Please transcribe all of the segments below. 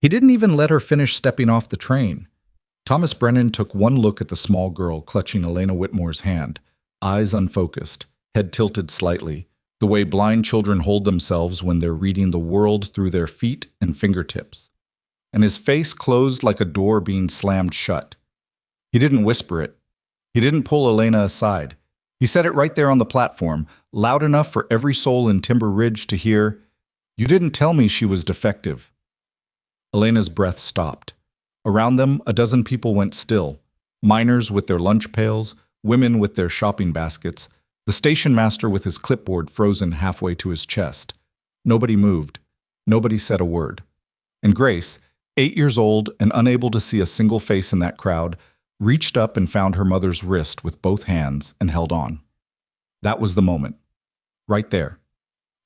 He didn't even let her finish stepping off the train. Thomas Brennan took one look at the small girl clutching Elena Whitmore's hand, eyes unfocused, head tilted slightly, the way blind children hold themselves when they're reading the world through their feet and fingertips. And his face closed like a door being slammed shut. He didn't whisper it. He didn't pull Elena aside. He said it right there on the platform, loud enough for every soul in Timber Ridge to hear, "You didn't tell me she was defective." Elena's breath stopped. Around them, a dozen people went still. Miners with their lunch pails, women with their shopping baskets, the station master with his clipboard frozen halfway to his chest. Nobody moved. Nobody said a word. And Grace, 8 years old and unable to see a single face in that crowd, reached up and found her mother's wrist with both hands and held on. That was the moment. Right there.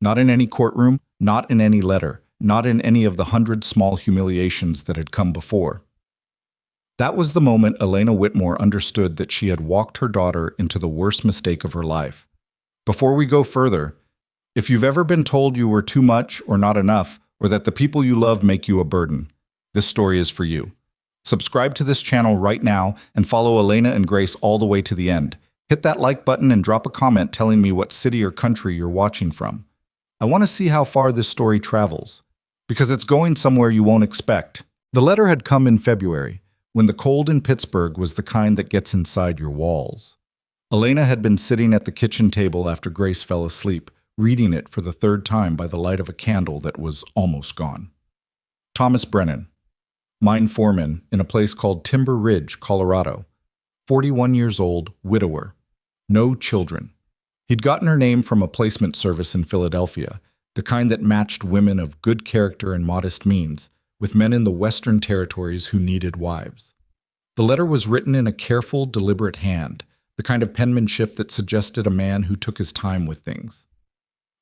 Not in any courtroom, not in any letter, not in any of the 100 small humiliations that had come before. That was the moment Elena Whitmore understood that she had walked her daughter into the worst mistake of her life. Before we go further, if you've ever been told you were too much or not enough, or that the people you love make you a burden, this story is for you. Subscribe to this channel right now and follow Elena and Grace all the way to the end. Hit that like button and drop a comment telling me what city or country you're watching from. I want to see how far this story travels, because it's going somewhere you won't expect. The letter had come in February, when the cold in Pittsburgh was the kind that gets inside your walls. Elena had been sitting at the kitchen table after Grace fell asleep, reading it for the third time by the light of a candle that was almost gone. Thomas Brennan, mine foreman in a place called Timber Ridge, Colorado. 41 years old, widower. No children. He'd gotten her name from a placement service in Philadelphia, the kind that matched women of good character and modest means, with men in the Western territories who needed wives. The letter was written in a careful, deliberate hand, the kind of penmanship that suggested a man who took his time with things.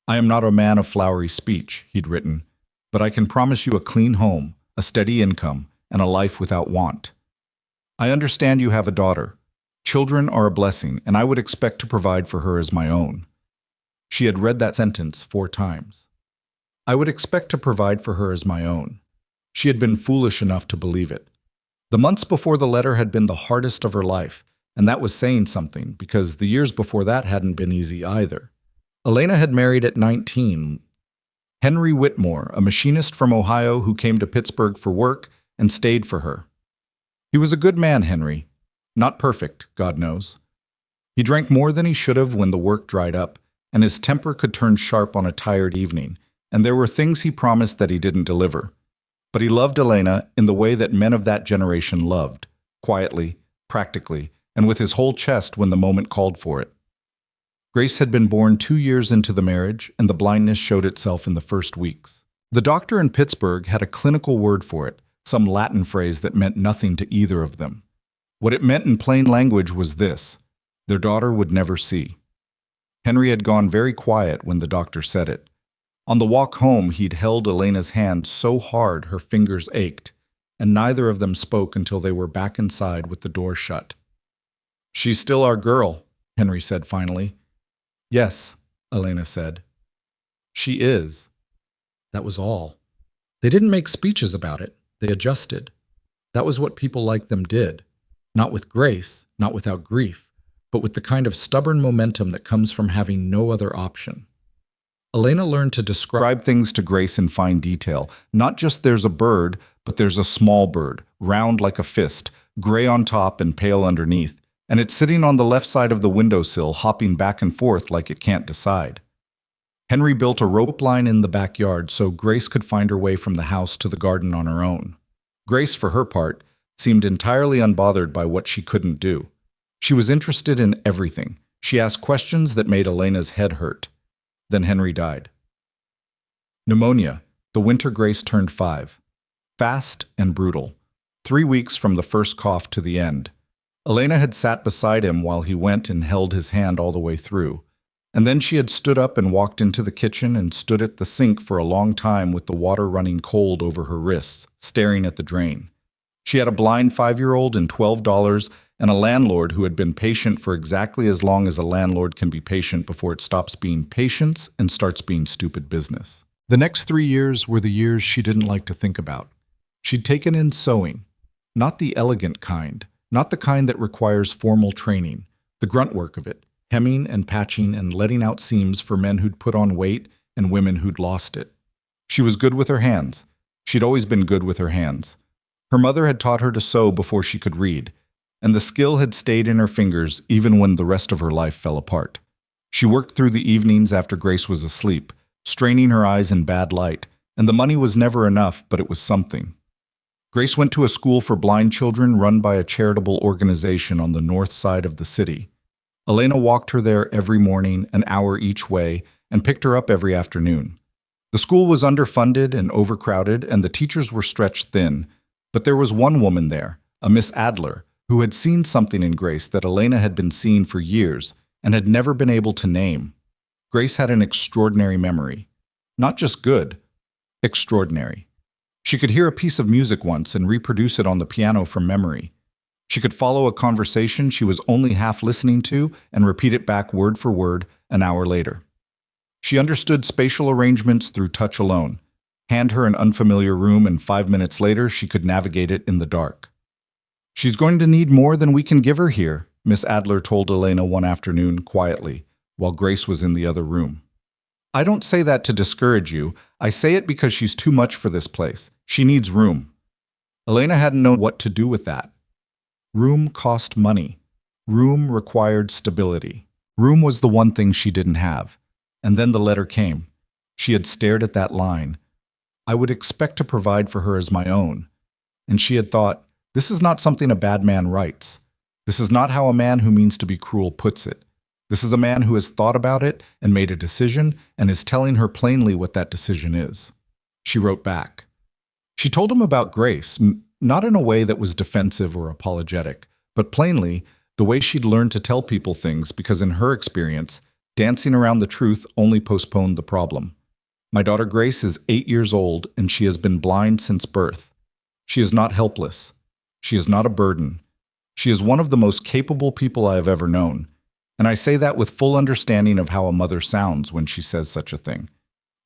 "I am not a man of flowery speech," he'd written, "but I can promise you a clean home, a steady income, and a life without want. I understand you have a daughter. Children are a blessing, and I would expect to provide for her as my own." She had read that sentence 4 times. I would expect to provide for her as my own. She had been foolish enough to believe it. The months before the letter had been the hardest of her life, and that was saying something, because the years before that hadn't been easy either. Elena had married at 19. Henry Whitmore, a machinist from Ohio who came to Pittsburgh for work and stayed for her. He was a good man, Henry. Not perfect, God knows. He drank more than he should have when the work dried up, and his temper could turn sharp on a tired evening, and there were things he promised that he didn't deliver. But he loved Elena in the way that men of that generation loved, quietly, practically, and with his whole chest when the moment called for it. Grace had been born 2 years into the marriage, and the blindness showed itself in the first weeks. The doctor in Pittsburgh had a clinical word for it, some Latin phrase that meant nothing to either of them. What it meant in plain language was this: their daughter would never see. Henry had gone very quiet when the doctor said it. On the walk home, he'd held Elena's hand so hard her fingers ached, and neither of them spoke until they were back inside with the door shut. "She's still our girl," Henry said finally. "Yes," Elena said. "She is." That was all. They didn't make speeches about it. They adjusted. That was what people like them did. Not with grace, not without grief, but with the kind of stubborn momentum that comes from having no other option. Elena learned to describe things to Grace in fine detail. Not just there's a bird, but there's a small bird, round like a fist, gray on top and pale underneath, and it's sitting on the left side of the windowsill, hopping back and forth like it can't decide. Henry built a rope line in the backyard so Grace could find her way from the house to the garden on her own. Grace, for her part, seemed entirely unbothered by what she couldn't do. She was interested in everything. She asked questions that made Elena's head hurt. Then Henry died. Pneumonia, the winter Grace turned 5. Fast and brutal. 3 weeks from the first cough to the end. Elena had sat beside him while he went and held his hand all the way through. And then she had stood up and walked into the kitchen and stood at the sink for a long time with the water running cold over her wrists, staring at the drain. She had a blind 5-year-old and $12 and a landlord who had been patient for exactly as long as a landlord can be patient before it stops being patience and starts being stupid business. The next 3 years were the years she didn't like to think about. She'd taken in sewing. Not the elegant kind, not the kind that requires formal training, the grunt work of it, hemming and patching and letting out seams for men who'd put on weight and women who'd lost it. She was good with her hands. She'd always been good with her hands. Her mother had taught her to sew before she could read, and the skill had stayed in her fingers even when the rest of her life fell apart. She worked through the evenings after Grace was asleep, straining her eyes in bad light, and the money was never enough, but it was something. Grace went to a school for blind children run by a charitable organization on the north side of the city. Elena walked her there every morning, an hour each way, and picked her up every afternoon. The school was underfunded and overcrowded, and the teachers were stretched thin, but there was one woman there, a Miss Adler, who had seen something in Grace that Elena had been seeing for years and had never been able to name. Grace had an extraordinary memory. Not just good, extraordinary. She could hear a piece of music once and reproduce it on the piano from memory. She could follow a conversation she was only half listening to and repeat it back word for word an hour later. She understood spatial arrangements through touch alone. Hand her an unfamiliar room and 5 minutes later she could navigate it in the dark. "She's going to need more than we can give her here," Miss Adler told Elena one afternoon quietly, while Grace was in the other room. "I don't say that to discourage you. I say it because she's too much for this place. She needs room." Elena hadn't known what to do with that. Room cost money. Room required stability. Room was the one thing she didn't have. And then the letter came. She had stared at that line. "I would expect to provide for her as my own." And she had thought, this is not something a bad man writes. This is not how a man who means to be cruel puts it. This is a man who has thought about it and made a decision and is telling her plainly what that decision is. She wrote back. She told him about Grace, not in a way that was defensive or apologetic, but plainly the way she'd learned to tell people things because in her experience, dancing around the truth only postponed the problem. "My daughter Grace is 8 years old and she has been blind since birth. She is not helpless. She is not a burden. She is one of the most capable people I have ever known. And I say that with full understanding of how a mother sounds when she says such a thing.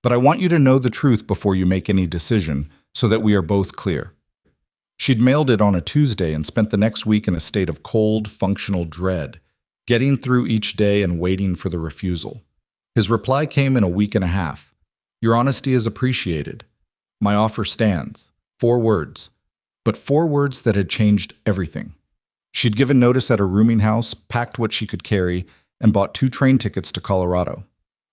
But I want you to know the truth before you make any decision so that we are both clear." She'd mailed it on a Tuesday and spent the next week in a state of cold, functional dread, getting through each day and waiting for the refusal. His reply came in a week and a half. "Your honesty is appreciated. My offer stands." 4 words. But 4 words that had changed everything. She'd given notice at her rooming house, packed what she could carry, and bought 2 train tickets to Colorado.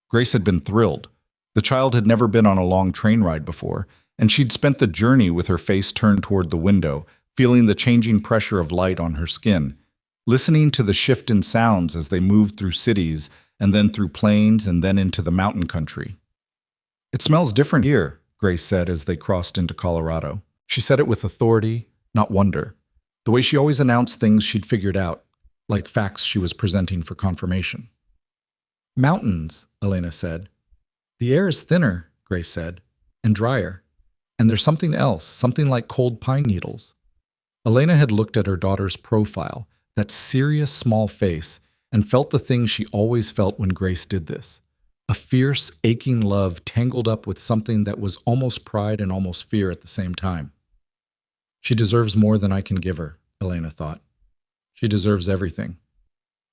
Grace had been thrilled. The child had never been on a long train ride before, and she'd spent the journey with her face turned toward the window, feeling the changing pressure of light on her skin, listening to the shift in sounds as they moved through cities and then through plains and then into the mountain country. "It smells different here," Grace said as they crossed into Colorado. She said it with authority, not wonder. The way she always announced things she'd figured out, like facts she was presenting for confirmation. "Mountains," Elena said. "The air is thinner," Grace said, "and drier. And there's something else, something like cold pine needles." Elena had looked at her daughter's profile, that serious small face, and felt the thing she always felt when Grace did this. A fierce, aching love tangled up with something that was almost pride and almost fear at the same time. She deserves more than I can give her, Elena thought. She deserves everything.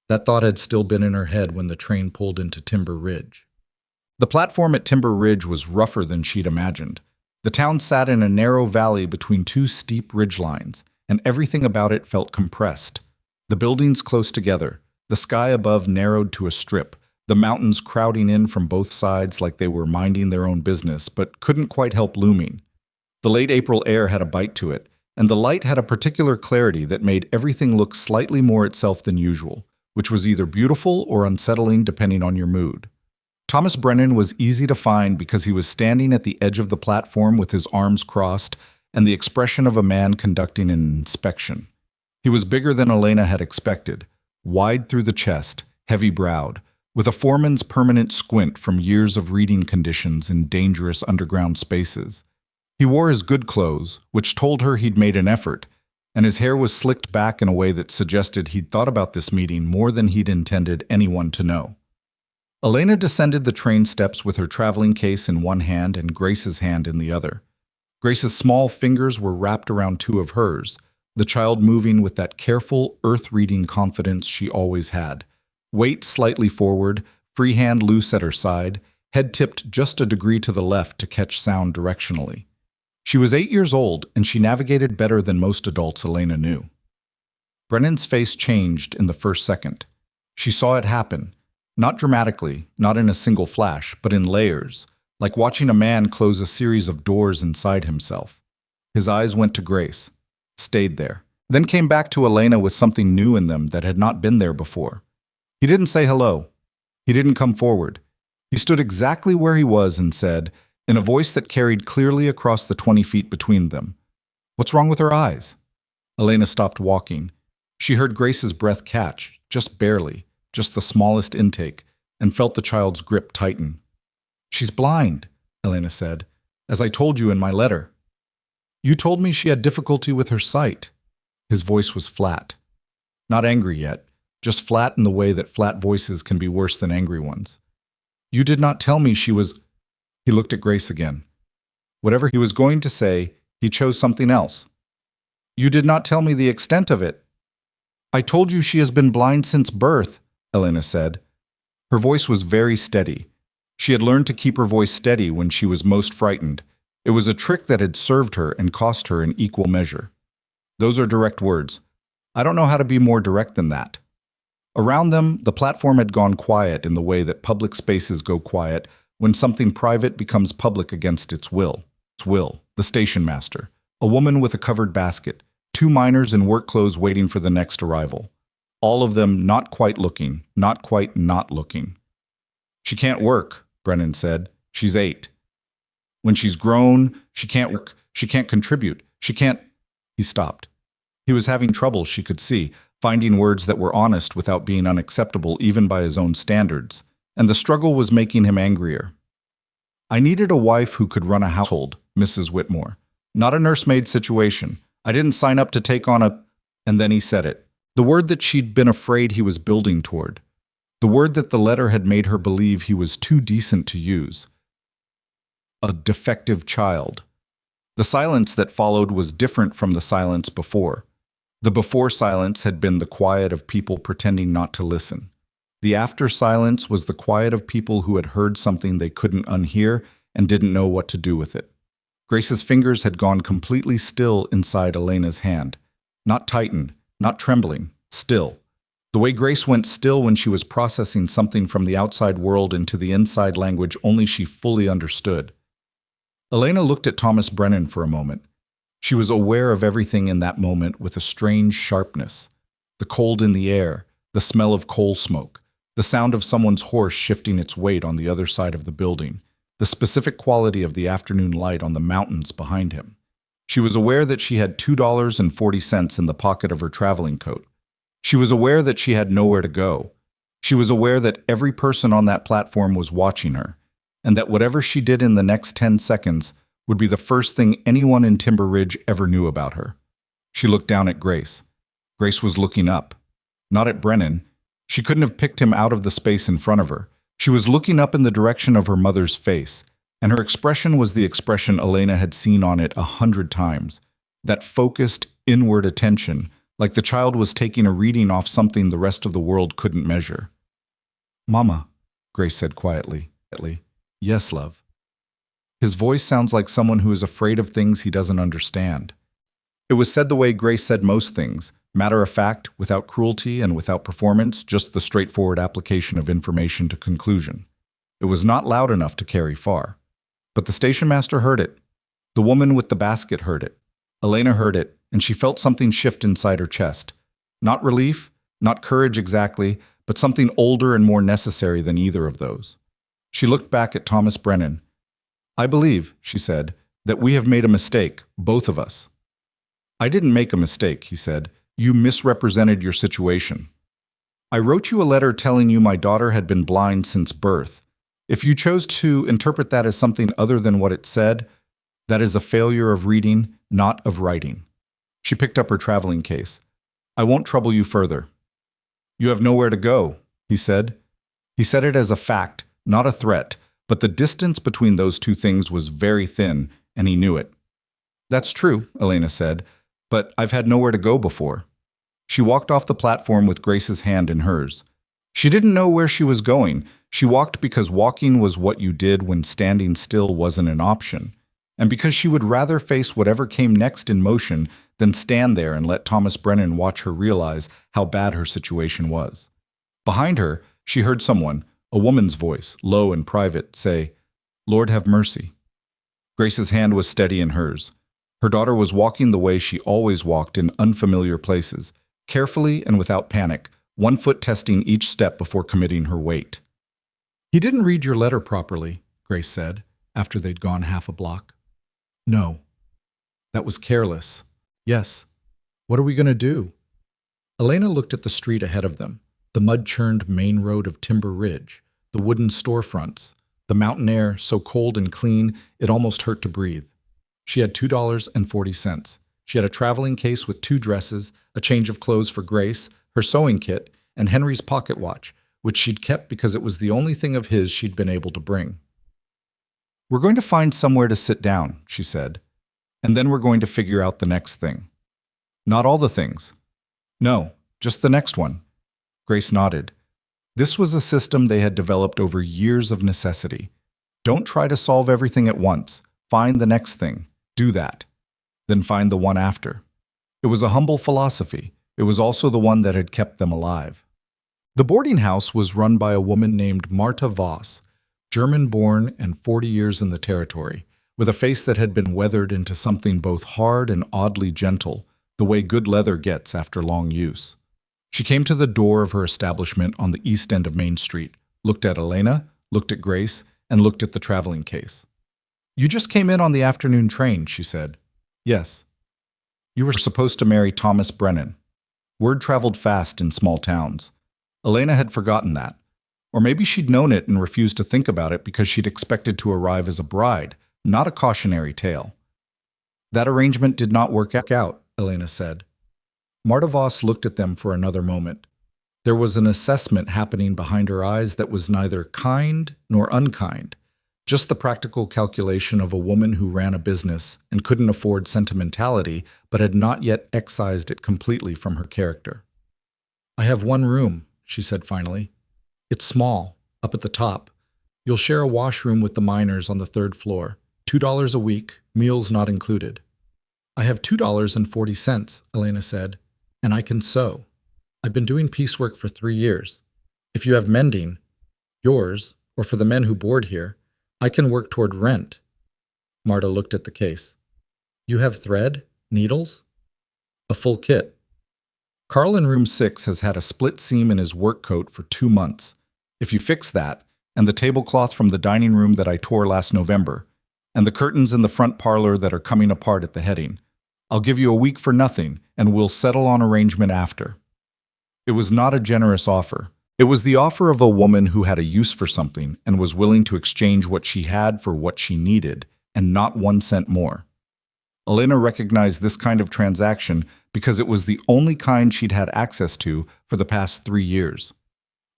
That thought had still been in her head when the train pulled into Timber Ridge. The platform at Timber Ridge was rougher than she'd imagined. The town sat in a narrow valley between 2 steep ridgelines, and everything about it felt compressed. The buildings close together, the sky above narrowed to a strip, the mountains crowding in from both sides like they were minding their own business, but couldn't quite help looming. The late April air had a bite to it, and the light had a particular clarity that made everything look slightly more itself than usual, which was either beautiful or unsettling depending on your mood. Thomas Brennan was easy to find because he was standing at the edge of the platform with his arms crossed and the expression of a man conducting an inspection. He was bigger than Elena had expected, wide through the chest, heavy-browed, with a foreman's permanent squint from years of reading conditions in dangerous underground spaces. He wore his good clothes, which told her he'd made an effort, and his hair was slicked back in a way that suggested he'd thought about this meeting more than he'd intended anyone to know. Elena descended the train steps with her traveling case in one hand and Grace's hand in the other. Grace's small fingers were wrapped around two of hers, the child moving with that careful, earth-reading confidence she always had. Weight slightly forward, free hand loose at her side, head tipped just a degree to the left to catch sound directionally. She was 8 years old, and she navigated better than most adults Elena knew. Brennan's face changed in the first second. She saw it happen, not dramatically, not in a single flash, but in layers, like watching a man close a series of doors inside himself. His eyes went to Grace, stayed there, then came back to Elena with something new in them that had not been there before. He didn't say hello. He didn't come forward. He stood exactly where he was and said, in a voice that carried clearly across the 20 feet between them, "What's wrong with her eyes?" Elena stopped walking. She heard Grace's breath catch, just barely, just the smallest intake, and felt the child's grip tighten. "She's blind," Elena said, "as I told you in my letter. You told me she had difficulty with her sight." His voice was flat. Not angry yet, just flat in the way that flat voices can be worse than angry ones. "You did not tell me she was—" He looked at Grace again. Whatever he was going to say, he chose something else. "You did not tell me the extent of it." "I told you she has been blind since birth," Elena said. Her voice was very steady. She had learned to keep her voice steady when she was most frightened. It was a trick that had served her and cost her in equal measure. Those are direct words. I don't know how to be more direct than that. Around them, the platform had gone quiet in the way that public spaces go quiet when something private becomes public against its will. The station master, a woman with a covered basket, two minors in work clothes waiting for the next arrival. All of them not quite looking, not quite not looking. "She can't work," Brennan said. "She's 8. When she's grown, she can't work, she can't contribute, she can't—" He stopped. He was having trouble, she could see, finding words that were honest without being unacceptable even by his own standards, and the struggle was making him angrier. "I needed a wife who could run a household, Mrs. Whitmore. Not a nursemaid situation. I didn't sign up to take on a—" And then he said it. The word that she'd been afraid he was building toward. The word that the letter had made her believe he was too decent to use. A defective child. The silence that followed was different from the silence before. The before silence had been the quiet of people pretending not to listen. The after silence was the quiet of people who had heard something they couldn't unhear and didn't know what to do with it. Grace's fingers had gone completely still inside Elena's hand. Not tightened, not trembling, still. The way Grace went still when she was processing something from the outside world into the inside language only she fully understood. Elena looked at Thomas Brennan for a moment. She was aware of everything in that moment with a strange sharpness. The cold in the air, the smell of coal smoke, the sound of someone's horse shifting its weight on the other side of the building, the specific quality of the afternoon light on the mountains behind him. She was aware that she had $2.40 in the pocket of her traveling coat. She was aware that she had nowhere to go. She was aware that every person on that platform was watching her, and that whatever she did in the next 10 seconds would be the first thing anyone in Timber Ridge ever knew about her. She looked down at Grace. Grace was looking up, not at Brennan. She couldn't have picked him out of the space in front of her. She was looking up in the direction of her mother's face, and her expression was the expression Elena had seen on it 100 times. That focused, inward attention, like the child was taking a reading off something the rest of the world couldn't measure. "Mama," Grace said quietly. "Yes, love." His voice sounds like someone who is afraid of things he doesn't understand. It was said the way Grace said most things, matter of fact, without cruelty and without performance, just the straightforward application of information to conclusion. It was not loud enough to carry far. But the station master heard it. The woman with the basket heard it. Elena heard it, and she felt something shift inside her chest. Not relief, not courage exactly, but something older and more necessary than either of those. She looked back at Thomas Brennan. "I believe," she said, "that we have made a mistake, both of us." "I didn't make a mistake," he said. "You misrepresented your situation. I wrote you a letter telling you my daughter had been blind since birth. If you chose to interpret that as something other than what it said, that is a failure of reading, not of writing." She picked up her traveling case. "I won't trouble you further." "You have nowhere to go," he said. He said it as a fact, not a threat, but the distance between those two things was very thin, and he knew it. That's true, Elena said, but I've had nowhere to go before. She walked off the platform with Grace's hand in hers. She didn't know where she was going. She walked because walking was what you did when standing still wasn't an option, and because she would rather face whatever came next in motion than stand there and let Thomas Brennan watch her realize how bad her situation was. Behind her, she heard someone, a woman's voice, low and private, say, "Lord have mercy." Grace's hand was steady in hers. Her daughter was walking the way she always walked in unfamiliar places, carefully and without panic, one foot testing each step before committing her weight. "He didn't read your letter properly," Grace said, after they'd gone half a block. "No. That was careless." "Yes. What are we going to do?" Elena looked at the street ahead of them, the mud-churned main road of Timber Ridge, the wooden storefronts, the mountain air so cold and clean it almost hurt to breathe. She had $2.40. She had a traveling case with 2 dresses, a change of clothes for Grace, her sewing kit, and Henry's pocket watch, which she'd kept because it was the only thing of his she'd been able to bring. "We're going to find somewhere to sit down," she said, "and then we're going to figure out the next thing." "Not all the things." "No, just the next one." Grace nodded. This was a system they had developed over years of necessity. Don't try to solve everything at once. Find the next thing. Do that. Then find the one after. It was a humble philosophy. It was also the one that had kept them alive. The boarding house was run by a woman named Marta Voss, German-born and 40 years in the territory, with a face that had been weathered into something both hard and oddly gentle, the way good leather gets after long use. She came to the door of her establishment on the east end of Main Street, looked at Elena, looked at Grace, and looked at the traveling case. "You just came in on the afternoon train," she said. "Yes." "You were supposed to marry Thomas Brennan." Word traveled fast in small towns. Elena had forgotten that. Or maybe she'd known it and refused to think about it because she'd expected to arrive as a bride, not a cautionary tale. "That arrangement did not work out," Elena said. Marta Voss looked at them for another moment. There was an assessment happening behind her eyes that was neither kind nor unkind, just the practical calculation of a woman who ran a business and couldn't afford sentimentality but had not yet excised it completely from her character. "I have one room," she said finally. "It's small, up at the top. You'll share a washroom with the miners on the 3rd floor. $2 a week, meals not included." "I have $2.40, Elena said, "and I can sew. I've been doing piecework for 3 years. If you have mending, yours, or for the men who board here, I can work toward rent." Marta looked at the case. "You have thread, needles?" "A full kit." "Carl in room 6 has had a split seam in his work coat for 2 months. If you fix that, and the tablecloth from the dining room that I tore last November, and the curtains in the front parlor that are coming apart at the heading, I'll give you a week for nothing, and we'll settle on arrangement after." It was not a generous offer. It was the offer of a woman who had a use for something and was willing to exchange what she had for what she needed, and not 1 cent more. Elena recognized this kind of transaction because it was the only kind she'd had access to for the past 3 years.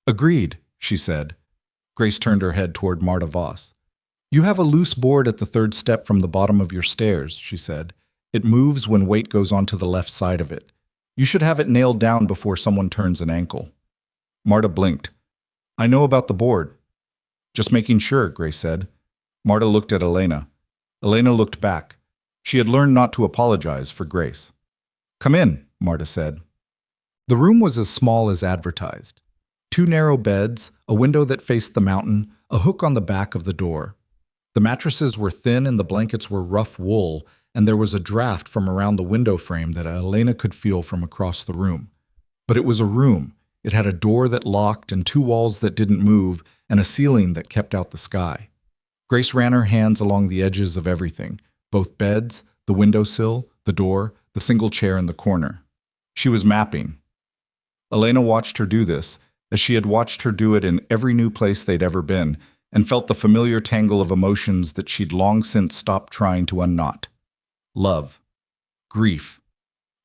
"Agreed," she said. Grace turned her head toward Marta Voss. "You have a loose board at the 3rd step from the bottom of your stairs," she said. "It moves when weight goes onto the left side of it. You should have it nailed down before someone turns an ankle." Marta blinked. "I know about the board." "Just making sure," Grace said. Marta looked at Elena. Elena looked back. She had learned not to apologize for Grace. "Come in," Marta said. The room was as small as advertised. 2 narrow beds, a window that faced the mountain, a hook on the back of the door. The mattresses were thin and the blankets were rough wool, and there was a draft from around the window frame that Elena could feel from across the room. But it was a room. It had a door that locked and 2 walls that didn't move and a ceiling that kept out the sky. Grace ran her hands along the edges of everything, both beds, the windowsill, the door, the single chair in the corner. She was mapping. Elena watched her do this, as she had watched her do it in every new place they'd ever been, and felt the familiar tangle of emotions that she'd long since stopped trying to unknot. Love. Grief.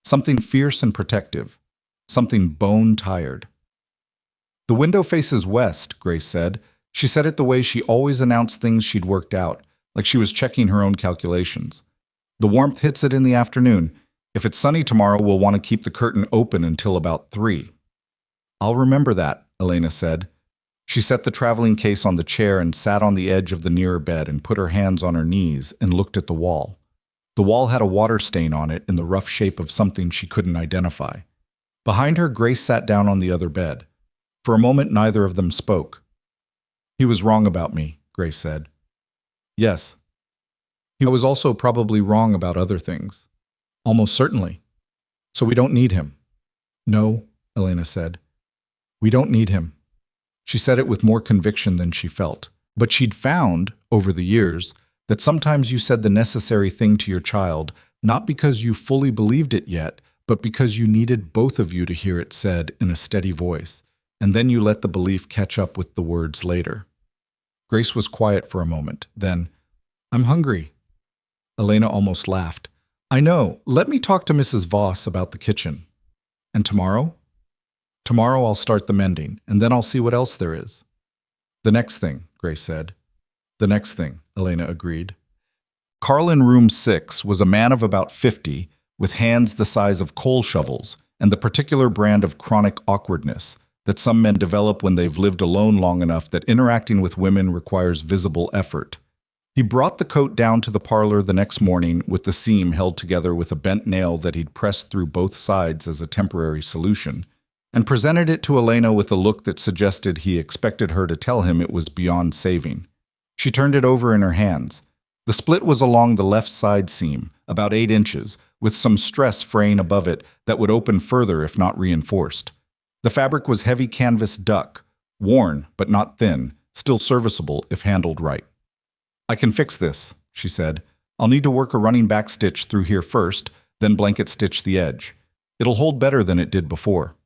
Something fierce and protective. Something bone-tired. "The window faces west," Grace said. She said it the way she always announced things she'd worked out, like she was checking her own calculations. The warmth hits it in the afternoon. If it's sunny tomorrow, we'll want to keep the curtain open until about 3. I'll remember that, Elena said. She set the traveling case on the chair and sat on the edge of the nearer bed and put her hands on her knees and looked at the wall. The wall had a water stain on it in the rough shape of something she couldn't identify. Behind her, Grace sat down on the other bed. For a moment, neither of them spoke. He was wrong about me, Grace said. Yes. He was also probably wrong about other things. Almost certainly. So we don't need him. No, Elena said. We don't need him. She said it with more conviction than she felt. But she'd found, over the years, that sometimes you said the necessary thing to your child, not because you fully believed it yet, but because you needed both of you to hear it said in a steady voice, and then you let the belief catch up with the words later. Grace was quiet for a moment. Then, I'm hungry. Elena almost laughed. I know. Let me talk to Mrs. Voss about the kitchen. And tomorrow? Tomorrow I'll start the mending, and then I'll see what else there is. The next thing, Grace said. The next thing, Elena agreed. Carl in room 6 was a man of about 50, with hands the size of coal shovels, and the particular brand of chronic awkwardness that some men develop when they've lived alone long enough that interacting with women requires visible effort. He brought the coat down to the parlor the next morning with the seam held together with a bent nail that he'd pressed through both sides as a temporary solution, and presented it to Elena with a look that suggested he expected her to tell him it was beyond saving. She turned it over in her hands. The split was along the left side seam, about 8 inches, with some stress fraying above it that would open further if not reinforced. The fabric was heavy canvas duck, worn but not thin, still serviceable if handled right. I can fix this, she said. I'll need to work a running back stitch through here first, then blanket stitch the edge. It'll hold better than it did before.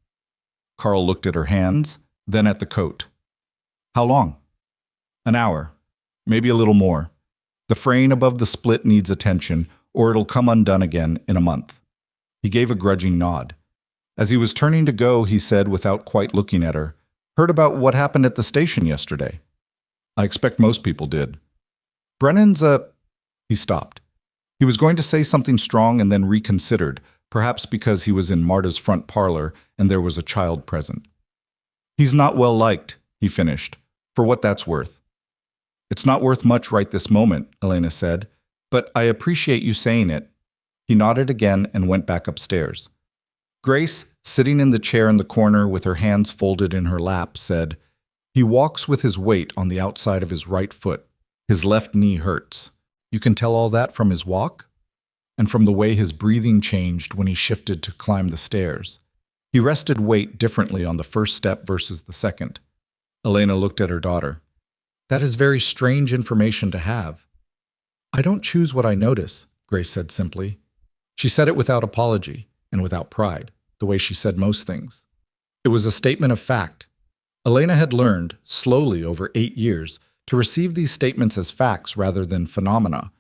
Carl looked at her hands, then at the coat. How long? An hour. Maybe a little more. The fraying above the split needs attention, or it'll come undone again in a month. He gave a grudging nod. As he was turning to go, he said without quite looking at her, Heard about what happened at the station yesterday. I expect most people did. Brennan's He stopped. He was going to say something strong and then reconsidered, perhaps because he was in Marta's front parlor and there was a child present. He's not well liked, he finished, for what that's worth. It's not worth much right this moment, Elena said, but I appreciate you saying it. He nodded again and went back upstairs. Grace, sitting in the chair in the corner with her hands folded in her lap, said, He walks with his weight on the outside of his right foot. His left knee hurts. You can tell all that from his walk? And from the way his breathing changed when he shifted to climb the stairs. He rested weight differently on the first step versus the second. Elena looked at her daughter. That is very strange information to have. I don't choose what I notice, Grace said simply. She said it without apology and without pride, the way she said most things. It was a statement of fact. Elena had learned, slowly over 8 years, to receive these statements as facts rather than phenomena,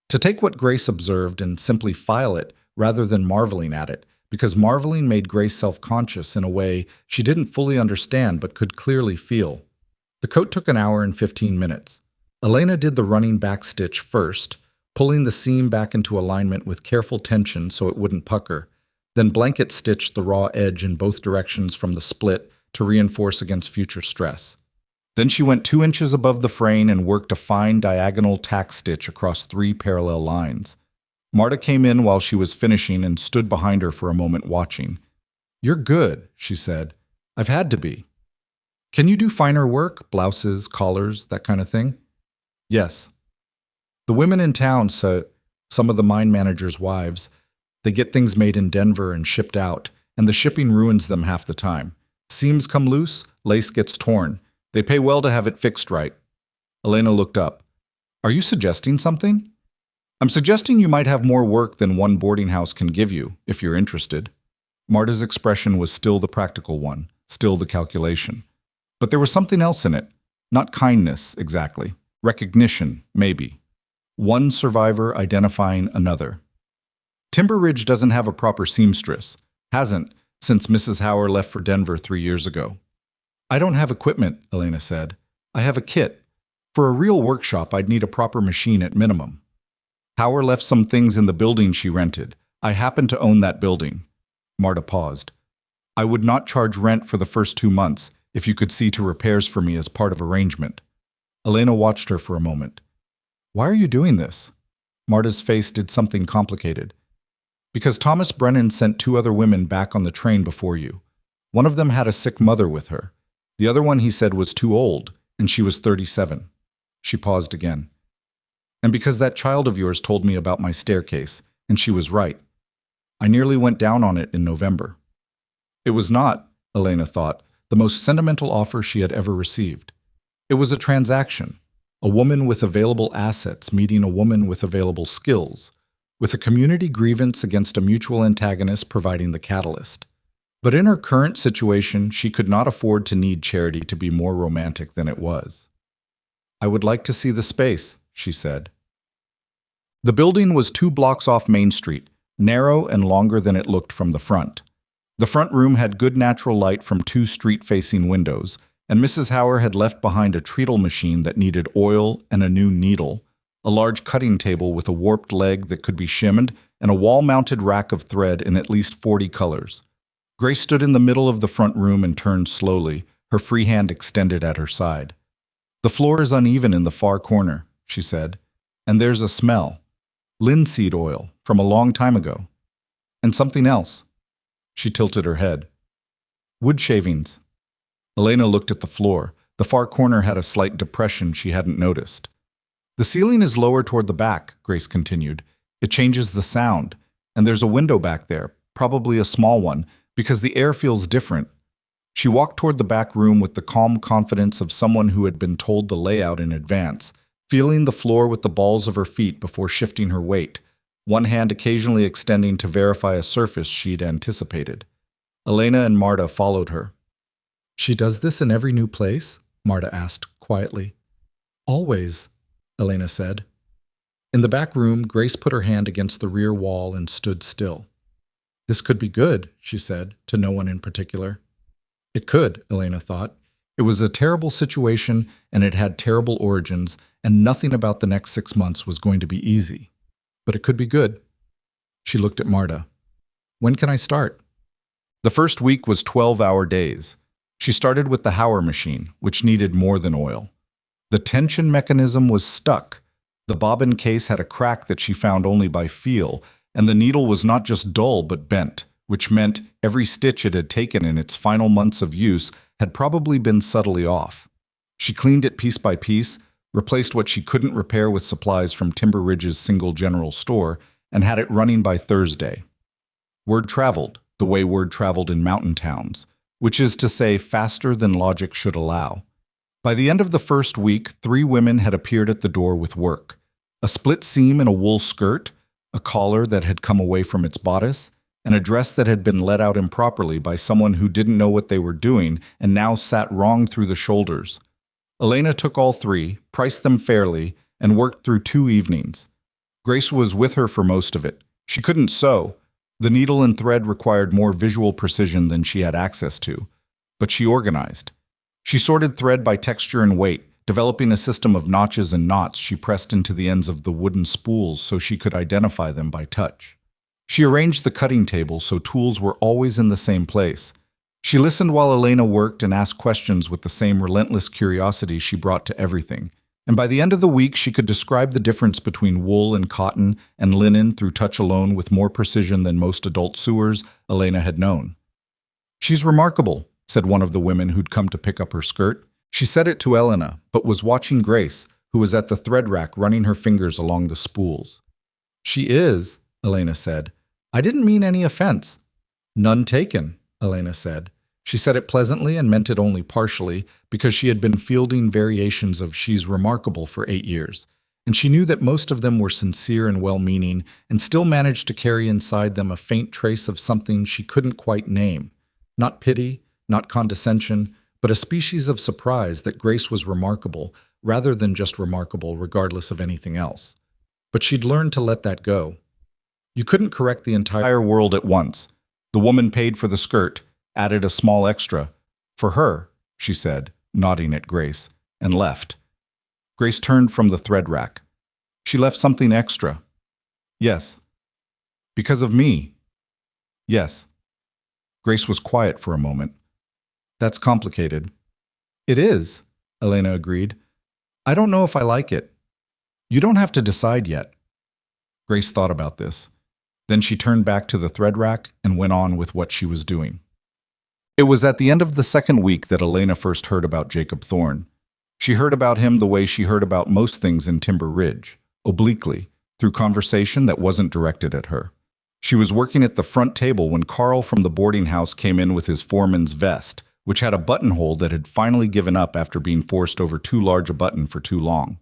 to take what Grace observed and simply file it rather than marveling at it, because marveling made Grace self-conscious in a way she didn't fully understand but could clearly feel. The coat took an hour and 15 minutes. Elena did the running back stitch first, pulling the seam back into alignment with careful tension so it wouldn't pucker, then blanket stitched the raw edge in both directions from the split to reinforce against future stress. Then she went 2 inches above the frame and worked a fine diagonal tack stitch across 3 parallel lines. Marta came in while she was finishing and stood behind her for a moment watching. You're good, she said. I've had to be. Can you do finer work, blouses, collars, that kind of thing? Yes. The women in town, some of the mine managers' wives, they get things made in Denver and shipped out, and the shipping ruins them half the time. Seams come loose, lace gets torn. They pay well to have it fixed right. Elena looked up. Are you suggesting something? I'm suggesting you might have more work than one boarding house can give you, if you're interested. Marta's expression was still the practical one, still the calculation. But there was something else in it. Not kindness, exactly. Recognition, maybe. One survivor identifying another. Timber Ridge doesn't have a proper seamstress. Hasn't, since Mrs. Hauer left for Denver 3 years ago. I don't have equipment, Elena said. I have a kit. For a real workshop, I'd need a proper machine at minimum. Howard left some things in the building she rented. I happen to own that building. Marta paused. I would not charge rent for the first 2 months if you could see to repairs for me as part of arrangement. Elena watched her for a moment. Why are you doing this? Marta's face did something complicated. Because Thomas Brennan sent 2 other women back on the train before you. One of them had a sick mother with her. The other one, he said, was too old, and she was 37. She paused again. And because that child of yours told me about my staircase, and she was right. I nearly went down on it in November. It was not, Elena thought, the most sentimental offer she had ever received. It was a transaction, a woman with available assets meeting a woman with available skills, with a community grievance against a mutual antagonist providing the catalyst. But in her current situation, she could not afford to need charity to be more romantic than it was. I would like to see the space, she said. The building was 2 blocks off Main Street, narrow and longer than it looked from the front. The front room had good natural light from 2 street-facing windows, and Mrs. Howard had left behind a treadle machine that needed oil and a new needle, a large cutting table with a warped leg that could be shimmed, and a wall-mounted rack of thread in at least 40 colors. Grace stood in the middle of the front room and turned slowly, her free hand extended at her side. The floor is uneven in the far corner, she said, and there's a smell. Linseed oil from a long time ago. And something else. She tilted her head. Wood shavings. Elena looked at the floor. The far corner had a slight depression she hadn't noticed. The ceiling is lower toward the back, Grace continued. It changes the sound, and there's a window back there, probably a small one, because the air feels different. She walked toward the back room with the calm confidence of someone who had been told the layout in advance, feeling the floor with the balls of her feet before shifting her weight, one hand occasionally extending to verify a surface she'd anticipated. Elena and Marta followed her. She does this in every new place? Marta asked quietly. Always, Elena said. In the back room, Grace put her hand against the rear wall and stood still. This could be good, she said, to no one in particular. It could, Elena thought. It was a terrible situation, and it had terrible origins, and nothing about the next 6 months was going to be easy. But it could be good. She looked at Marta. When can I start? The first week was 12-hour days. She started with the Howard machine, which needed more than oil. The tension mechanism was stuck. The bobbin case had a crack that she found only by feel, and the needle was not just dull but bent, which meant every stitch it had taken in its final months of use had probably been subtly off. She cleaned it piece by piece, replaced what she couldn't repair with supplies from Timber Ridge's single general store, and had it running by Thursday. Word traveled, the way word traveled in mountain towns, which is to say faster than logic should allow. By the end of the first week, 3 women had appeared at the door with work. A split seam in a wool skirt, a collar that had come away from its bodice, and a dress that had been let out improperly by someone who didn't know what they were doing and now sat wrong through the shoulders. Elena took all 3, priced them fairly, and worked through 2 evenings. Grace was with her for most of it. She couldn't sew. The needle and thread required more visual precision than she had access to. But she organized. She sorted thread by texture and weight, developing a system of notches and knots she pressed into the ends of the wooden spools so she could identify them by touch. She arranged the cutting table so tools were always in the same place. She listened while Elena worked and asked questions with the same relentless curiosity she brought to everything. And by the end of the week, she could describe the difference between wool and cotton and linen through touch alone with more precision than most adult sewers Elena had known. She's remarkable, said one of the women who'd come to pick up her skirt. She said it to Elena, but was watching Grace, who was at the thread rack running her fingers along the spools. She is, Elena said. I didn't mean any offense. None taken, Elena said. She said it pleasantly and meant it only partially, because she had been fielding variations of "she's remarkable" for 8 years, and she knew that most of them were sincere and well-meaning, and still managed to carry inside them a faint trace of something she couldn't quite name. Not pity, not condescension, but a species of surprise that Grace was remarkable, rather than just remarkable regardless of anything else. But she'd learned to let that go. You couldn't correct the entire world at once. The woman paid for the skirt, added a small extra. For her, she said, nodding at Grace, and left. Grace turned from the thread rack. She left something extra. Yes. Because of me? Yes. Grace was quiet for a moment. That's complicated. It is, Elena agreed. I don't know if I like it. You don't have to decide yet. Grace thought about this. Then she turned back to the thread rack and went on with what she was doing. It was at the end of the second week that Elena first heard about Jacob Thorne. She heard about him the way she heard about most things in Timber Ridge, obliquely, through conversation that wasn't directed at her. She was working at the front table when Carl from the boarding house came in with his foreman's vest, which had a buttonhole that had finally given up after being forced over too large a button for too long.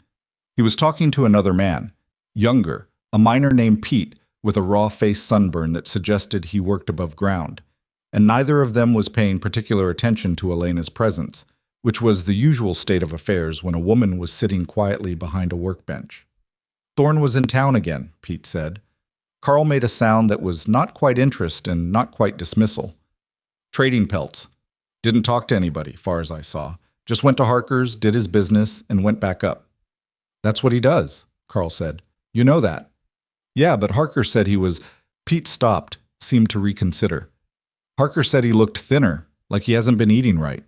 He was talking to another man, younger, a miner named Pete, with a raw-faced sunburn that suggested he worked above ground, and neither of them was paying particular attention to Elena's presence, which was the usual state of affairs when a woman was sitting quietly behind a workbench. Thorne was in town again, Pete said. Carl made a sound that was not quite interest and not quite dismissal. Trading pelts. Didn't talk to anybody, far as I saw. Just went to Harker's, did his business, and went back up. That's what he does, Carl said. You know that. Yeah, but Harker said he was... Pete stopped, seemed to reconsider. Harker said he looked thinner, like he hasn't been eating right.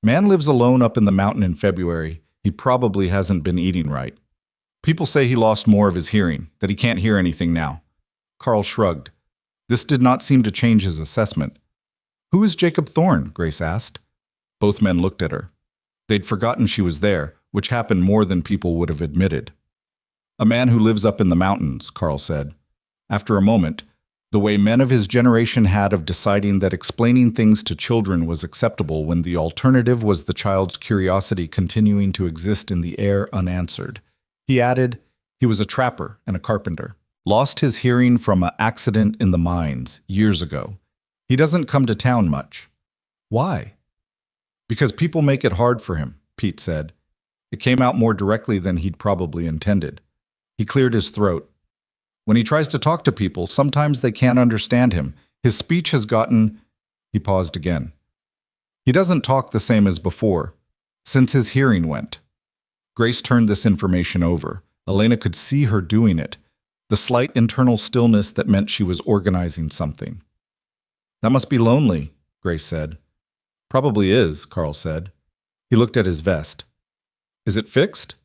Man lives alone up in the mountain in February. He probably hasn't been eating right. People say he lost more of his hearing, that he can't hear anything now. Carl shrugged. This did not seem to change his assessment. Who is Jacob Thorne? Grace asked. Both men looked at her. They'd forgotten she was there, which happened more than people would have admitted. A man who lives up in the mountains, Carl said. After a moment, the way men of his generation had of deciding that explaining things to children was acceptable when the alternative was the child's curiosity continuing to exist in the air unanswered. He added, he was a trapper and a carpenter. Lost his hearing from an accident in the mines years ago. He doesn't come to town much. Why? Because people make it hard for him, Pete said. It came out more directly than he'd probably intended. He cleared his throat. When he tries to talk to people, sometimes they can't understand him. His speech has gotten... He paused again. He doesn't talk the same as before, since his hearing went. Grace turned this information over. Elena could see her doing it, the slight internal stillness that meant she was organizing something. That must be lonely, Grace said. Probably is, Carl said. He looked at his vest. Is it fixed?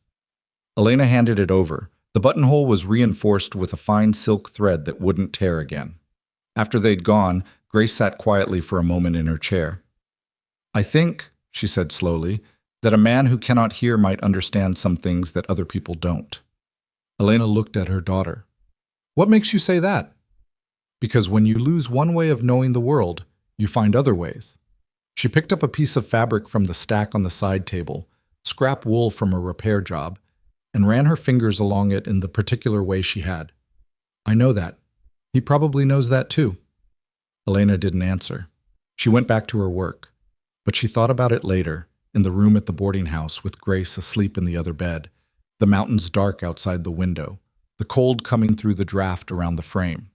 Elena handed it over. The buttonhole was reinforced with a fine silk thread that wouldn't tear again. After they'd gone, Grace sat quietly for a moment in her chair. I think, she said slowly, that a man who cannot hear might understand some things that other people don't. Elena looked at her daughter. What makes you say that? Because when you lose one way of knowing the world, you find other ways. She picked up a piece of fabric from the stack on the side table, scrap wool from a repair job, and ran her fingers along it in the particular way she had. I know that. He probably knows that too. Elena didn't answer. She went back to her work, but she thought about it later, in the room at the boarding house with Grace asleep in the other bed, the mountains dark outside the window, the cold coming through the draft around the frame.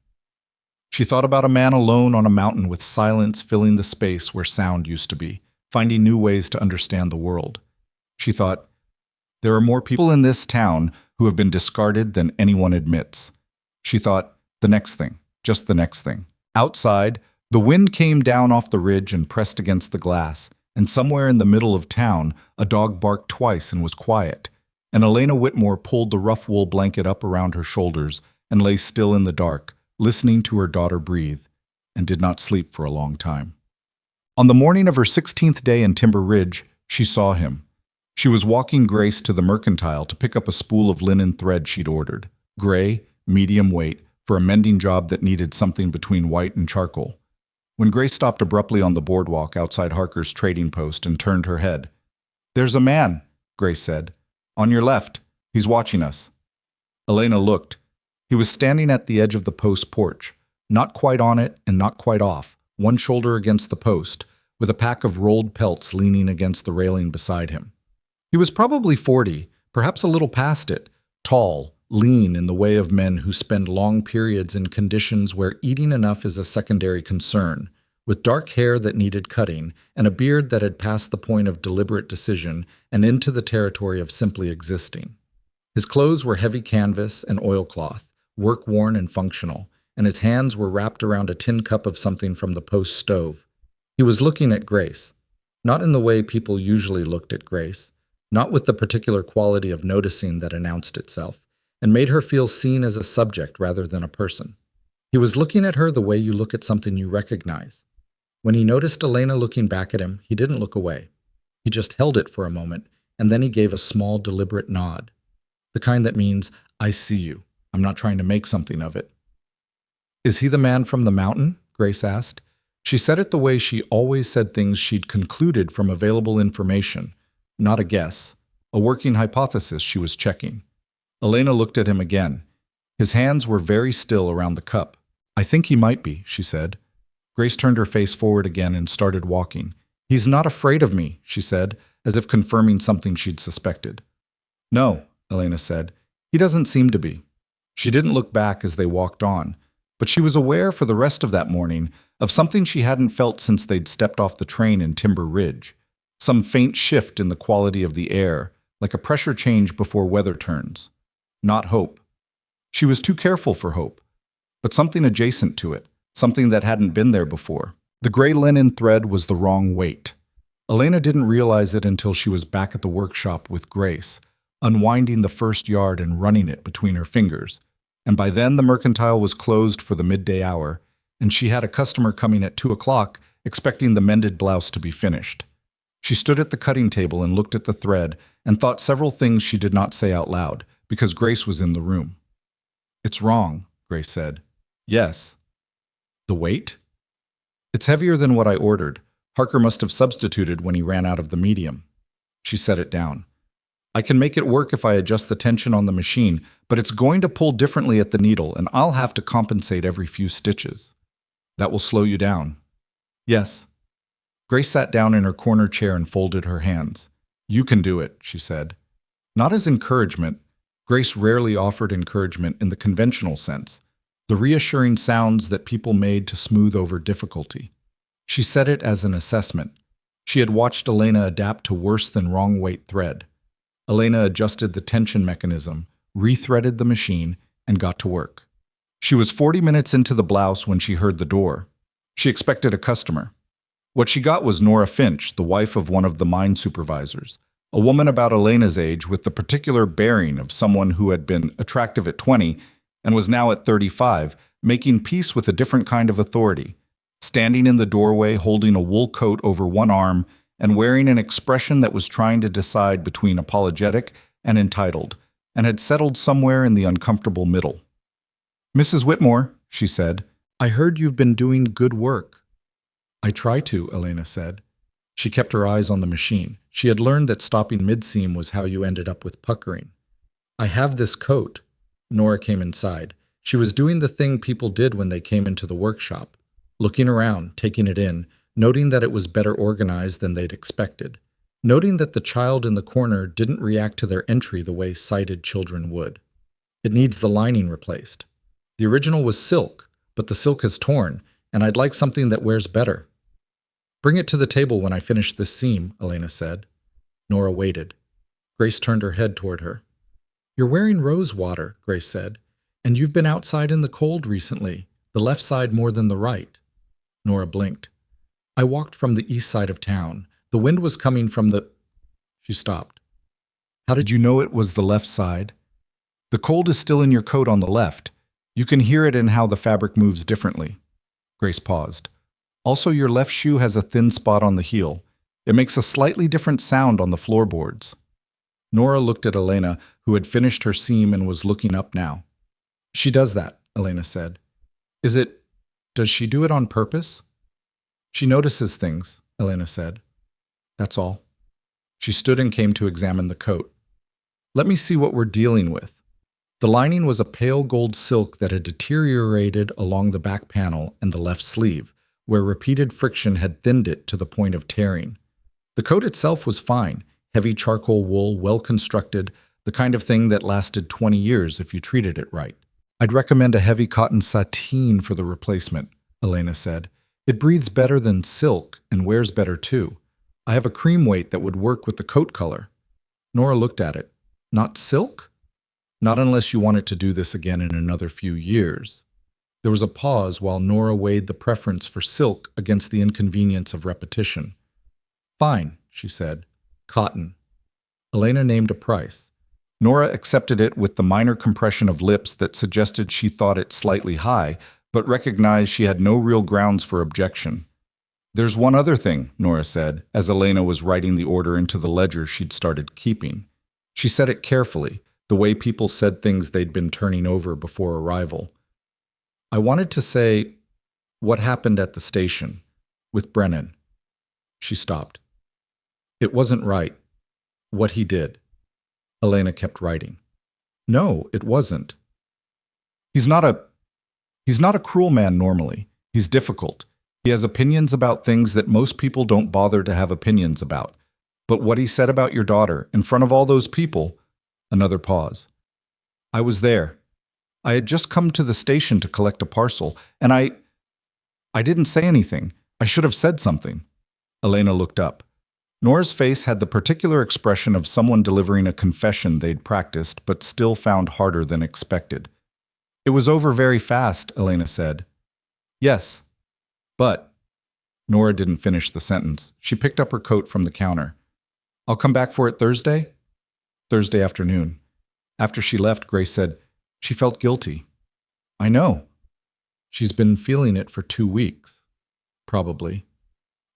She thought about a man alone on a mountain with silence filling the space where sound used to be, finding new ways to understand the world. She thought, there are more people in this town who have been discarded than anyone admits. She thought, the next thing, just the next thing. Outside, the wind came down off the ridge and pressed against the glass, and somewhere in the middle of town, a dog barked twice and was quiet, and Elena Whitmore pulled the rough wool blanket up around her shoulders and lay still in the dark, listening to her daughter breathe, and did not sleep for a long time. On the morning of her 16th day in Timber Ridge, she saw him. She was walking Grace to the mercantile to pick up a spool of linen thread she'd ordered, gray, medium weight, for a mending job that needed something between white and charcoal. When Grace stopped abruptly on the boardwalk outside Harker's trading post and turned her head. There's a man, Grace said. On your left. He's watching us. Elena looked. He was standing at the edge of the post porch, not quite on it and not quite off, one shoulder against the post, with a pack of rolled pelts leaning against the railing beside him. He was probably 40, perhaps a little past it, tall, lean in the way of men who spend long periods in conditions where eating enough is a secondary concern, with dark hair that needed cutting and a beard that had passed the point of deliberate decision and into the territory of simply existing. His clothes were heavy canvas and oilcloth, work-worn and functional, and his hands were wrapped around a tin cup of something from the post stove. He was looking at Grace, not in the way people usually looked at Grace, not with the particular quality of noticing that announced itself, and made her feel seen as a subject rather than a person. He was looking at her the way you look at something you recognize. When he noticed Elena looking back at him, he didn't look away. He just held it for a moment, and then he gave a small, deliberate nod. The kind that means, I see you. I'm not trying to make something of it. Is he the man from the mountain? Grace asked. She said it the way she always said things she'd concluded from available information, not a guess, a working hypothesis she was checking. Elena looked at him again. His hands were very still around the cup. I think he might be, she said. Grace turned her face forward again and started walking. He's not afraid of me, she said, as if confirming something she'd suspected. No, Elena said. He doesn't seem to be. She didn't look back as they walked on, but she was aware for the rest of that morning of something she hadn't felt since they'd stepped off the train in Timber Ridge. Some faint shift in the quality of the air, like a pressure change before weather turns. Not hope. She was too careful for hope, but something adjacent to it, something that hadn't been there before. The gray linen thread was the wrong weight. Elena didn't realize it until she was back at the workshop with Grace, unwinding the first yard and running it between her fingers. And by then the mercantile was closed for the midday hour, and she had a customer coming at 2 o'clock expecting the mended blouse to be finished. She stood at the cutting table and looked at the thread and thought several things she did not say out loud, because Grace was in the room. It's wrong, Grace said. Yes. The weight? It's heavier than what I ordered. Harker must have substituted when he ran out of the medium. She set it down. I can make it work if I adjust the tension on the machine, but it's going to pull differently at the needle, and I'll have to compensate every few stitches. That will slow you down. Yes. Grace sat down in her corner chair and folded her hands. You can do it, she said. Not as encouragement. Grace rarely offered encouragement in the conventional sense, the reassuring sounds that people made to smooth over difficulty. She said it as an assessment. She had watched Elena adapt to worse than wrong weight thread. Elena adjusted the tension mechanism, rethreaded the machine, and got to work. She was 40 minutes into the blouse when she heard the door. She expected a customer. What she got was Nora Finch, the wife of one of the mine supervisors, a woman about Elena's age with the particular bearing of someone who had been attractive at 20 and was now at 35, making peace with a different kind of authority, standing in the doorway holding a wool coat over one arm and wearing an expression that was trying to decide between apologetic and entitled, and had settled somewhere in the uncomfortable middle. Mrs. Whitmore, she said, I heard you've been doing good work. I try to, Elena said. She kept her eyes on the machine. She had learned that stopping mid-seam was how you ended up with puckering. I have this coat. Nora came inside. She was doing the thing people did when they came into the workshop, looking around, taking it in, noting that it was better organized than they'd expected, noting that the child in the corner didn't react to their entry the way sighted children would. It needs the lining replaced. The original was silk, but the silk has torn, and I'd like something that wears better. Bring it to the table when I finish this seam, Elena said. Nora waited. Grace turned her head toward her. You're wearing rose water, Grace said, and you've been outside in the cold recently, the left side more than the right. Nora blinked. I walked from the east side of town. The wind was coming from the... She stopped. How did you know it was the left side? The cold is still in your coat on the left. You can hear it in how the fabric moves differently. Grace paused. Also, your left shoe has a thin spot on the heel. It makes a slightly different sound on the floorboards. Nora looked at Elena, who had finished her seam and was looking up now. She does that, Elena said. Does she do it on purpose? She notices things, Elena said. That's all. She stood and came to examine the coat. Let me see what we're dealing with. The lining was a pale gold silk that had deteriorated along the back panel and the left sleeve, where repeated friction had thinned it to the point of tearing. The coat itself was fine, heavy charcoal wool, well constructed, the kind of thing that lasted 20 years if you treated it right. I'd recommend a heavy cotton sateen for the replacement, Elena said. It breathes better than silk and wears better too. I have a cream weight that would work with the coat color. Nora looked at it. Not silk? Not unless you wanted to do this again in another few years. There was a pause while Nora weighed the preference for silk against the inconvenience of repetition. Fine, she said. Cotton. Elena named a price. Nora accepted it with the minor compression of lips that suggested she thought it slightly high, but recognized she had no real grounds for objection. There's one other thing, Nora said, as Elena was writing the order into the ledger she'd started keeping. She said it carefully, the way people said things they'd been turning over before arrival. I wanted to say what happened at the station, with Brennan. She stopped. It wasn't right, what he did. Elena kept writing. No, it wasn't. He's not a cruel man normally. He's difficult. He has opinions about things that most people don't bother to have opinions about. But what he said about your daughter, in front of all those people... Another pause. I was there. I had just come to the station to collect a parcel, and I didn't say anything. I should have said something. Elena looked up. Nora's face had the particular expression of someone delivering a confession they'd practiced but still found harder than expected. It was over very fast, Elena said. Yes, but... Nora didn't finish the sentence. She picked up her coat from the counter. I'll come back for it Thursday? Thursday afternoon. After she left, Grace said, she felt guilty. I know. She's been feeling it for 2 weeks. Probably.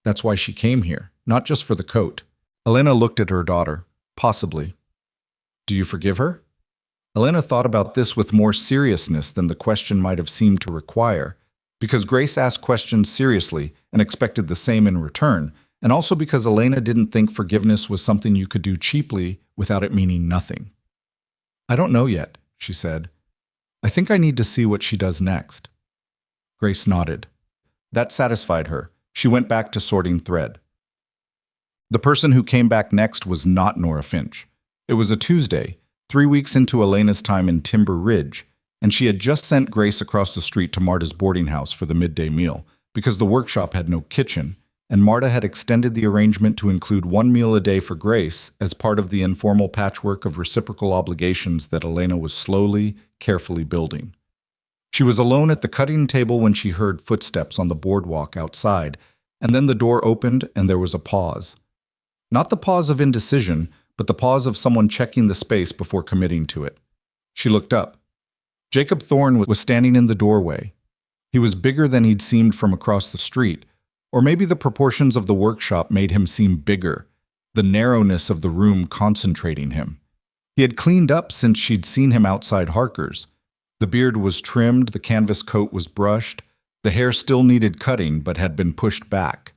That's why she came here, not just for the coat. Elena looked at her daughter. Possibly. Do you forgive her? Elena thought about this with more seriousness than the question might have seemed to require, because Grace asked questions seriously and expected the same in return, and also because Elena didn't think forgiveness was something you could do cheaply without it meaning nothing. I don't know yet, she said. I think I need to see what she does next. Grace nodded. That satisfied her. She went back to sorting thread. The person who came back next was not Nora Finch. It was a Tuesday, 3 weeks into Elena's time in Timber Ridge, and she had just sent Grace across the street to Marta's boarding house for the midday meal, because the workshop had no kitchen, and Marta had extended the arrangement to include 1 meal a day for Grace as part of the informal patchwork of reciprocal obligations that Elena was slowly, carefully building. She was alone at the cutting table when she heard footsteps on the boardwalk outside, and then the door opened and there was a pause. Not the pause of indecision, but the pause of someone checking the space before committing to it. She looked up. Jacob Thorne was standing in the doorway. He was bigger than he'd seemed from across the street, or maybe the proportions of the workshop made him seem bigger, the narrowness of the room concentrating him. He had cleaned up since she'd seen him outside Harker's. The beard was trimmed, the canvas coat was brushed, the hair still needed cutting but had been pushed back.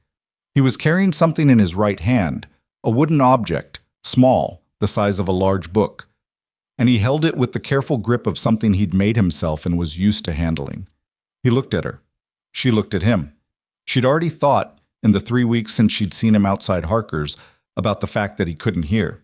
He was carrying something in his right hand, a wooden object, small, the size of a large book, and he held it with the careful grip of something he'd made himself and was used to handling. He looked at her. She looked at him. She'd already thought, in the 3 weeks since she'd seen him outside Harker's, about the fact that he couldn't hear.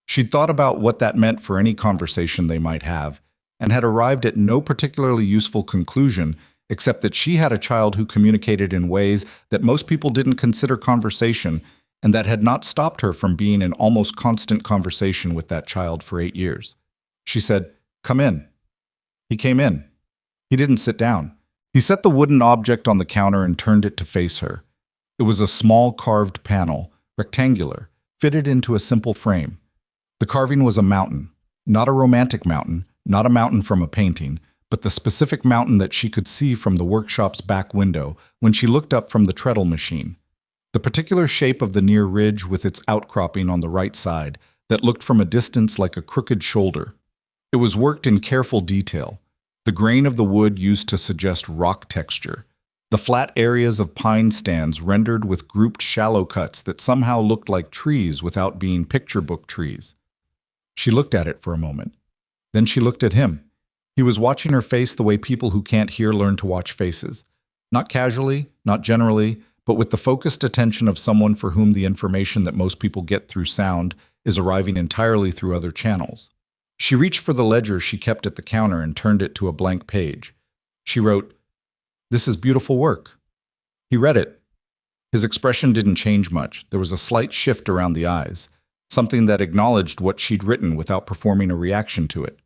She'd thought about what that meant for any conversation they might have, and had arrived at no particularly useful conclusion except that she had a child who communicated in ways that most people didn't consider conversation, and that had not stopped her from being in almost constant conversation with that child for 8 years. She said, "Come in." He came in. He didn't sit down. He set the wooden object on the counter and turned it to face her. It was a small carved panel, rectangular, fitted into a simple frame. The carving was a mountain, not a romantic mountain, not a mountain from a painting, but the specific mountain that she could see from the workshop's back window when she looked up from the treadle machine. The particular shape of the near ridge with its outcropping on the right side that looked from a distance like a crooked shoulder. It was worked in careful detail. The grain of the wood used to suggest rock texture. The flat areas of pine stands rendered with grouped shallow cuts that somehow looked like trees without being picture book trees. She looked at it for a moment. Then she looked at him. He was watching her face the way people who can't hear learn to watch faces. Not casually, not generally, but with the focused attention of someone for whom the information that most people get through sound is arriving entirely through other channels. She reached for the ledger she kept at the counter and turned it to a blank page. She wrote, "This is beautiful work." He read it. His expression didn't change much. There was a slight shift around the eyes, something that acknowledged what she'd written without performing a reaction to it.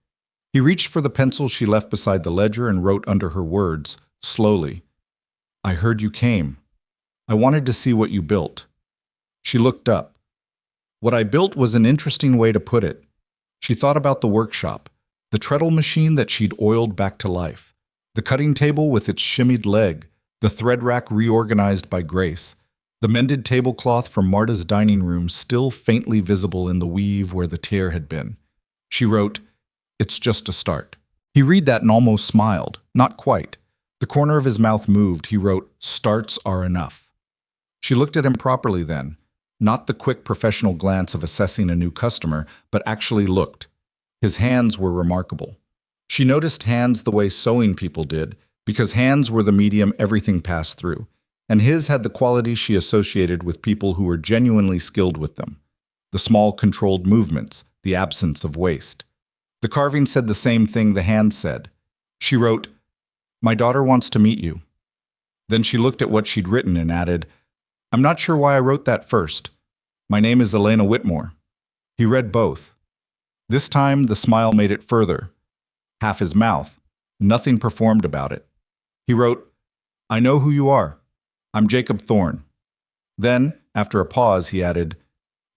He reached for the pencil she left beside the ledger and wrote under her words, slowly, "I heard you came. I wanted to see what you built." She looked up. What I built was an interesting way to put it. She thought about the workshop, the treadle machine that she'd oiled back to life, the cutting table with its shimmied leg, the thread rack reorganized by Grace, the mended tablecloth from Marta's dining room still faintly visible in the weave where the tear had been. She wrote, "It's just a start." He read that and almost smiled. Not quite. The corner of his mouth moved. He wrote, "Starts are enough." She looked at him properly then, not the quick professional glance of assessing a new customer, but actually looked. His hands were remarkable. She noticed hands the way sewing people did, because hands were the medium everything passed through, and his had the quality she associated with people who were genuinely skilled with them. The small, controlled movements, the absence of waste. The carving said the same thing the hand said. She wrote, "My daughter wants to meet you." Then she looked at what she'd written and added, "I'm not sure why I wrote that first. My name is Elena Whitmore." He read both. This time, the smile made it further. Half his mouth. Nothing performed about it. He wrote, "I know who you are. I'm Jacob Thorne." Then, after a pause, he added,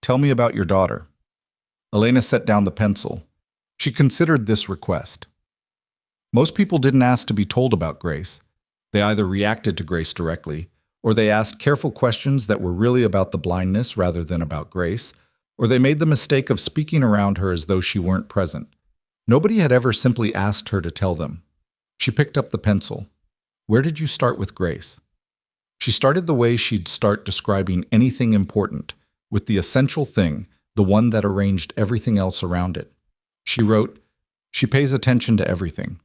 "Tell me about your daughter." Elena set down the pencil. She considered this request. Most people didn't ask to be told about Grace. They either reacted to Grace directly, or they asked careful questions that were really about the blindness rather than about Grace, or they made the mistake of speaking around her as though she weren't present. Nobody had ever simply asked her to tell them. She picked up the pencil. "Where did you start with Grace?" She started the way she'd start describing anything important, with the essential thing, the one that arranged everything else around it. She wrote, "She pays attention to everything.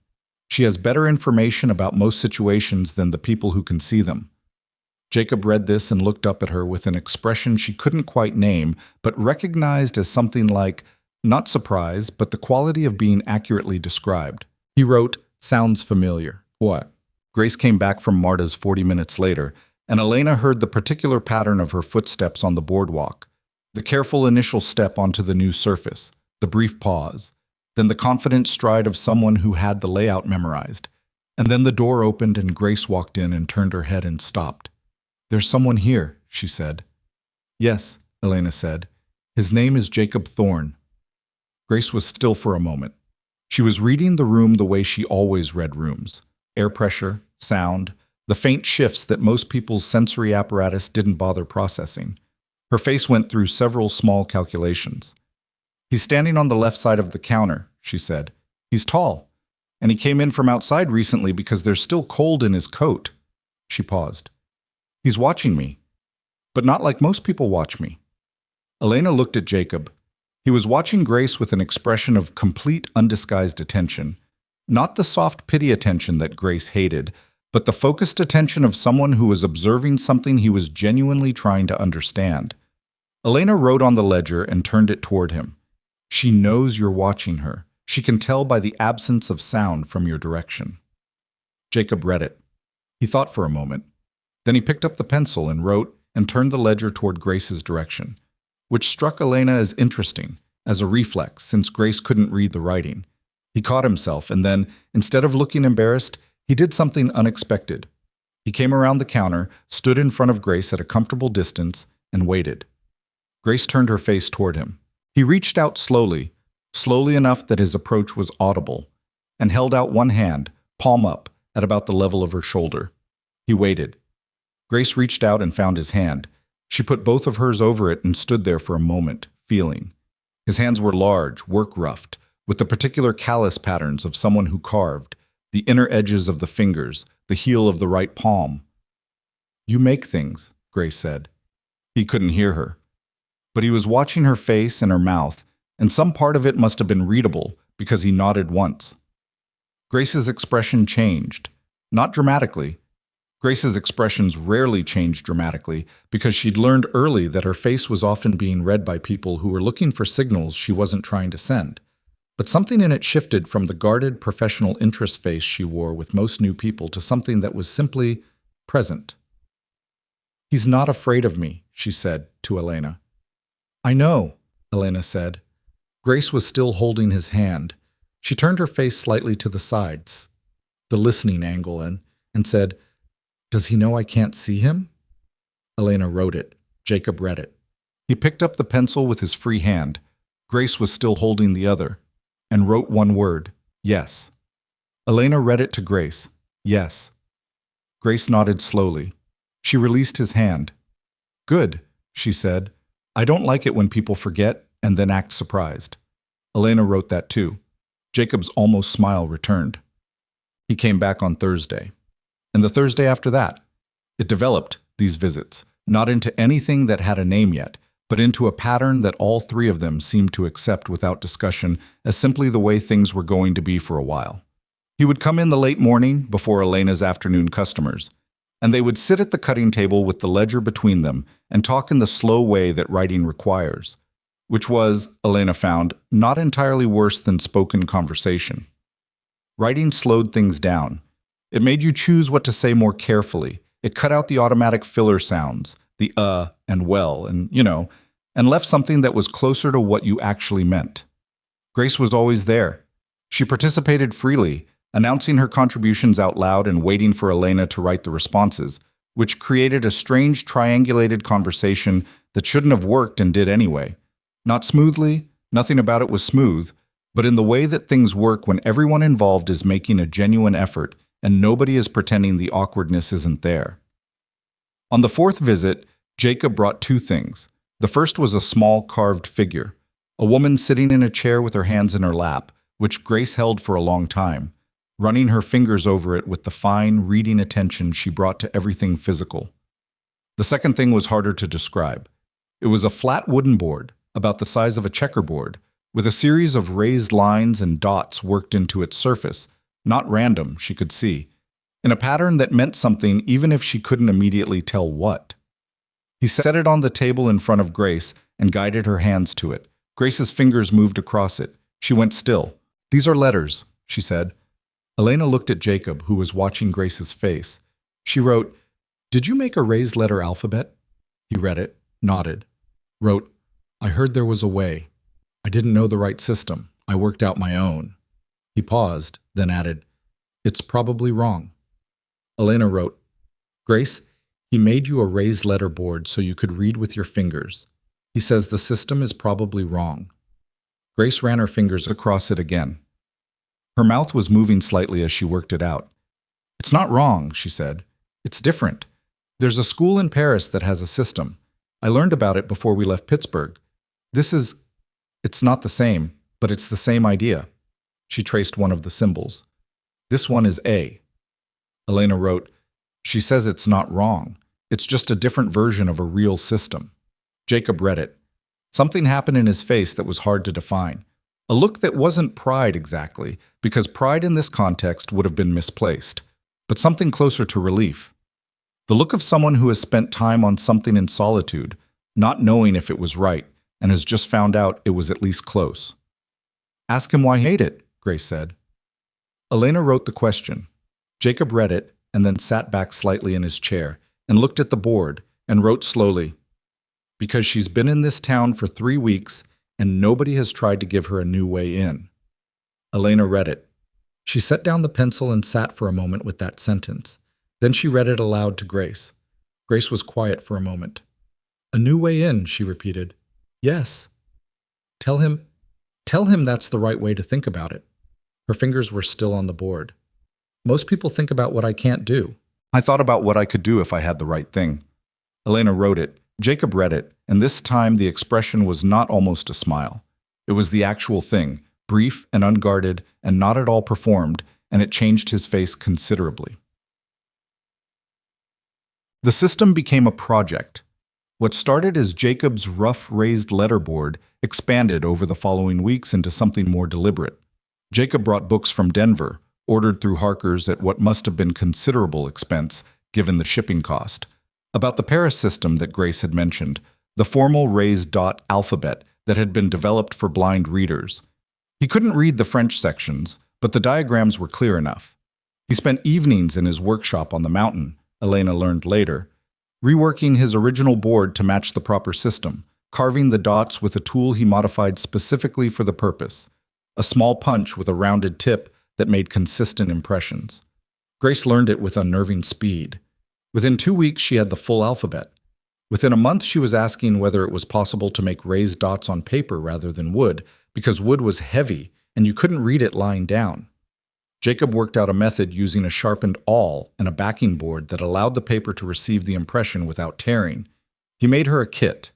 She has better information about most situations than the people who can see them." Jacob read this and looked up at her with an expression she couldn't quite name, but recognized as something like, not surprise, but the quality of being accurately described. He wrote, "Sounds familiar." What? Grace came back from Marta's 40 minutes later, and Elena heard the particular pattern of her footsteps on the boardwalk, the careful initial step onto the new surface, the brief pause, then the confident stride of someone who had the layout memorized. And then the door opened and Grace walked in and turned her head and stopped. "There's someone here," she said. "Yes," Elena said. "His name is Jacob Thorne." Grace was still for a moment. She was reading the room the way she always read rooms. Air pressure, sound, the faint shifts that most people's sensory apparatus didn't bother processing. Her face went through several small calculations. "He's standing on the left side of the counter," she said. "He's tall, and he came in from outside recently because there's still cold in his coat." She paused. "He's watching me, but not like most people watch me." Elena looked at Jacob. He was watching Grace with an expression of complete, undisguised attention. Not the soft pity attention that Grace hated, but the focused attention of someone who was observing something he was genuinely trying to understand. Elena wrote on the ledger and turned it toward him. "She knows you're watching her. She can tell by the absence of sound from your direction." Jacob read it. He thought for a moment. Then he picked up the pencil and wrote and turned the ledger toward Grace's direction, which struck Elena as interesting, as a reflex, since Grace couldn't read the writing. He caught himself, and then, instead of looking embarrassed, he did something unexpected. He came around the counter, stood in front of Grace at a comfortable distance, and waited. Grace turned her face toward him. He reached out slowly, slowly enough that his approach was audible, and held out one hand, palm up, at about the level of her shoulder. He waited. Grace reached out and found his hand. She put both of hers over it and stood there for a moment, feeling. His hands were large, work-roughed, with the particular callus patterns of someone who carved, the inner edges of the fingers, the heel of the right palm. "You make things," Grace said. He couldn't hear her. But he was watching her face and her mouth, and some part of it must have been readable because he nodded once. Grace's expression changed. Not dramatically. Grace's expressions rarely changed dramatically because she'd learned early that her face was often being read by people who were looking for signals she wasn't trying to send. But something in it shifted from the guarded, professional interest face she wore with most new people to something that was simply present. "He's not afraid of me," she said to Elena. "I know," Elena said. Grace was still holding his hand. She turned her face slightly to the sides, the listening angle, and said, "Does he know I can't see him?" Elena wrote it. Jacob read it. He picked up the pencil with his free hand. Grace was still holding the other, and wrote one word, "Yes." Elena read it to Grace. "Yes." Grace nodded slowly. She released his hand. "Good," she said. "I don't like it when people forget and then act surprised." Elena wrote that too. Jacob's almost smile returned. He came back on Thursday. And the Thursday after that. It developed, these visits, not into anything that had a name yet, but into a pattern that all three of them seemed to accept without discussion as simply the way things were going to be for a while. He would come in the late morning before Elena's afternoon customers, and they would sit at the cutting table with the ledger between them and talk in the slow way that writing requires, which was, Elena found, not entirely worse than spoken conversation. Writing slowed things down. It made you choose what to say more carefully. It cut out the automatic filler sounds, the and well, and left something that was closer to what you actually meant. Grace was always there. She participated freely, announcing her contributions out loud and waiting for Elena to write the responses, which created a strange triangulated conversation that shouldn't have worked and did anyway. Not smoothly, nothing about it was smooth, but in the way that things work when everyone involved is making a genuine effort and nobody is pretending the awkwardness isn't there. On the fourth visit, Jacob brought two things. The first was a small carved figure, a woman sitting in a chair with her hands in her lap, which Grace held for a long time, running her fingers over it with the fine, reading attention she brought to everything physical. The second thing was harder to describe. It was a flat wooden board, about the size of a checkerboard, with a series of raised lines and dots worked into its surface, not random, she could see, in a pattern that meant something even if she couldn't immediately tell what. He set it on the table in front of Grace and guided her hands to it. Grace's fingers moved across it. She went still. "These are letters," she said. Elena looked at Jacob, who was watching Grace's face. She wrote, "Did you make a raised letter alphabet?" He read it, nodded, wrote, "I heard there was a way. I didn't know the right system. I worked out my own." He paused, then added, "It's probably wrong." Elena wrote, "Grace, he made you a raised letter board so you could read with your fingers. He says the system is probably wrong." Grace ran her fingers across it again. Her mouth was moving slightly as she worked it out. "It's not wrong," she said. "It's different. There's a school in Paris that has a system. I learned about it before we left Pittsburgh. It's not the same, but it's the same idea." She traced one of the symbols. "This one is A." Elena wrote, "She says it's not wrong. It's just a different version of a real system." Jacob read it. Something happened in his face that was hard to define. A look that wasn't pride exactly, because pride in this context would have been misplaced, but something closer to relief. The look of someone who has spent time on something in solitude, not knowing if it was right, and has just found out it was at least close. "Ask him why he made it," Grace said. Elena wrote the question. Jacob read it and then sat back slightly in his chair and looked at the board and wrote slowly, "Because she's been in this town for 3 weeks and nobody has tried to give her a new way in." Elena read it. She set down the pencil and sat for a moment with that sentence. Then she read it aloud to Grace. Grace was quiet for a moment. "A new way in," she repeated. "Yes. Tell him that's the right way to think about it." Her fingers were still on the board. "Most people think about what I can't do. I thought about what I could do if I had the right thing." Elena wrote it. Jacob read it, and this time the expression was not almost a smile. It was the actual thing, brief and unguarded and not at all performed, and it changed his face considerably. The system became a project. What started as Jacob's rough raised letterboard expanded over the following weeks into something more deliberate. Jacob brought books from Denver, ordered through Harker's at what must have been considerable expense given the shipping cost, about the Paris system that Grace had mentioned, the formal raised dot alphabet that had been developed for blind readers. He couldn't read the French sections, but the diagrams were clear enough. He spent evenings in his workshop on the mountain, Elena learned later, reworking his original board to match the proper system, carving the dots with a tool he modified specifically for the purpose. a small punch with a rounded tip that made consistent impressions. Grace learned it with unnerving speed. Within 2 weeks, she had the full alphabet. Within a month, she was asking whether it was possible to make raised dots on paper rather than wood, because wood was heavy and you couldn't read it lying down. Jacob worked out a method using a sharpened awl and a backing board that allowed the paper to receive the impression without tearing. He made her a kit: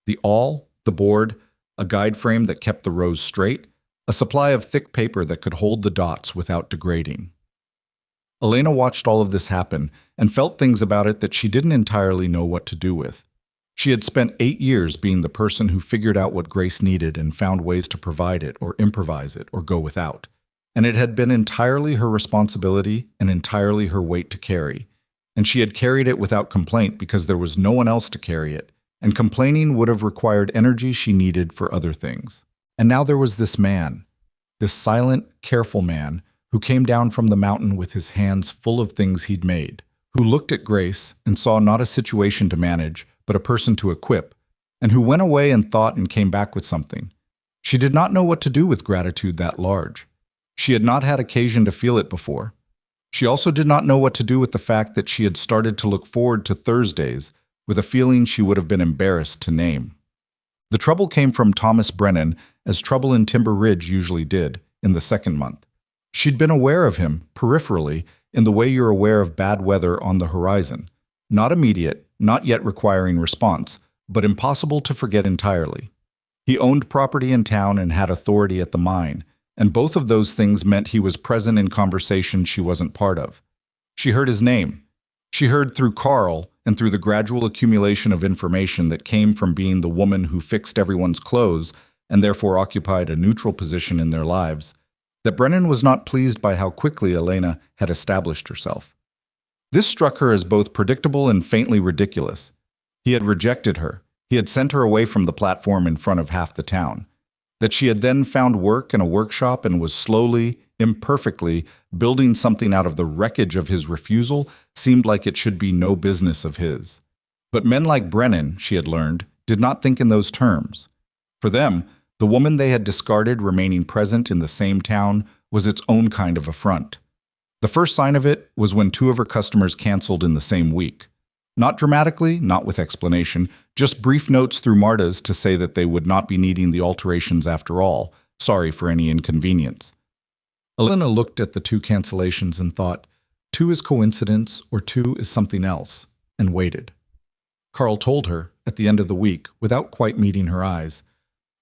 the awl, the board, a guide frame that kept the rows straight, a supply of thick paper that could hold the dots without degrading. Elena watched all of this happen and felt things about it that she didn't entirely know what to do with. She had spent 8 years being the person who figured out what Grace needed and found ways to provide it or improvise it or go without. And it had been entirely her responsibility and entirely her weight to carry. And she had carried it without complaint because there was no one else to carry it, and complaining would have required energy she needed for other things. And now there was this man, this silent, careful man, who came down from the mountain with his hands full of things he'd made, who looked at Grace and saw not a situation to manage, but a person to equip, and who went away and thought and came back with something. She did not know what to do with gratitude that large. She had not had occasion to feel it before. She also did not know what to do with the fact that she had started to look forward to Thursdays with a feeling she would have been embarrassed to name. The trouble came from Thomas Brennan, as trouble in Timber Ridge usually did, in the second month. She'd been aware of him, peripherally, in the way you're aware of bad weather on the horizon. Not immediate, not yet requiring response, but impossible to forget entirely. He owned property in town and had authority at the mine, and both of those things meant he was present in conversations she wasn't part of. She heard his name. She heard through Carl and through the gradual accumulation of information that came from being the woman who fixed everyone's clothes and therefore occupied a neutral position in their lives, that Brennan was not pleased by how quickly Elena had established herself. This struck her as both predictable and faintly ridiculous. He had rejected her. He had sent her away from the platform in front of half the town. That she had then found work in a workshop and was slowly, imperfectly, building something out of the wreckage of his refusal seemed like it should be no business of his. But men like Brennan, she had learned, did not think in those terms. For them, the woman they had discarded remaining present in the same town was its own kind of affront. The first sign of it was when 2 of her customers canceled in the same week. Not dramatically, not with explanation, just brief notes through Marta's to say that they would not be needing the alterations after all, sorry for any inconvenience. Elena looked at the 2 cancellations and thought, 2 is coincidence or 2 is something else, and waited. Carl told her, at the end of the week, without quite meeting her eyes,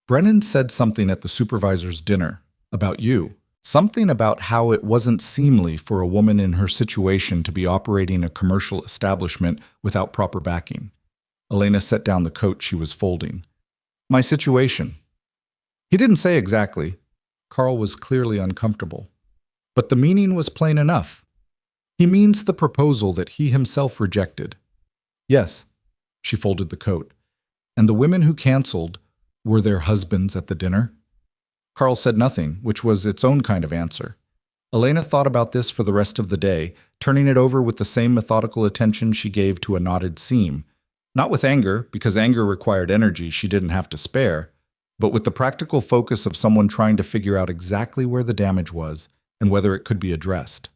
Brennan said something at the supervisor's dinner about you. Something about how it wasn't seemly for a woman in her situation to be operating a commercial establishment without proper backing. Elena set down the coat she was folding. My situation. He didn't say exactly. Carl was clearly uncomfortable. But the meaning was plain enough. He means the proposal that he himself rejected. Yes, she folded the coat. And the women who canceled were their husbands at the dinner? Carl said nothing, which was its own kind of answer. Elena thought about this for the rest of the day, turning it over with the same methodical attention she gave to a knotted seam. Not with anger, because anger required energy she didn't have to spare, but with the practical focus of someone trying to figure out exactly where the damage was and whether it could be addressed.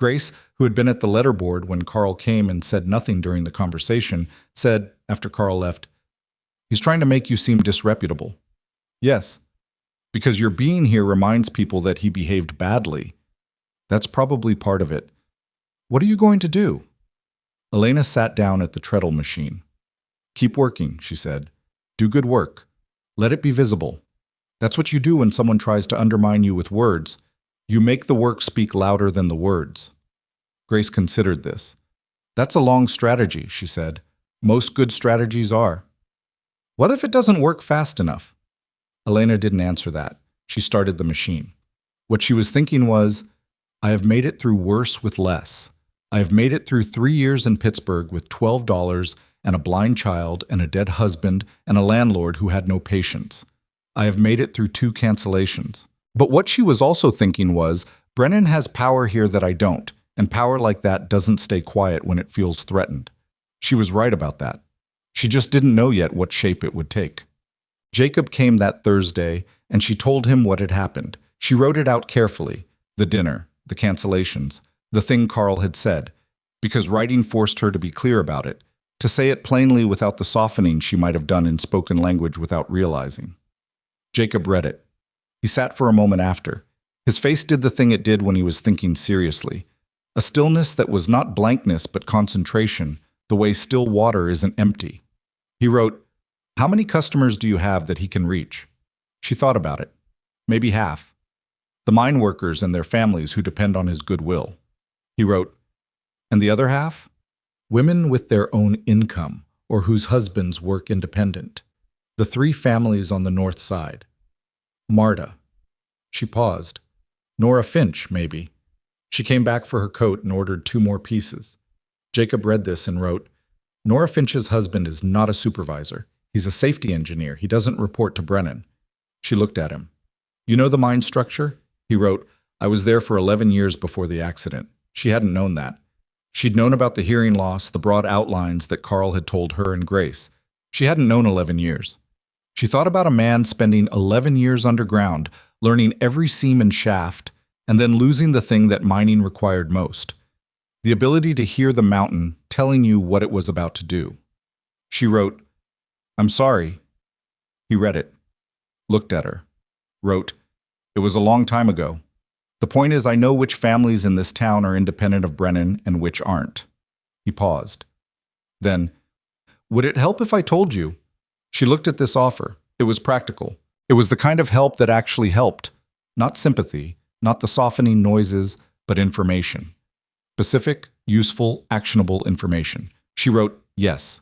Grace, who had been at the letterboard when Carl came and said nothing during the conversation, said, after Carl left, He's trying to make you seem disreputable. Yes, because your being here reminds people that he behaved badly. That's probably part of it. What are you going to do? Elena sat down at the treadle machine. Keep working, she said. Do good work. Let it be visible. That's what you do when someone tries to undermine you with words. You make the work speak louder than the words. Grace considered this. That's a long strategy, she said. Most good strategies are. What if it doesn't work fast enough? Elena didn't answer that. She started the machine. What she was thinking was, I have made it through worse with less. I have made it through 3 years in Pittsburgh with $12 and a blind child and a dead husband and a landlord who had no patience. I have made it through 2 cancellations. But what she was also thinking was, Brennan has power here that I don't, and power like that doesn't stay quiet when it feels threatened. She was right about that. She just didn't know yet what shape it would take. Jacob came that Thursday, and she told him what had happened. She wrote it out carefully: the dinner, the cancellations, the thing Carl had said, because writing forced her to be clear about it, to say it plainly without the softening she might have done in spoken language without realizing. Jacob read it. He sat for a moment after. His face did the thing it did when he was thinking seriously. A stillness that was not blankness but concentration, the way still water isn't empty. He wrote, "How many customers do you have that he can reach?" She thought about it. Maybe half. The mine workers and their families who depend on his goodwill. He wrote, "And the other half? Women with their own income or whose husbands work independent. The 3 families on the north side. Marta." She paused. Nora Finch, maybe. She came back for her coat and ordered 2 more pieces. Jacob read this and wrote, "Nora Finch's husband is not a supervisor. He's a safety engineer. He doesn't report to Brennan." She looked at him. "You know the mine structure?" He wrote, "I was there for 11 years before the accident." She hadn't known that. She'd known about the hearing loss, the broad outlines that Carl had told her and Grace. She hadn't known 11 years. She thought about a man spending 11 years underground, learning every seam and shaft, and then losing the thing that mining required most: the ability to hear the mountain telling you what it was about to do. She wrote, "I'm sorry." He read it, looked at her, wrote, "It was a long time ago. The point is, I know which families in this town are independent of Brennan and which aren't." He paused. Then, "Would it help if I told you?" She looked at this offer. It was practical. It was the kind of help that actually helped. Not sympathy, not the softening noises, but information. Specific, useful, actionable information. She wrote, yes,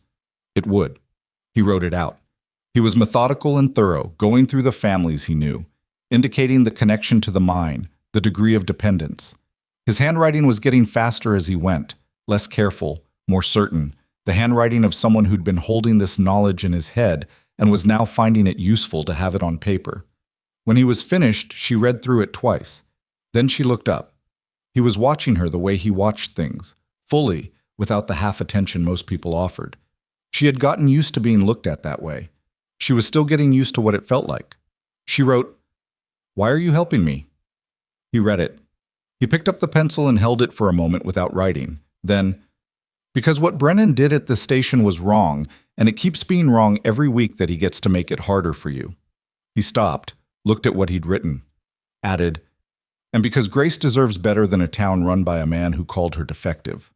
it would. He wrote it out. He was methodical and thorough, going through the families he knew, indicating the connection to the mine, the degree of dependence. His handwriting was getting faster as he went, less careful, more certain, the handwriting of someone who'd been holding this knowledge in his head and was now finding it useful to have it on paper. When he was finished, she read through it twice. Then she looked up. He was watching her the way he watched things, fully, without the half attention most people offered. She had gotten used to being looked at that way. She was still getting used to what it felt like. She wrote, "Why are you helping me?" He read it. He picked up the pencil and held it for a moment without writing. Then, "Because what Brennan did at the station was wrong, and it keeps being wrong every week that he gets to make it harder for you." He stopped, looked at what he'd written, added, "And because Grace deserves better than a town run by a man who called her defective."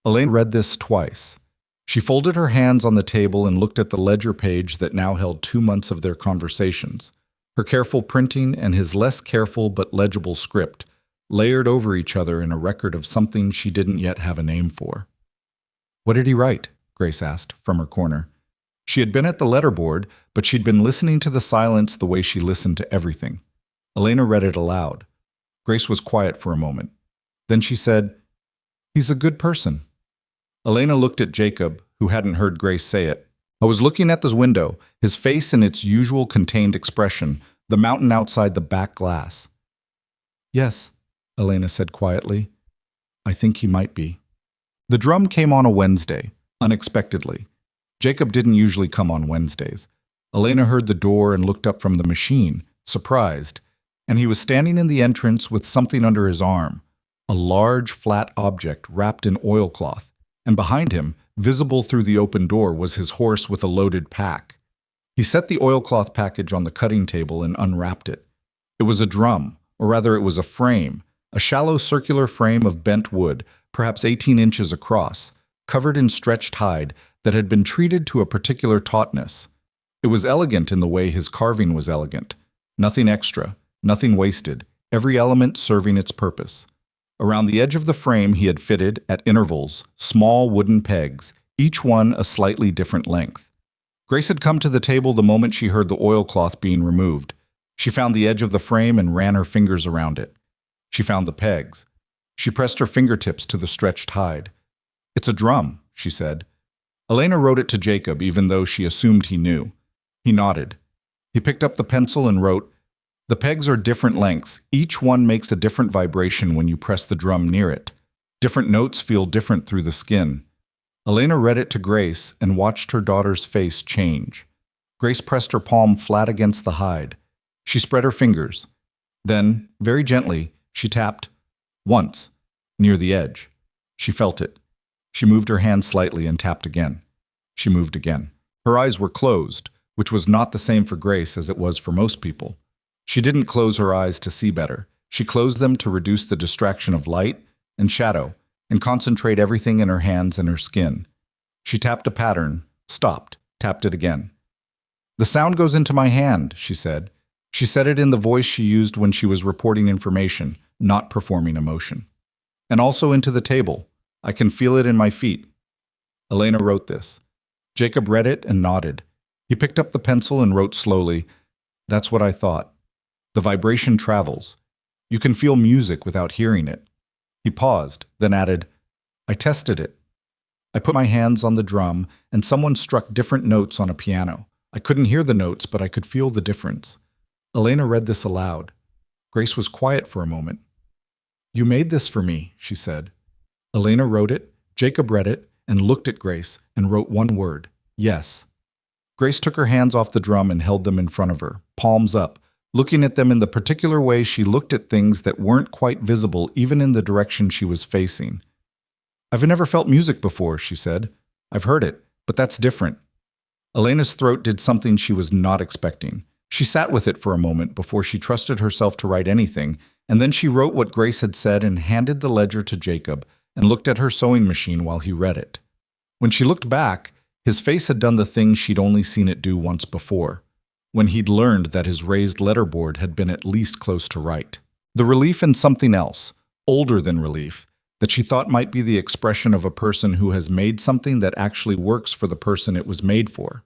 Elena read this twice. She folded her hands on the table and looked at the ledger page that now held 2 months of their conversations. Her careful printing and his less careful but legible script layered over each other in a record of something she didn't yet have a name for. "What did he write?" Grace asked, from her corner. She had been at the letterboard, but she'd been listening to the silence the way she listened to everything. Elena read it aloud. Grace was quiet for a moment. Then she said, "He's a good person." Elena looked at Jacob, who hadn't heard Grace say it. "I was looking at this window, his face in its usual contained expression, the mountain outside the back glass." "Yes," Elena said quietly. "I think he might be." The drum came on a Wednesday, unexpectedly. Jacob didn't usually come on Wednesdays. Elena heard the door and looked up from the machine, surprised, and he was standing in the entrance with something under his arm, a large, flat object wrapped in oilcloth, and behind him, visible through the open door, was his horse with a loaded pack. He set the oilcloth package on the cutting table and unwrapped it. It was a drum, or rather it was a frame, a shallow circular frame of bent wood, perhaps 18 inches across, covered in stretched hide that had been treated to a particular tautness. It was elegant in the way his carving was elegant. Nothing extra, nothing wasted, every element serving its purpose. Around the edge of the frame he had fitted, at intervals, small wooden pegs, each one a slightly different length. Grace had come to the table the moment she heard the oilcloth being removed. She found the edge of the frame and ran her fingers around it. She found the pegs. She pressed her fingertips to the stretched hide. "It's a drum," she said. Elena wrote it to Jacob, even though she assumed he knew. He nodded. He picked up the pencil and wrote, "The pegs are different lengths. Each one makes a different vibration when you press the drum near it. Different notes feel different through the skin." Elena read it to Grace and watched her daughter's face change. Grace pressed her palm flat against the hide. She spread her fingers. Then, very gently, she tapped. Once, near the edge. She felt it. She moved her hand slightly and tapped again. She moved again. Her eyes were closed, which was not the same for Grace as it was for most people. She didn't close her eyes to see better. She closed them to reduce the distraction of light and shadow and concentrate everything in her hands and her skin. She tapped a pattern, stopped, tapped it again. The sound goes into my hand, she said. She said it in the voice she used when she was reporting information, not performing emotion. And also into the table. I can feel it in my feet. Elena wrote this. Jacob read it and nodded. He picked up the pencil and wrote slowly, That's what I thought. The vibration travels. You can feel music without hearing it. He paused, then added, I tested it. I put my hands on the drum, and someone struck different notes on a piano. I couldn't hear the notes, but I could feel the difference. Elena read this aloud. Grace was quiet for a moment. You made this for me, she said. Elena wrote it, Jacob read it, and looked at Grace, and wrote one word, yes. Grace took her hands off the drum and held them in front of her, palms up, looking at them in the particular way she looked at things that weren't quite visible even in the direction she was facing. I've never felt music before, she said. I've heard it, but that's different. Elena's throat did something she was not expecting. She sat with it for a moment before she trusted herself to write anything, and then she wrote what Grace had said and handed the ledger to Jacob and looked at her sewing machine while he read it. When she looked back, his face had done the thing she'd only seen it do once before, when he'd learned that his raised letterboard had been at least close to right. The relief in something else, older than relief, that she thought might be the expression of a person who has made something that actually works for the person it was made for.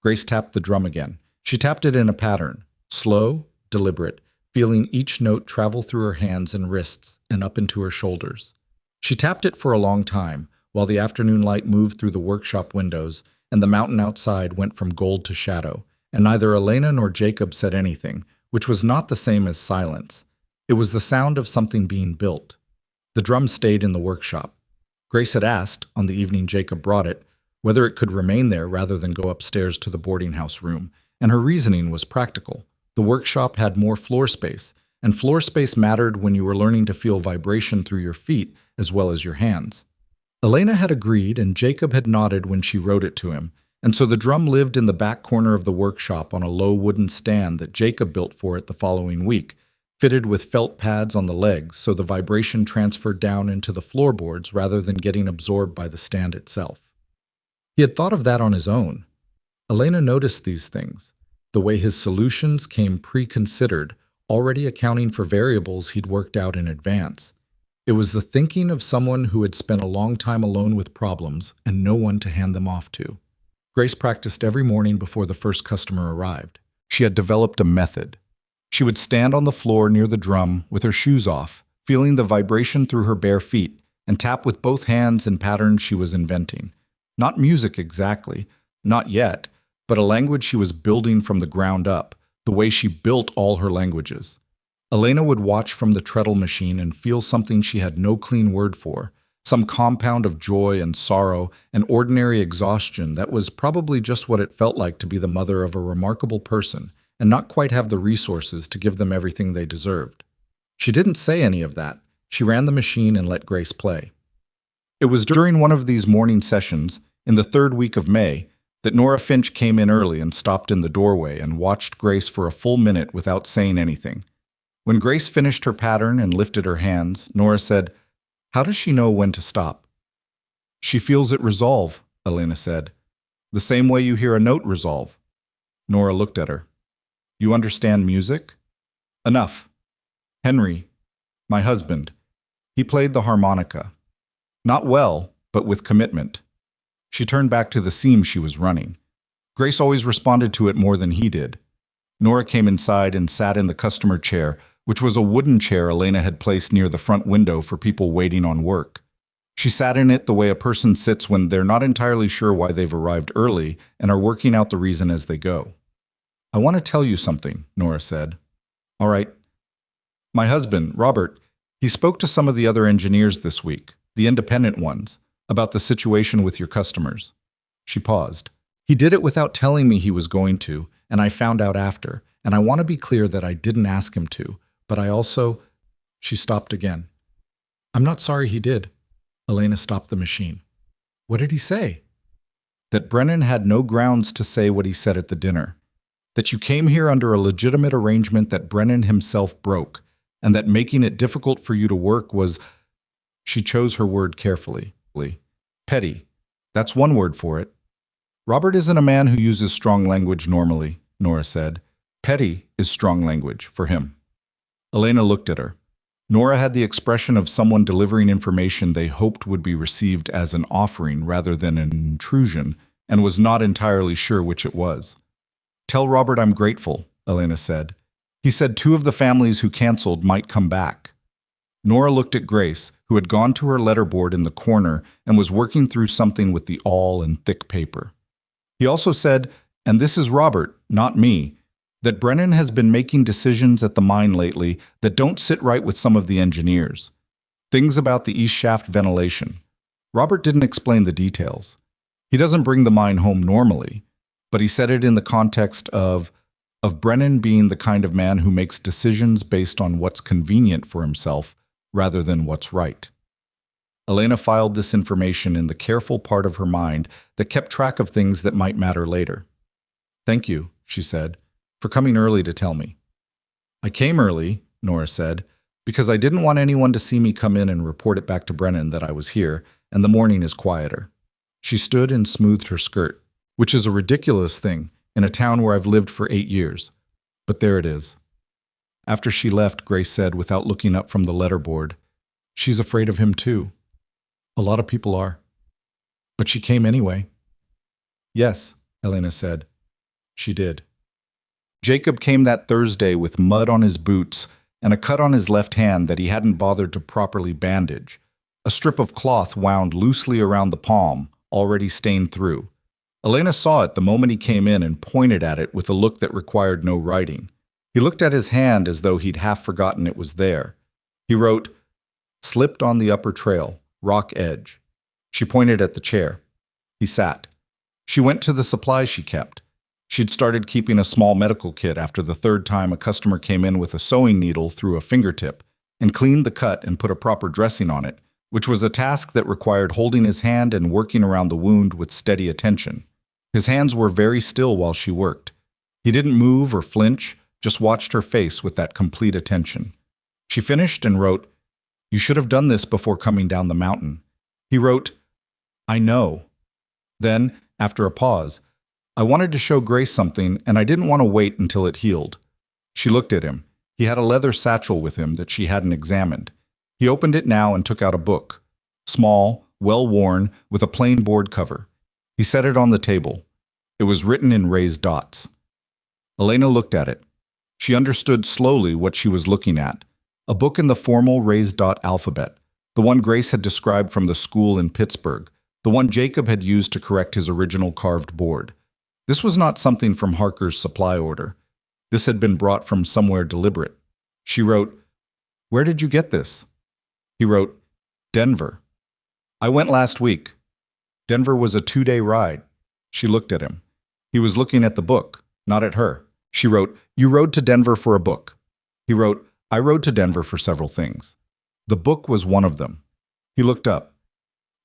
Grace tapped the drum again. She tapped it in a pattern, slow, deliberate, feeling each note travel through her hands and wrists and up into her shoulders. She tapped it for a long time, while the afternoon light moved through the workshop windows and the mountain outside went from gold to shadow, and neither Elena nor Jacob said anything, which was not the same as silence. It was the sound of something being built. The drum stayed in the workshop. Grace had asked, on the evening Jacob brought it, whether it could remain there rather than go upstairs to the boarding house room, and her reasoning was practical. The workshop had more floor space, and floor space mattered when you were learning to feel vibration through your feet as well as your hands. Elena had agreed, and Jacob had nodded when she wrote it to him, and so the drum lived in the back corner of the workshop on a low wooden stand that Jacob built for it the following week, fitted with felt pads on the legs so the vibration transferred down into the floorboards rather than getting absorbed by the stand itself. He had thought of that on his own. Elena noticed these things, the way his solutions came pre-considered, already accounting for variables he'd worked out in advance. It was the thinking of someone who had spent a long time alone with problems and no one to hand them off to. Grace practiced every morning before the first customer arrived. She had developed a method. She would stand on the floor near the drum with her shoes off, feeling the vibration through her bare feet, and tap with both hands in patterns she was inventing. Not music exactly, not yet, but a language she was building from the ground up, the way she built all her languages. Elena would watch from the treadle machine and feel something she had no clean word for, some compound of joy and sorrow and ordinary exhaustion that was probably just what it felt like to be the mother of a remarkable person and not quite have the resources to give them everything they deserved. She didn't say any of that. She ran the machine and let Grace play. It was during one of these morning sessions, in the third week of May, that Nora Finch came in early and stopped in the doorway and watched Grace for a full minute without saying anything. When Grace finished her pattern and lifted her hands, Nora said, "How does she know when to stop?" "She feels it resolve," Elena said. "The same way you hear a note resolve." Nora looked at her. "You understand music?" "Enough. Henry, my husband, he played the harmonica. Not well, but with commitment." She turned back to the seam she was running. Grace always responded to it more than he did. Nora came inside and sat in the customer chair, which was a wooden chair Elena had placed near the front window for people waiting on work. She sat in it the way a person sits when they're not entirely sure why they've arrived early and are working out the reason as they go. "I want to tell you something," Nora said. "All right." "My husband, Robert, he spoke to some of the other engineers this week, the independent ones, about the situation with your customers." She paused. He did it without telling me he was going to, and I found out after, and I want to be clear that I didn't ask him to, but I also... She stopped again. I'm not sorry he did. Elena stopped the machine. What did he say? That Brennan had no grounds to say what he said at the dinner. That you came here under a legitimate arrangement that Brennan himself broke, and that making it difficult for you to work was... She chose her word carefully. Petty. That's one word for it. Robert isn't a man who uses strong language normally, Nora said. Petty is strong language for him. Elena looked at her. Nora had the expression of someone delivering information they hoped would be received as an offering rather than an intrusion, and was not entirely sure which it was. Tell Robert I'm grateful, Elena said. He said 2 of the families who canceled might come back. Nora looked at Grace, who had gone to her letterboard in the corner and was working through something with the awl and thick paper. He also said, and this is Robert, not me, that Brennan has been making decisions at the mine lately that don't sit right with some of the engineers. Things about the east shaft ventilation. Robert didn't explain the details. He doesn't bring the mine home normally, but he said it in the context of Brennan being the kind of man who makes decisions based on what's convenient for himself rather than what's right. Elena filed this information in the careful part of her mind that kept track of things that might matter later. Thank you, she said, for coming early to tell me. I came early, Nora said, because I didn't want anyone to see me come in and report it back to Brennan that I was here, and the morning is quieter. She stood and smoothed her skirt, which is a ridiculous thing in a town where I've lived for 8 years. But there it is. After she left, Grace said without looking up from the letterboard, she's afraid of him too. A lot of people are. But she came anyway. Yes, Elena said. She did. Jacob came that Thursday with mud on his boots and a cut on his left hand that he hadn't bothered to properly bandage, a strip of cloth wound loosely around the palm, already stained through. Elena saw it the moment he came in and pointed at it with a look that required no writing. He looked at his hand as though he'd half forgotten it was there. He wrote, "Slipped on the upper trail, rock edge." She pointed at the chair. He sat. She went to the supplies she kept. She'd started keeping a small medical kit after the 3rd time a customer came in with a sewing needle through a fingertip and cleaned the cut and put a proper dressing on it, which was a task that required holding his hand and working around the wound with steady attention. His hands were very still while she worked. He didn't move or flinch, just watched her face with that complete attention. She finished and wrote, "You should have done this before coming down the mountain." He wrote, "I know." Then, after a pause, "I wanted to show Grace something, and I didn't want to wait until it healed." She looked at him. He had a leather satchel with him that she hadn't examined. He opened it now and took out a book. Small, well-worn, with a plain board cover. He set it on the table. It was written in raised dots. Elena looked at it. She understood slowly what she was looking at. A book in the formal raised dot alphabet, the one Grace had described from the school in Pittsburgh, the one Jacob had used to correct his original carved board. This was not something from Harker's supply order. This had been brought from somewhere deliberate. She wrote, "Where did you get this?" He wrote, "Denver. I went last week. Denver was a 2-day ride." She looked at him. He was looking at the book, not at her. She wrote, "You rode to Denver for a book." He wrote, "I rode to Denver for several things. The book was one of them." He looked up.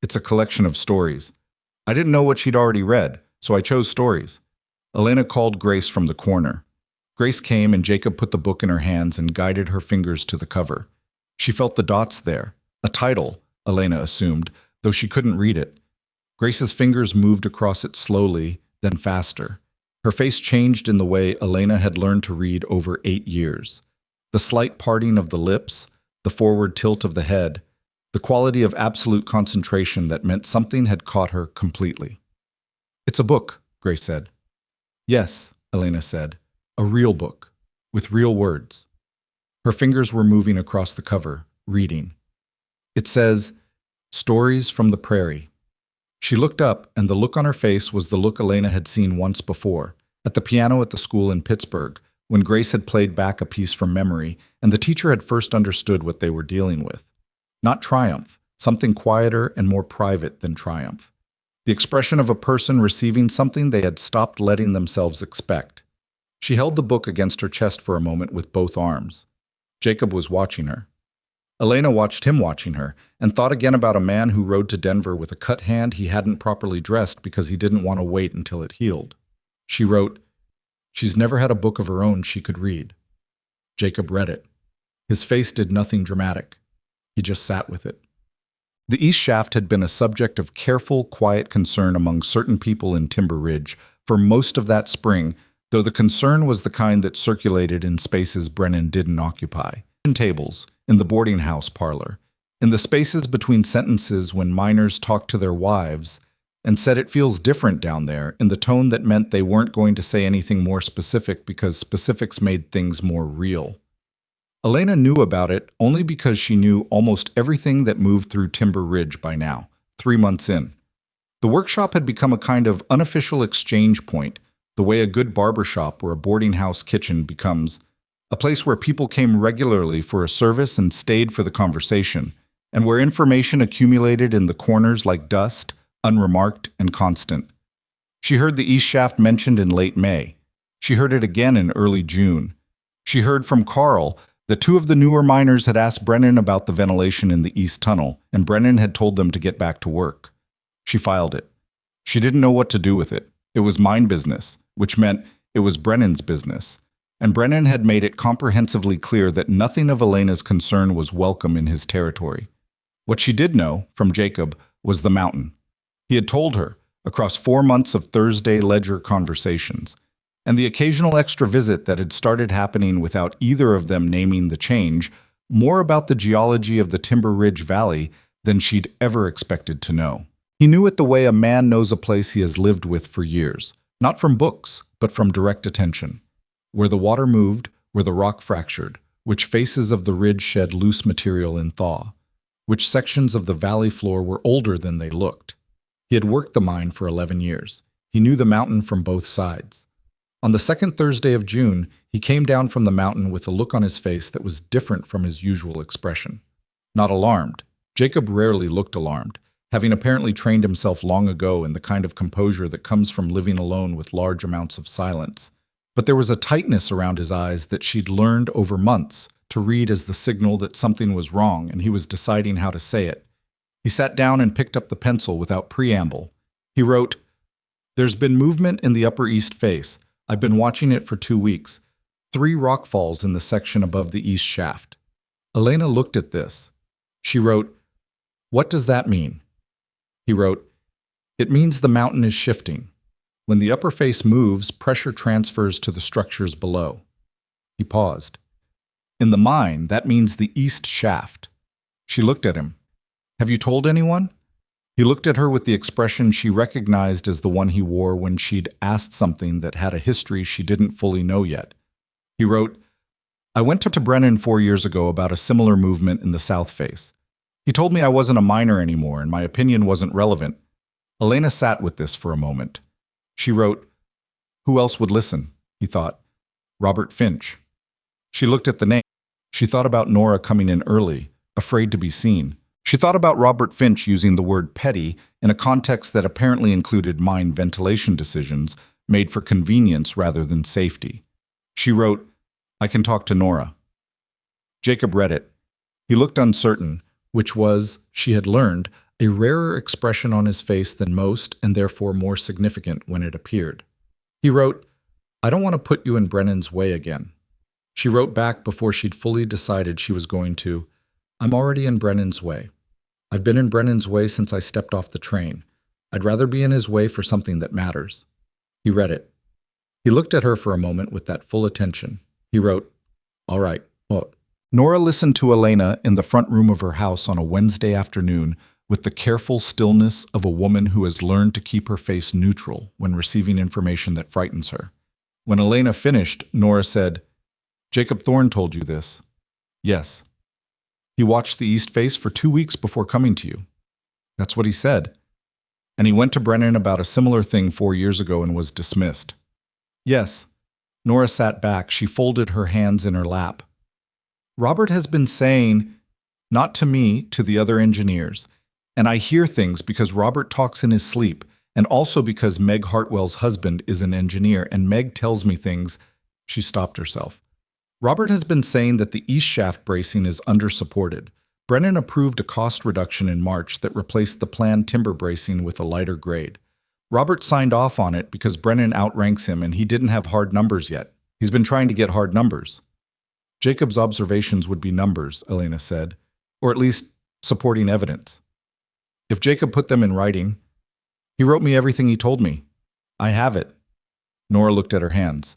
"It's a collection of stories. I didn't know what she'd already read, so I chose stories." Elena called Grace from the corner. Grace came and Jacob put the book in her hands and guided her fingers to the cover. She felt the dots there. A title, Elena assumed, though she couldn't read it. Grace's fingers moved across it slowly, then faster. Her face changed in the way Elena had learned to read over 8 years. The slight parting of the lips, the forward tilt of the head, the quality of absolute concentration that meant something had caught her completely. "It's a book," Grace said. "Yes," Elena said, "a real book, with real words." Her fingers were moving across the cover, reading. It says, "Stories from the Prairie." She looked up, and the look on her face was the look Elena had seen once before, at the piano at the school in Pittsburgh, when Grace had played back a piece from memory, and the teacher had first understood what they were dealing with. Not triumph, something quieter and more private than triumph. the expression of a person receiving something they had stopped letting themselves expect. She held the book against her chest for a moment with both arms. Jacob was watching her. Elena watched him watching her, and thought again about a man who rode to Denver with a cut hand he hadn't properly dressed because he didn't want to wait until it healed. She wrote, "She's never had a book of her own she could read." Jacob read it. His face did nothing dramatic. He just sat with it. The East Shaft had been a subject of careful, quiet concern among certain people in Timber Ridge for most of that spring, though the concern was the kind that circulated in spaces Brennan didn't occupy. In tables, in the boarding house parlor, in the spaces between sentences when miners talked to their wives and said it feels different down there, in the tone that meant they weren't going to say anything more specific because specifics made things more real. Elena knew about it only because she knew almost everything that moved through Timber Ridge by now, 3 months in. The workshop had become a kind of unofficial exchange point, the way a good barbershop or a boarding house kitchen becomes, a place where people came regularly for a service and stayed for the conversation, and where information accumulated in the corners like dust, unremarked and constant. She heard the East Shaft mentioned in late May. She heard it again in early June. She heard from Carl that 2 of the newer miners had asked Brennan about the ventilation in the East Tunnel, and Brennan had told them to get back to work. She filed it. She didn't know what to do with it. It was mine business, which meant it was Brennan's business. And Brennan had made it comprehensively clear that nothing of Elena's concern was welcome in his territory. What she did know, from Jacob, was the mountain. He had told her, across 4 months of Thursday ledger conversations, and the occasional extra visit that had started happening without either of them naming the change, more about the geology of the Timber Ridge Valley than she'd ever expected to know. He knew it the way a man knows a place he has lived with for years, not from books, but from direct attention. Where the water moved, where the rock fractured, which faces of the ridge shed loose material in thaw, which sections of the valley floor were older than they looked. He had worked the mine for 11 years. He knew the mountain from both sides. On the second Thursday of June, he came down from the mountain with a look on his face that was different from his usual expression. Not alarmed. Jacob rarely looked alarmed, having apparently trained himself long ago in the kind of composure that comes from living alone with large amounts of silence. But there was a tightness around his eyes that she'd learned over months to read as the signal that something was wrong and he was deciding how to say it. He sat down and picked up the pencil without preamble. He wrote, "There's been movement in the Upper East face. I've been watching it for 2 weeks. 3 rock falls in the section above the East Shaft." Elena looked at this. She wrote, "What does that mean?" He wrote, "It means the mountain is shifting. When the upper face moves, pressure transfers to the structures below." He paused. "In the mine, that means the East Shaft." She looked at him. "Have you told anyone?" He looked at her with the expression she recognized as the one he wore when she'd asked something that had a history she didn't fully know yet. He wrote, "I went to Brennan 4 years ago about a similar movement in the South Face. He told me I wasn't a miner anymore and my opinion wasn't relevant." Elena sat with this for a moment. She wrote, "Who else would listen?" He thought. "Robert Finch." She looked at the name. She thought about Nora coming in early, afraid to be seen. She thought about Robert Finch using the word petty in a context that apparently included mine ventilation decisions made for convenience rather than safety. She wrote, "I can talk to Nora." Jacob read it. He looked uncertain, which was, she had learned, a rarer expression on his face than most and therefore more significant when it appeared. He wrote, "I don't want to put you in Brennan's way again." She wrote back before she'd fully decided she was going to, "I'm already in Brennan's way. I've been in Brennan's way since I stepped off the train. I'd rather be in his way for something that matters." He read it. He looked at her for a moment with that full attention. He wrote, "All right, what?" Nora listened to Elena in the front room of her house on a Wednesday afternoon with the careful stillness of a woman who has learned to keep her face neutral when receiving information that frightens her. When Elena finished, Nora said, "Jacob Thorne told you this?" "Yes." "He watched the East Face for 2 weeks before coming to you?" "That's what he said." "And he went to Brennan about a similar thing 4 years ago and was dismissed?" "Yes." Nora sat back. She folded her hands in her lap. "Robert has been saying, not to me, to the other engineers, and I hear things because Robert talks in his sleep, And also because Meg Hartwell's husband is an engineer, and Meg tells me things. She stopped herself. Robert has been saying that the east shaft bracing is undersupported. Brennan approved a cost reduction in March that replaced the planned timber bracing with a lighter grade. Robert signed off on it because Brennan outranks him and he didn't have hard numbers yet. He's been trying to get hard numbers. Jacob's observations would be numbers, Elena said, or at least supporting evidence. If Jacob put them in writing, he wrote me everything he told me. I have it. Nora looked at her hands.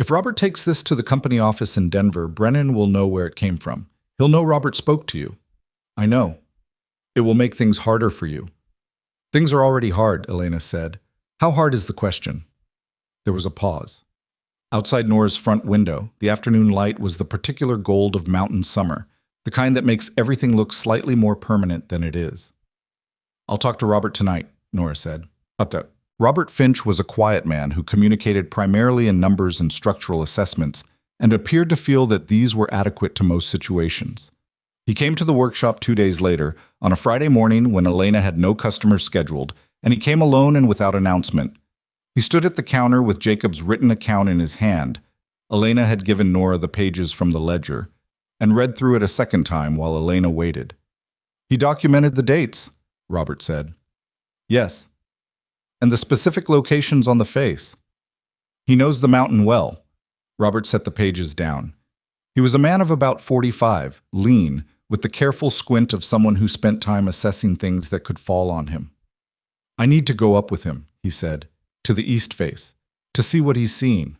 If Robert takes this to the company office in Denver, Brennan will know where it came from. He'll know Robert spoke to you. I know. It will make things harder for you. Things are already hard, Elena said. How hard is the question? There was a pause. Outside Nora's front window, the afternoon light was the particular gold of mountain summer, the kind that makes everything look slightly more permanent than it is. I'll talk to Robert tonight, Nora said. Up. Robert Finch was a quiet man who communicated primarily in numbers and structural assessments, and appeared to feel that these were adequate to most situations. He came to the workshop 2 days later, on a Friday morning when Elena had no customers scheduled, and he came alone and without announcement. He stood at the counter with Jacob's written account in his hand. Elena had given Nora the pages from the ledger, and read through it a second time while Elena waited. He documented the dates, Robert said. Yes. And the specific locations on the face. He knows the mountain well. Robert set the pages down. He was a man of about 45, lean, with the careful squint of someone who spent time assessing things that could fall on him. I need to go up with him, he said, to the east face, to see what he's seeing.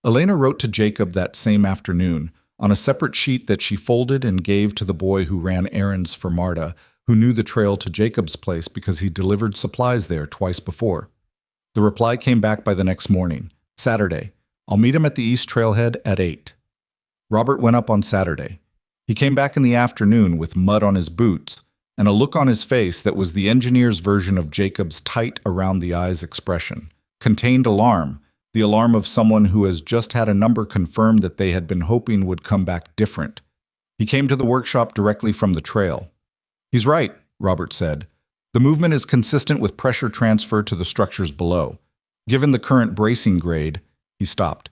Elena wrote to Jacob that same afternoon, on a separate sheet that she folded and gave to the boy who ran errands for Marta, who knew the trail to Jacob's place because he delivered supplies there twice before. The reply came back by the next morning, Saturday. I'll meet him at the east trailhead at 8. Robert went up on Saturday. He came back in the afternoon with mud on his boots and a look on his face that was the engineer's version of Jacob's tight around the eyes expression. Contained alarm, the alarm of someone who has just had a number confirmed that they had been hoping would come back different. He came to the workshop directly from the trail. He's right, Robert said. The movement is consistent with pressure transfer to the structures below. Given the current bracing grade, he stopped.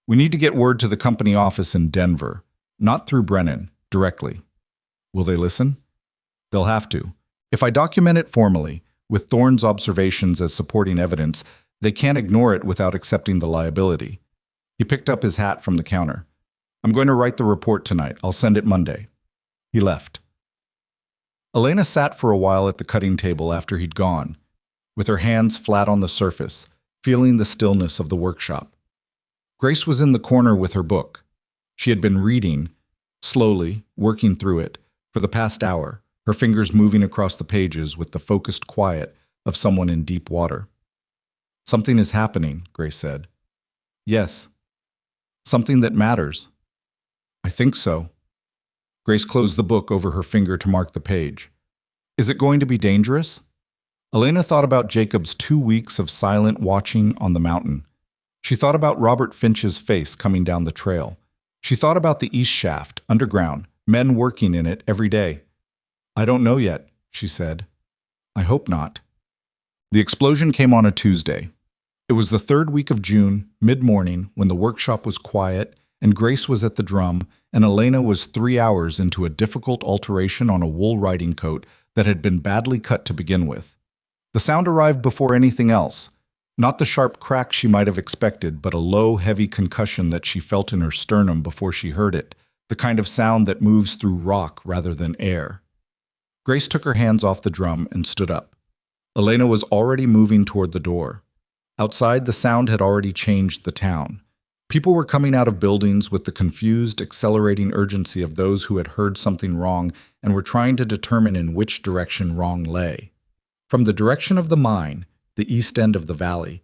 We need to get word to the company office in Denver, not through Brennan, directly. Will they listen? They'll have to. If I document it formally, with Thorne's observations as supporting evidence, they can't ignore it without accepting the liability. He picked up his hat from the counter. I'm going to write the report tonight. I'll send it Monday. He left. Elena sat for a while at the cutting table after he'd gone, with her hands flat on the surface, feeling the stillness of the workshop. Grace was in the corner with her book. She had been reading, slowly, working through it, for the past hour, her fingers moving across the pages with the focused quiet of someone in deep water. Something is happening, Grace said. Yes. Something that matters. I think so. Grace closed the book over her finger to mark the page. Is it going to be dangerous? Elena thought about Jacob's 2 weeks of silent watching on the mountain. She thought about Robert Finch's face coming down the trail. She thought about the east shaft, underground, men working in it every day. I don't know yet, she said. I hope not. The explosion came on a Tuesday. It was the 3rd week of June, mid-morning, when the workshop was quiet and Grace was at the drum, and Elena was 3 hours into a difficult alteration on a wool riding coat that had been badly cut to begin with. The sound arrived before anything else. Not the sharp crack she might have expected, but a low, heavy concussion that she felt in her sternum before she heard it, the kind of sound that moves through rock rather than air. Grace took her hands off the drum and stood up. Elena was already moving toward the door. Outside, the sound had already changed the town. People were coming out of buildings with the confused, accelerating urgency of those who had heard something wrong and were trying to determine in which direction wrong lay. From the direction of the mine, the east end of the valley,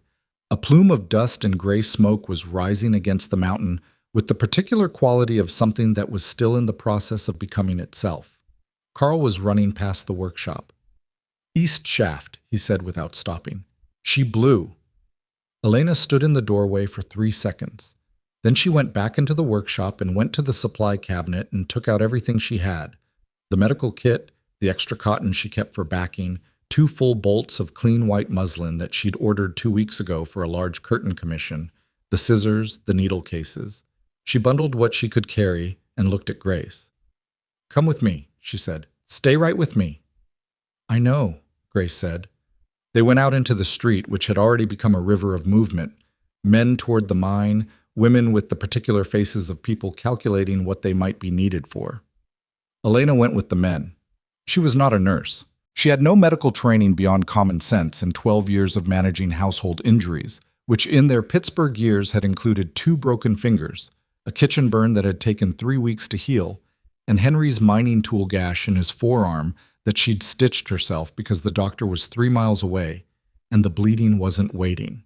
a plume of dust and gray smoke was rising against the mountain with the particular quality of something that was still in the process of becoming itself. Carl was running past the workshop. East shaft, he said without stopping. She blew. Elena stood in the doorway for 3 seconds. Then she went back into the workshop and went to the supply cabinet and took out everything she had. The medical kit, the extra cotton she kept for backing, 2 full bolts of clean white muslin that she'd ordered 2 weeks ago for a large curtain commission, the scissors, the needle cases. She bundled what she could carry and looked at Grace. "Come with me," she said. "Stay right with me." "I know," Grace said. They went out into the street, which had already become a river of movement. Men toward the mine, women with the particular faces of people calculating what they might be needed for. Elena went with the men. She was not a nurse. She had no medical training beyond common sense and 12 years of managing household injuries, which in their Pittsburgh years had included 2 broken fingers, a kitchen burn that had taken 3 weeks to heal, and Henry's mining tool gash in his forearm that she'd stitched herself because the doctor was 3 miles away, and the bleeding wasn't waiting.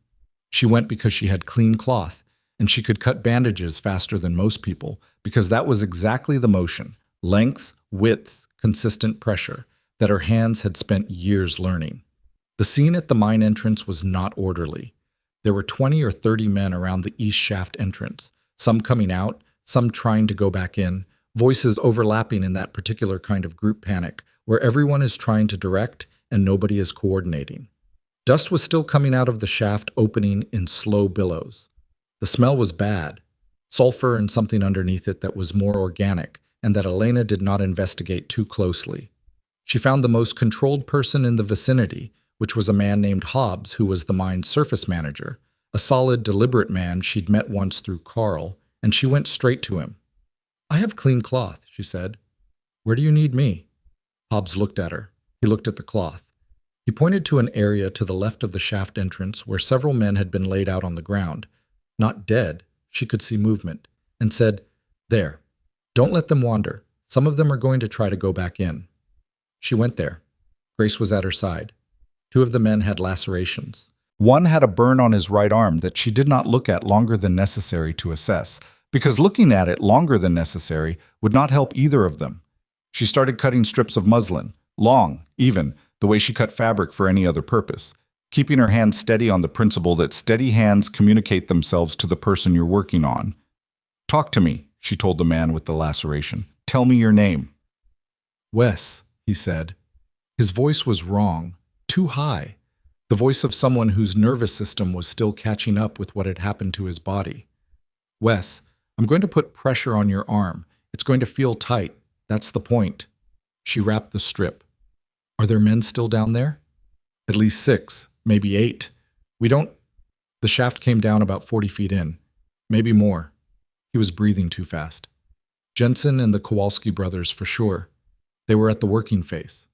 She went because she had clean cloth, and she could cut bandages faster than most people, because that was exactly the motion, length, width, consistent pressure, that her hands had spent years learning. The scene at the mine entrance was not orderly. There were 20 or 30 men around the east shaft entrance, some coming out, some trying to go back in, voices overlapping in that particular kind of group panic, where everyone is trying to direct and nobody is coordinating. Dust was still coming out of the shaft opening in slow billows. The smell was bad, sulfur and something underneath it that was more organic, and that Elena did not investigate too closely. She found the most controlled person in the vicinity, which was a man named Hobbs, who was the mine's surface manager, a solid, deliberate man she'd met once through Carl, and she went straight to him. "I have clean cloth," she said. "Where do you need me?" Hobbs looked at her. He looked at the cloth. He pointed to an area to the left of the shaft entrance where several men had been laid out on the ground. Not dead, she could see movement, and said, "There. Don't let them wander. Some of them are going to try to go back in." She went there. Grace was at her side. 2 of the men had lacerations. One had a burn on his right arm that she did not look at longer than necessary to assess, because looking at it longer than necessary would not help either of them. She started cutting strips of muslin, long, even, the way she cut fabric for any other purpose, keeping her hands steady on the principle that steady hands communicate themselves to the person you're working on. "Talk to me," she told the man with the laceration. "Tell me your name." "Wes," he said. His voice was wrong, too high, the voice of someone whose nervous system was still catching up with what had happened to his body. "Wes, I'm going to put pressure on your arm. It's going to feel tight. That's the point." She wrapped the strip. "Are there men still down there?" "At least 6, maybe 8. We don't—" The shaft came down about 40 feet in. Maybe more. He was breathing too fast. Jensen and the Kowalski brothers for sure. They were at the working face.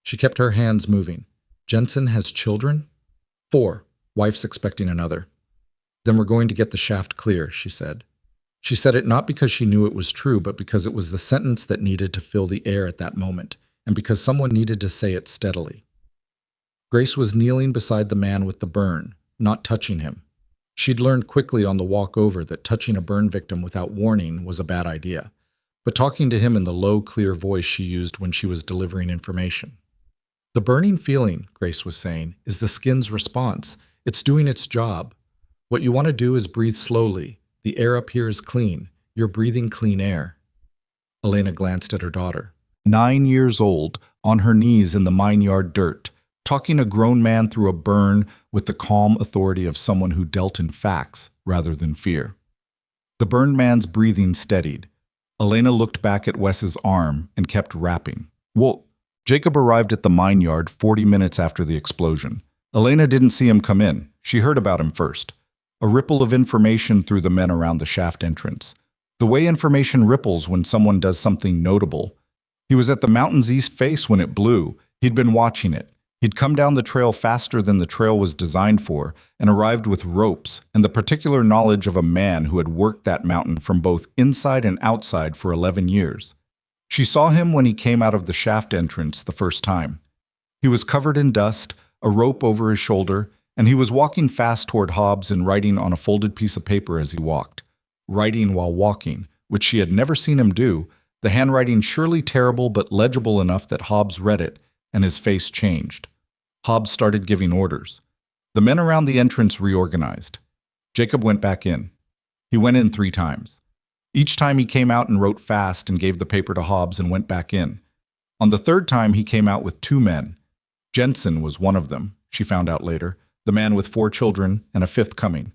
She kept her hands moving. "Jensen has children?" 4. Wife's expecting another. "Then we're going to get the shaft clear," she said. She said it not because she knew it was true, but because it was the sentence that needed to fill the air at that moment, and because someone needed to say it steadily. Grace was kneeling beside the man with the burn, not touching him. She'd learned quickly on the walk over that touching a burn victim without warning was a bad idea, but talking to him in the low, clear voice she used when she was delivering information. "The burning feeling," Grace was saying, "is the skin's response. It's doing its job. What you want to do is breathe slowly. The air up here is clean. You're breathing clean air." Elena glanced at her daughter. 9 years old, on her knees in the mine yard dirt, talking a grown man through a burn with the calm authority of someone who dealt in facts rather than fear. The burned man's breathing steadied. Elena looked back at Wes's arm and kept rapping. "Whoa!" Jacob arrived at the mine yard 40 minutes after the explosion. Elena didn't see him come in. She heard about him first. A ripple of information through the men around the shaft entrance. The way information ripples when someone does something notable. He was at the mountain's east face when it blew. He'd been watching it. He'd come down the trail faster than the trail was designed for, and arrived with ropes and the particular knowledge of a man who had worked that mountain from both inside and outside for 11 years. She saw him when he came out of the shaft entrance the first time. He was covered in dust, a rope over his shoulder, and he was walking fast toward Hobbs and writing on a folded piece of paper as he walked. Writing while walking, which she had never seen him do, the handwriting surely terrible but legible enough that Hobbs read it, and his face changed. Hobbs started giving orders. The men around the entrance reorganized. Jacob went back in. He went in 3 times. Each time he came out and wrote fast and gave the paper to Hobbs and went back in. On the 3rd time he came out with 2 men. Jensen was one of them, she found out later, the man with 4 children and a 5th coming.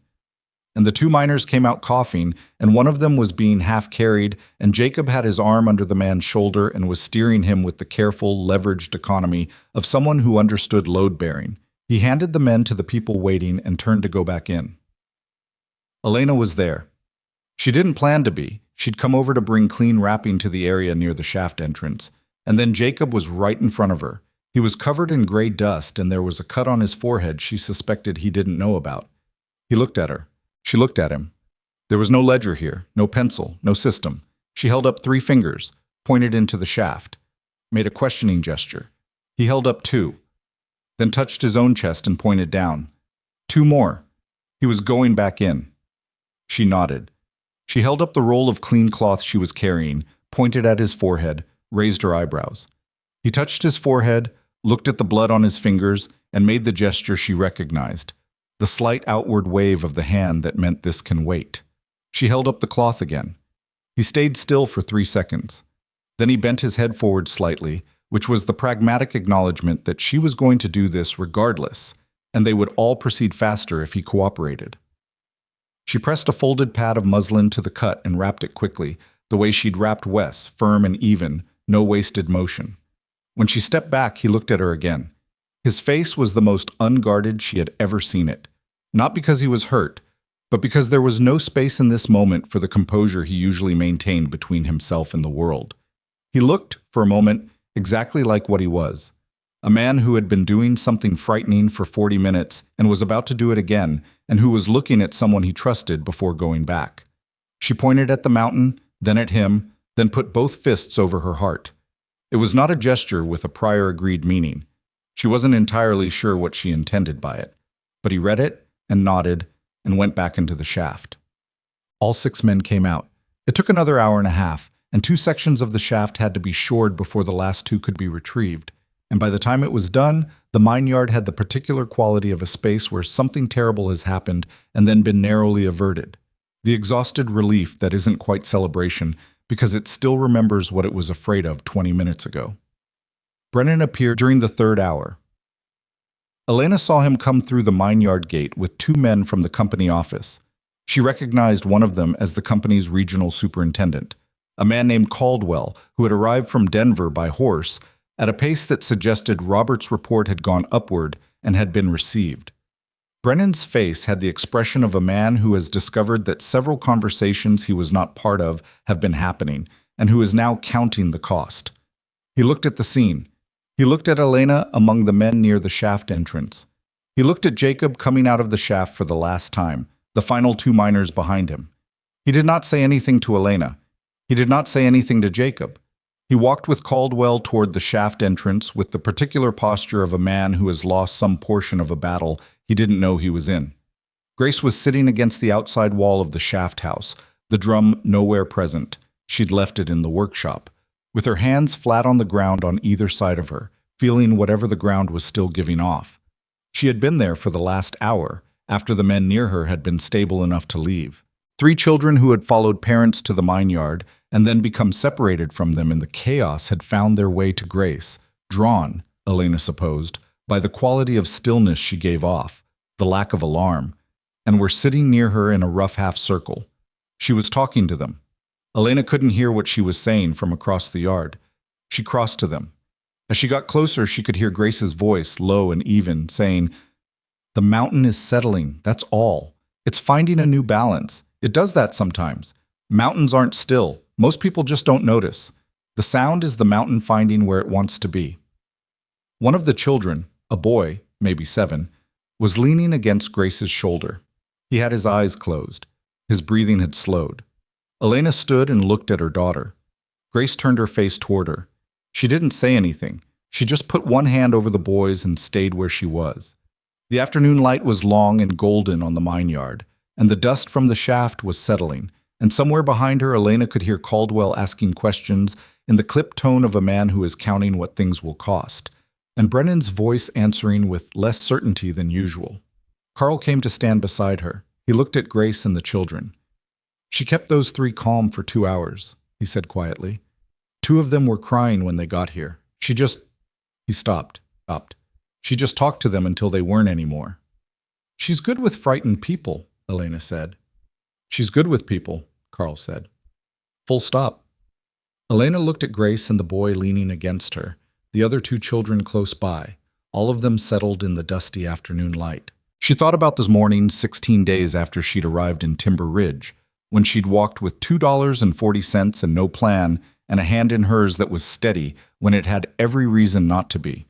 And the 2 miners came out coughing, and one of them was being half carried, and Jacob had his arm under the man's shoulder and was steering him with the careful, leveraged economy of someone who understood load-bearing. He handed the men to the people waiting and turned to go back in. Elena was there. She didn't plan to be. She'd come over to bring clean wrapping to the area near the shaft entrance. And then Jacob was right in front of her. He was covered in gray dust, and there was a cut on his forehead she suspected he didn't know about. He looked at her. She looked at him. There was no ledger here, no pencil, no system. She held up 3 fingers, pointed into the shaft, made a questioning gesture. He held up 2, then touched his own chest and pointed down. 2 more. He was going back in. She nodded. She held up the roll of clean cloth she was carrying, pointed at his forehead, raised her eyebrows. He touched his forehead, looked at the blood on his fingers, and made the gesture she recognized, the slight outward wave of the hand that meant this can wait. She held up the cloth again. He stayed still for 3 seconds. Then he bent his head forward slightly, which was the pragmatic acknowledgement that she was going to do this regardless, and they would all proceed faster if he cooperated. She pressed a folded pad of muslin to the cut and wrapped it quickly, the way she'd wrapped Wes, firm and even, no wasted motion. When she stepped back, he looked at her again. His face was the most unguarded she had ever seen it. Not because he was hurt, but because there was no space in this moment for the composure he usually maintained between himself and the world. He looked, for a moment, exactly like what he was. A man who had been doing something frightening for 40 minutes and was about to do it again, and who was looking at someone he trusted before going back. She pointed at the mountain, then at him, then put both fists over her heart. It was not a gesture with a prior agreed meaning. She wasn't entirely sure what she intended by it, but he read it and nodded and went back into the shaft. All 6 men came out. It took another hour and a half, and 2 sections of the shaft had to be shored before the last 2 could be retrieved. And by the time it was done, the mine yard had the particular quality of a space where something terrible has happened and then been narrowly averted. The exhausted relief that isn't quite celebration because it still remembers what it was afraid of 20 minutes ago. Brennan appeared during the 3rd hour. Elena saw him come through the mine yard gate with 2 men from the company office. She recognized one of them as the company's regional superintendent, a man named Caldwell who had arrived from Denver by horse at a pace that suggested Robert's report had gone upward and had been received. Brennan's face had the expression of a man who has discovered that several conversations he was not part of have been happening, and who is now counting the cost. He looked at the scene. He looked at Elena among the men near the shaft entrance. He looked at Jacob coming out of the shaft for the last time, the final 2 miners behind him. He did not say anything to Elena. He did not say anything to Jacob. He walked with Caldwell toward the shaft entrance with the particular posture of a man who has lost some portion of a battle he didn't know he was in. Grace was sitting against the outside wall of the shaft house, the drum nowhere present. She'd left it in the workshop, with her hands flat on the ground on either side of her, feeling whatever the ground was still giving off. She had been there for the last hour, after the men near her had been stable enough to leave. 3 children who had followed parents to the mine yard and then become separated from them in the chaos had found their way to Grace, drawn, Elena supposed, by the quality of stillness she gave off, the lack of alarm, and were sitting near her in a rough half-circle. She was talking to them. Elena couldn't hear what she was saying from across the yard. She crossed to them. As she got closer, she could hear Grace's voice, low and even, saying, "The mountain is settling, that's all. It's finding a new balance. It does that sometimes. Mountains aren't still. Most people just don't notice. The sound is the mountain finding where it wants to be." One of the children, a boy, maybe 7, was leaning against Grace's shoulder. He had his eyes closed. His breathing had slowed. Elena stood and looked at her daughter. Grace turned her face toward her. She didn't say anything. She just put one hand over the boys and stayed where she was. The afternoon light was long and golden on the mine yard, and the dust from the shaft was settling, and somewhere behind her Elena could hear Caldwell asking questions in the clipped tone of a man who is counting what things will cost, and Brennan's voice answering with less certainty than usual. Carl came to stand beside her. He looked at Grace and the children. "She kept those 3 calm for 2 hours," he said quietly. "2 of them were crying when they got here. She just—" He stopped. She just talked to them until they weren't anymore. She's good with frightened people, Elena said. She's good with people, Carl said. Full stop. Elena looked at Grace and the boy leaning against her, the other two children close by, all of them settled in the dusty afternoon light. She thought about this morning 16 days after she'd arrived in Timber Ridge, when she'd walked with $2.40 and no plan and a hand in hers that was steady when it had every reason not to be.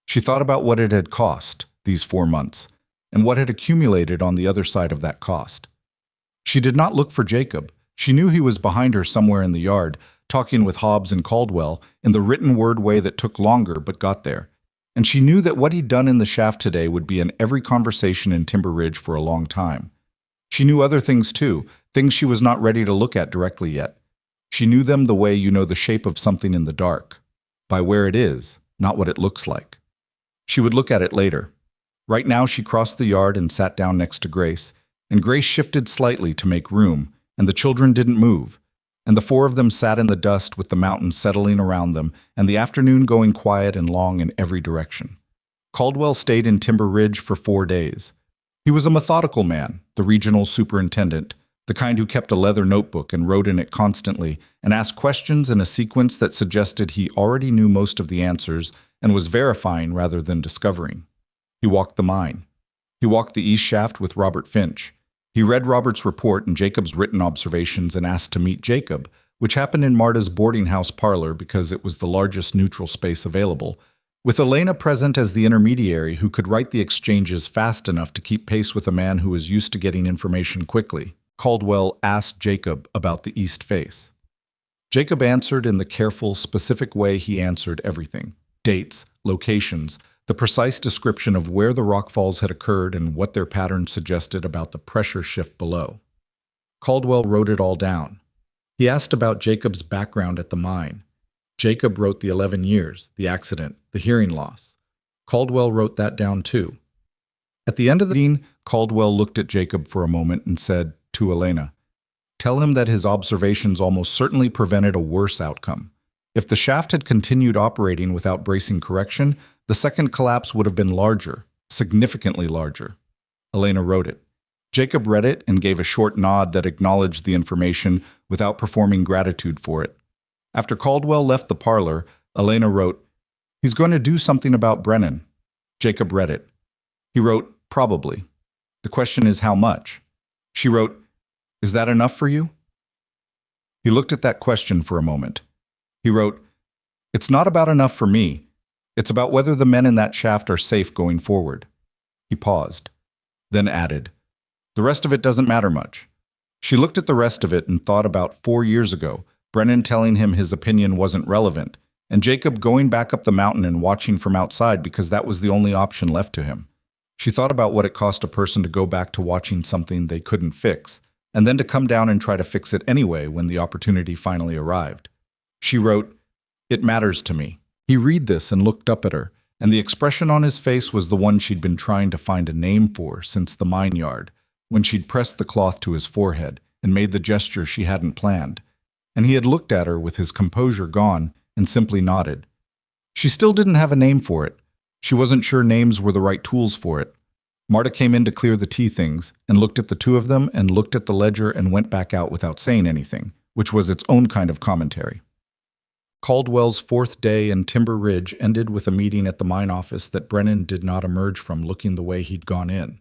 She thought about what it had cost, these 4 months, and what had accumulated on the other side of that cost. She did not look for Jacob. She knew he was behind her somewhere in the yard, talking with Hobbs and Caldwell in the written word way that took longer but got there. And she knew that what he'd done in the shaft today would be in every conversation in Timber Ridge for a long time. She knew other things too, things she was not ready to look at directly yet. She knew them the way you know the shape of something in the dark, by where it is, not what it looks like. She would look at it later. Right now she crossed the yard and sat down next to Grace, and Grace shifted slightly to make room, and the children didn't move, and the 4 of them sat in the dust with the mountains settling around them and the afternoon going quiet and long in every direction. Caldwell stayed in Timber Ridge for 4 days. He was a methodical man, the regional superintendent, the kind who kept a leather notebook and wrote in it constantly and asked questions in a sequence that suggested he already knew most of the answers and was verifying rather than discovering. He walked the mine. He walked the east shaft with Robert Finch. He read Robert's report and Jacob's written observations and asked to meet Jacob, which happened in Marta's boarding house parlor because it was the largest neutral space available, with Elena present as the intermediary who could write the exchanges fast enough to keep pace with a man who was used to getting information quickly. Caldwell asked Jacob about the east face. Jacob answered in the careful, specific way he answered everything: dates, locations, the precise description of where the rockfalls had occurred and what their pattern suggested about the pressure shift below. Caldwell wrote it all down. He asked about Jacob's background at the mine. Jacob wrote the 11 years, the accident, the hearing loss. Caldwell wrote that down too. At the end of the meeting, Caldwell looked at Jacob for a moment and said to Elena, "Tell him that his observations almost certainly prevented a worse outcome. If the shaft had continued operating without bracing correction, the second collapse would have been larger, significantly larger." Elena wrote it. Jacob read it and gave a short nod that acknowledged the information without performing gratitude for it. After Caldwell left the parlor, Elena wrote, "He's going to do something about Brennan." Jacob read it. He wrote, "Probably. The question is how much." She wrote, "Is that enough for you?" He looked at that question for a moment. He wrote, "It's not about enough for me. It's about whether the men in that shaft are safe going forward." He paused, then added, "The rest of it doesn't matter much." She looked at the rest of it and thought about 4 years ago, Brennan telling him his opinion wasn't relevant, and Jacob going back up the mountain and watching from outside because that was the only option left to him. She thought about what it cost a person to go back to watching something they couldn't fix, and then to come down and try to fix it anyway when the opportunity finally arrived. She wrote, "It matters to me." He read this and looked up at her, and the expression on his face was the one she'd been trying to find a name for since the mine yard, when she'd pressed the cloth to his forehead and made the gesture she hadn't planned. And he had looked at her with his composure gone and simply nodded. She still didn't have a name for it. She wasn't sure names were the right tools for it. Marta came in to clear the tea things and looked at the two of them and looked at the ledger and went back out without saying anything, which was its own kind of commentary. Caldwell's 4th day in Timber Ridge ended with a meeting at the mine office that Brennan did not emerge from looking the way he'd gone in.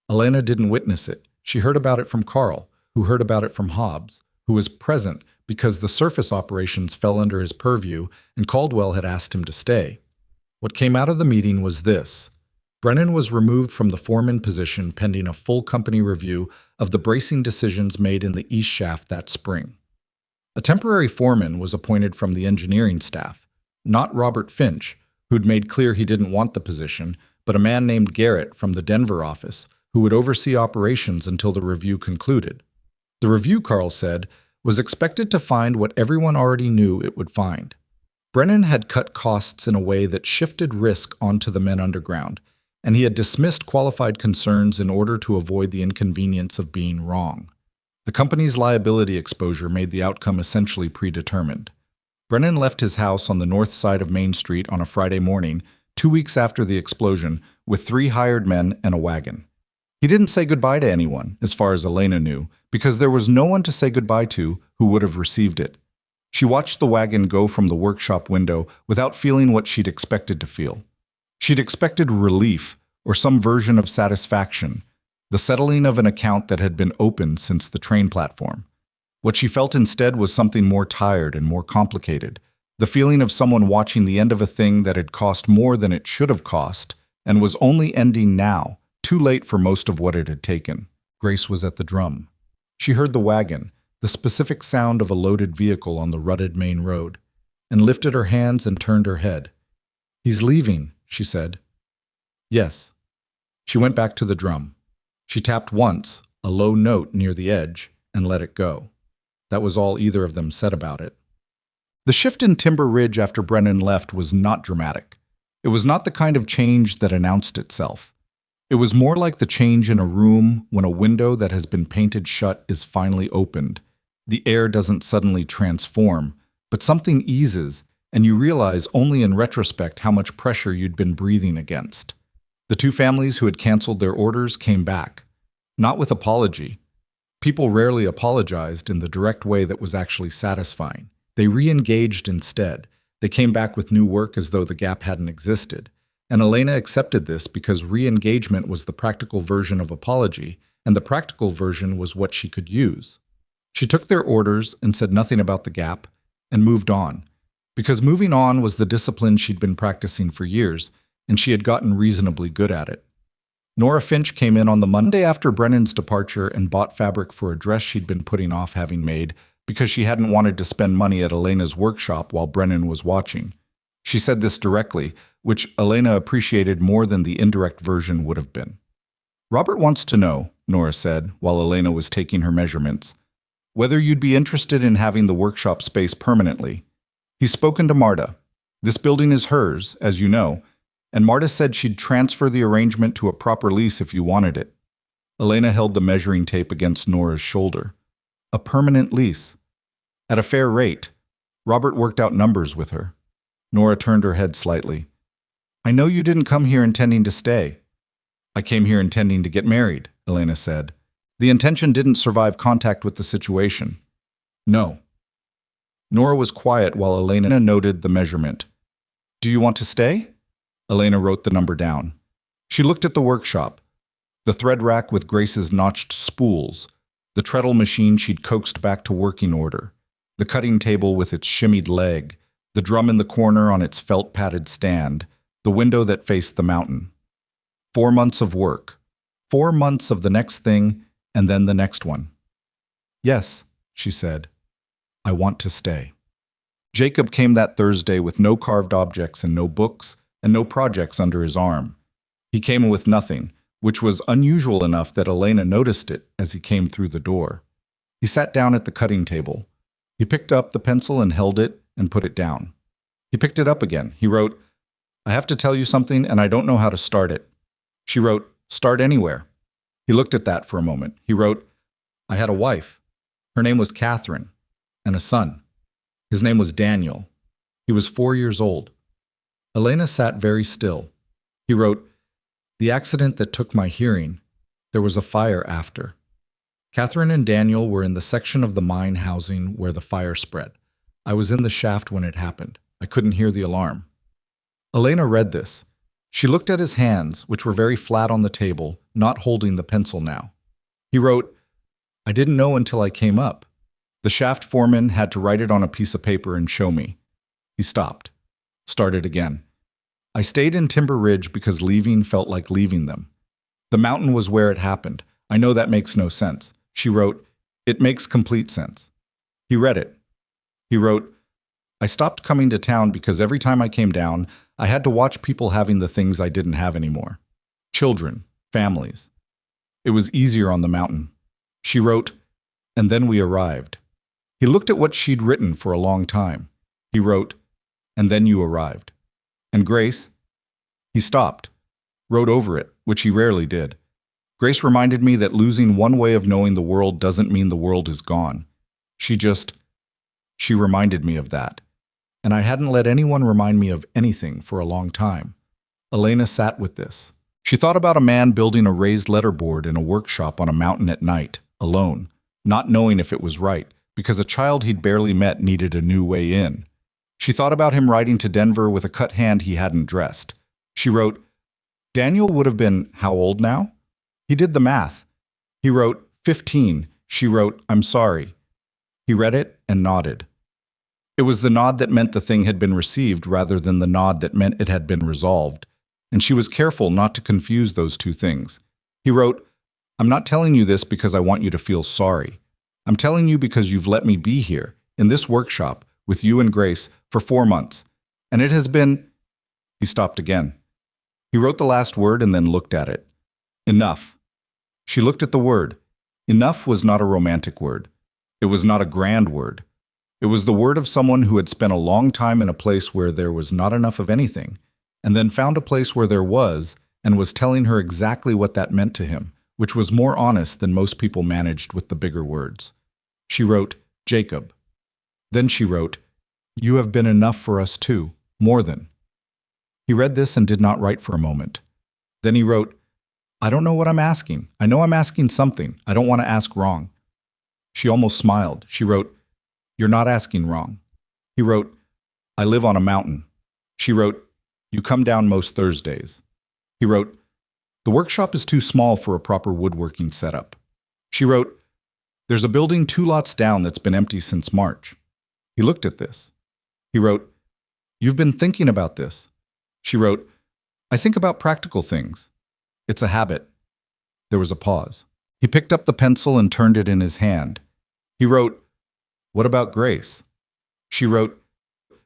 Elena didn't witness it. She heard about it from Carl, who heard about it from Hobbs, who was present because the surface operations fell under his purview and Caldwell had asked him to stay. What came out of the meeting was this: Brennan was removed from the foreman position pending a full company review of the bracing decisions made in the east shaft that spring. A temporary foreman was appointed from the engineering staff, not Robert Finch, who'd made clear he didn't want the position, but a man named Garrett from the Denver office, who would oversee operations until the review concluded. The review, Carl said, was expected to find what everyone already knew it would find. Brennan had cut costs in a way that shifted risk onto the men underground, and he had dismissed qualified concerns in order to avoid the inconvenience of being wrong. The company's liability exposure made the outcome essentially predetermined. Brennan left his house on the north side of Main Street on a Friday morning, 2 weeks after the explosion, with 3 hired men and a wagon. He didn't say goodbye to anyone, as far as Elena knew, because there was no one to say goodbye to who would have received it. She watched the wagon go from the workshop window without feeling what she'd expected to feel. She'd expected relief or some version of satisfaction, the settling of an account that had been opened since the train platform. What she felt instead was something more tired and more complicated, the feeling of someone watching the end of a thing that had cost more than it should have cost and was only ending now, too late for most of what it had taken. Grace was at the drum. She heard the wagon, the specific sound of a loaded vehicle on the rutted main road, and lifted her hands and turned her head. "He's leaving," she said. "Yes." She went back to the drum. She tapped once, a low note near the edge, and let it go. That was all either of them said about it. The shift in Timber Ridge after Brennan left was not dramatic. It was not the kind of change that announced itself. It was more like the change in a room when a window that has been painted shut is finally opened. The air doesn't suddenly transform, but something eases, and you realize only in retrospect how much pressure you'd been breathing against. The 2 families who had canceled their orders came back. Not with apology. People rarely apologized in the direct way that was actually satisfying. They re-engaged instead. They came back with new work as though the gap hadn't existed. And Elena accepted this because re-engagement was the practical version of apology, and the practical version was what she could use. She took their orders and said nothing about the gap, and moved on. Because moving on was the discipline she'd been practicing for years, and she had gotten reasonably good at it. Nora Finch came in on the Monday after Brennan's departure and bought fabric for a dress she'd been putting off having made because she hadn't wanted to spend money at Elena's workshop while Brennan was watching. She said this directly, which Elena appreciated more than the indirect version would have been. "Robert wants to know," Nora said, while Elena was taking her measurements, "whether you'd be interested in having the workshop space permanently. He's spoken to Marta. This building is hers, as you know, and Marta said she'd transfer the arrangement to a proper lease if you wanted it." Elena held the measuring tape against Nora's shoulder. A permanent lease. At a fair rate. Robert worked out numbers with her. Nora turned her head slightly. "I know you didn't come here intending to stay." "I came here intending to get married," Elena said. "The intention didn't survive contact with the situation." "No." Nora was quiet while Elena noted the measurement. "Do you want to stay?" Elena wrote the number down. She looked at the workshop. The thread rack with Grace's notched spools, the treadle machine she'd coaxed back to working order, the cutting table with its shimmied leg, the drum in the corner on its felt-padded stand, the window that faced the mountain. 4 months of work. 4 months of the next thing, and then the next one. "Yes," she said. "I want to stay." Jacob came that Thursday with no carved objects and no books, and no projects under his arm. He came with nothing, which was unusual enough that Elena noticed it as he came through the door. He sat down at the cutting table. He picked up the pencil and held it and put it down. He picked it up again. He wrote, "I have to tell you something and I don't know how to start it." She wrote, "Start anywhere." He looked at that for a moment. He wrote, "I had a wife. Her name was Catherine, and a son. His name was Daniel. He was 4 years old." Elena sat very still. He wrote, "The accident that took my hearing, there was a fire after. Catherine and Daniel were in the section of the mine housing where the fire spread. I was in the shaft when it happened. I couldn't hear the alarm." Elena read this. She looked at his hands, which were very flat on the table, not holding the pencil now. He wrote, "I didn't know until I came up. The shaft foreman had to write it on a piece of paper and show me." He stopped. Started again. "I stayed in Timber Ridge because leaving felt like leaving them. The mountain was where it happened. I know that makes no sense." She wrote, "It makes complete sense." He read it. He wrote, "I stopped coming to town because every time I came down, I had to watch people having the things I didn't have anymore. Children, families. It was easier on the mountain." She wrote, "And then we arrived." He looked at what she'd written for a long time. He wrote, "And then you arrived. And Grace?" He stopped, wrote over it, which he rarely did. "Grace reminded me that losing one way of knowing the world doesn't mean the world is gone. She reminded me of that. And I hadn't let anyone remind me of anything for a long time. Elena sat with this. She thought about a man building a raised letterboard in a workshop on a mountain at night, alone, not knowing if it was right, because a child he'd barely met needed a new way in. She thought about him riding to Denver with a cut hand he hadn't dressed. She wrote, Daniel would have been how old now? He did the math. He wrote, 15. She wrote, I'm sorry. He read it and nodded. It was the nod that meant the thing had been received rather than the nod that meant it had been resolved, and she was careful not to confuse those two things. He wrote, I'm not telling you this because I want you to feel sorry. I'm telling you because you've let me be here, in this workshop, with you and Grace, for 4 months. And it has been... He stopped again. He wrote the last word and then looked at it. Enough. She looked at the word. Enough was not a romantic word. It was not a grand word. It was the word of someone who had spent a long time in a place where there was not enough of anything, and then found a place where there was, and was telling her exactly what that meant to him, which was more honest than most people managed with the bigger words. She wrote, Jacob. Then she wrote, You have been enough for us too, more than. He read this and did not write for a moment. Then he wrote, I don't know what I'm asking. I know I'm asking something. I don't want to ask wrong. She almost smiled. She wrote, You're not asking wrong. He wrote, I live on a mountain. She wrote, You come down most Thursdays. He wrote, The workshop is too small for a proper woodworking setup. She wrote, There's a building 2 lots down that's been empty since March. He looked at this. He wrote, You've been thinking about this. She wrote, I think about practical things. It's a habit. There was a pause. He picked up the pencil and turned it in his hand. He wrote, What about Grace? She wrote,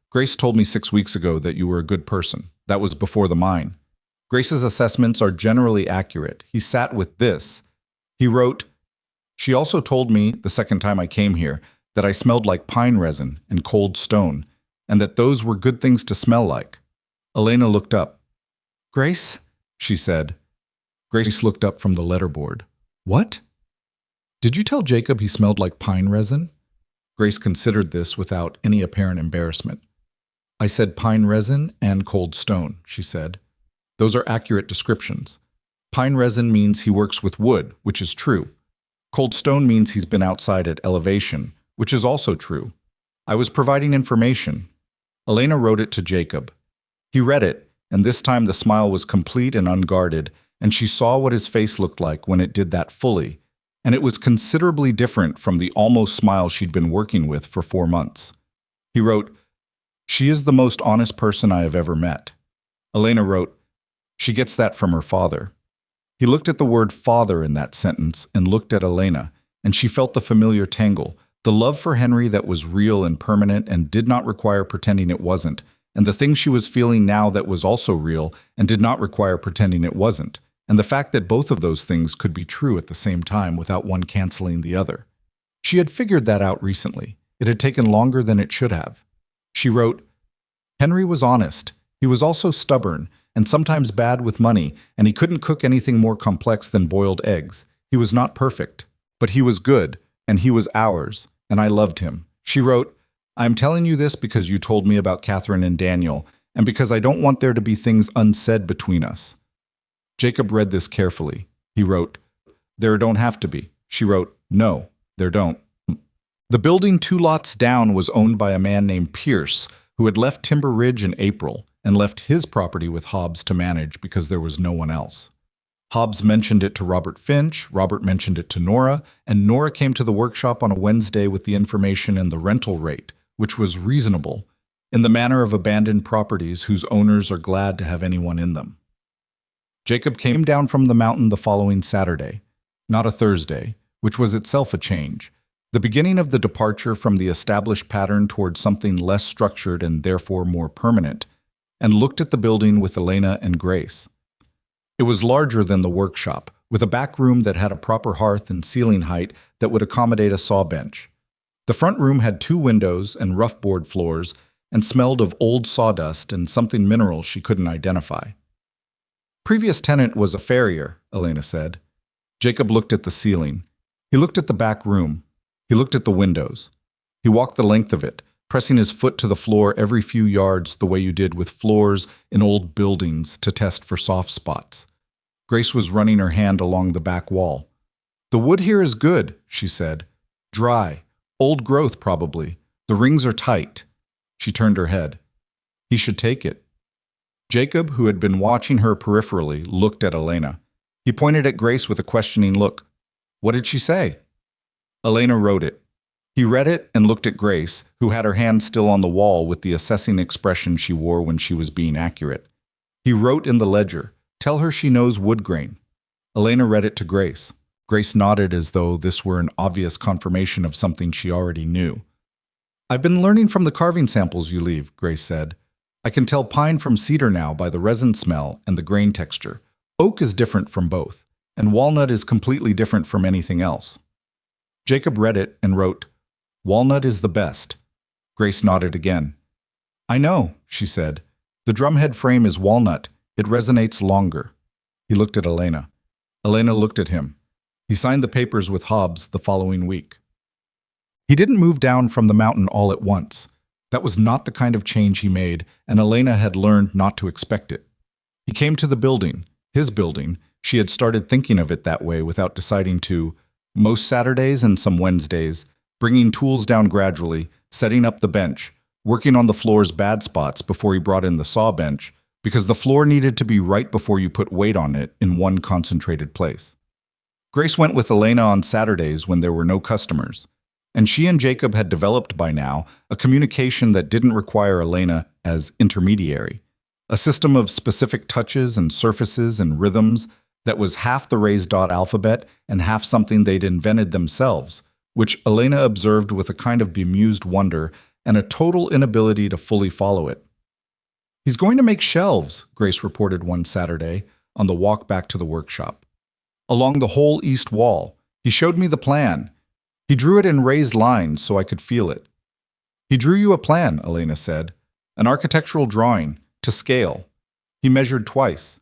Grace told me 6 weeks ago that you were a good person. That was before the mine. Grace's assessments are generally accurate. He sat with this. He wrote, She also told me, the second time I came here, that I smelled like pine resin and cold stone, and that those were good things to smell like. Elena looked up. Grace? She said. Grace looked up from the letterboard. What? Did you tell Jacob he smelled like pine resin? Grace considered this without any apparent embarrassment. I said pine resin and cold stone, she said. Those are accurate descriptions. Pine resin means he works with wood, which is true. Cold stone means he's been outside at elevation, which is also true. I was providing information. Elena wrote it to Jacob. He read it, and this time the smile was complete and unguarded, and she saw what his face looked like when it did that fully, and it was considerably different from the almost smile she'd been working with for 4 months. He wrote, She is the most honest person I have ever met. Elena wrote, She gets that from her father. He looked at the word father in that sentence and looked at Elena, and she felt the familiar tangle, the love for Henry that was real and permanent and did not require pretending it wasn't, and the thing she was feeling now that was also real and did not require pretending it wasn't, and the fact that both of those things could be true at the same time without one canceling the other. She had figured that out recently. It had taken longer than it should have. She wrote, Henry was honest. He was also stubborn, and sometimes bad with money, and he couldn't cook anything more complex than boiled eggs. He was not perfect, but he was good, and he was ours, and I loved him. She wrote, I am telling you this because you told me about Catherine and Daniel, and because I don't want there to be things unsaid between us. Jacob read this carefully. He wrote, There don't have to be. She wrote, No, there don't. The building 2 lots down was owned by a man named Pierce, who had left Timber Ridge in April and left his property with Hobbs to manage because there was no one else. Hobbs mentioned it to Robert Finch, Robert mentioned it to Nora, and Nora came to the workshop on a Wednesday with the information and the rental rate, which was reasonable, in the manner of abandoned properties whose owners are glad to have anyone in them. Jacob came down from the mountain the following Saturday, not a Thursday, which was itself a change, the beginning of the departure from the established pattern toward something less structured and therefore more permanent, and looked at the building with Elena and Grace. It was larger than the workshop, with a back room that had a proper hearth and ceiling height that would accommodate a saw bench. The front room had 2 windows and rough board floors and smelled of old sawdust and something mineral she couldn't identify. Previous tenant was a farrier, Elena said. Jacob looked at the ceiling. He looked at the back room. He looked at the windows. He walked the length of it, pressing his foot to the floor every few yards the way you did with floors in old buildings to test for soft spots. Grace was running her hand along the back wall. "The wood here is good," she said. "Dry. Old growth, probably. The rings are tight." She turned her head. "He should take it." Jacob, who had been watching her peripherally, looked at Elena. He pointed at Grace with a questioning look. "What did she say?" Elena wrote it. He read it and looked at Grace, who had her hand still on the wall with the assessing expression she wore when she was being accurate. He wrote in the ledger, "Tell her she knows wood grain." Elena read it to Grace. Grace nodded as though this were an obvious confirmation of something she already knew. "I've been learning from the carving samples you leave," Grace said. "I can tell pine from cedar now by the resin smell and the grain texture. Oak is different from both, and walnut is completely different from anything else." Jacob read it and wrote, "Walnut is the best." Grace nodded again. "I know," she said. "The drumhead frame is walnut. It resonates longer." He looked at Elena. Elena looked at him. He signed the papers with Hobbs the following week. He didn't move down from the mountain all at once. That was not the kind of change he made, and Elena had learned not to expect it. He came to the building, his building. She had started thinking of it that way without deciding to. Most Saturdays and some Wednesdays, bringing tools down gradually, setting up the bench, working on the floor's bad spots before he brought in the saw bench, because the floor needed to be right before you put weight on it in one concentrated place. Grace went with Elena on Saturdays when there were no customers, and she and Jacob had developed by now a communication that didn't require Elena as intermediary, a system of specific touches and surfaces and rhythms that was half the raised dot alphabet and half something they'd invented themselves, which Elena observed with a kind of bemused wonder and a total inability to fully follow it. "He's going to make shelves," Grace reported one Saturday on the walk back to the workshop. "Along the whole east wall. He showed me the plan. He drew it in raised lines so I could feel it." "He drew you a plan," Elena said. "An architectural drawing, to scale. He measured twice."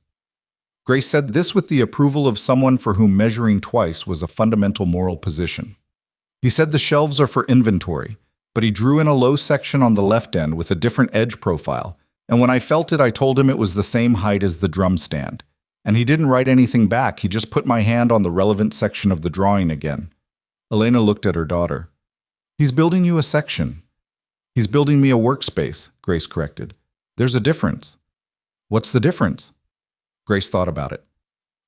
Grace said this with the approval of someone for whom measuring twice was a fundamental moral position. "He said the shelves are for inventory, but he drew in a low section on the left end with a different edge profile, and when I felt it I told him it was the same height as the drum stand. And he didn't write anything back, he just put my hand on the relevant section of the drawing again." Elena looked at her daughter. "He's building you a section." "He's building me a workspace," Grace corrected. "There's a difference." "What's the difference?" Grace thought about it.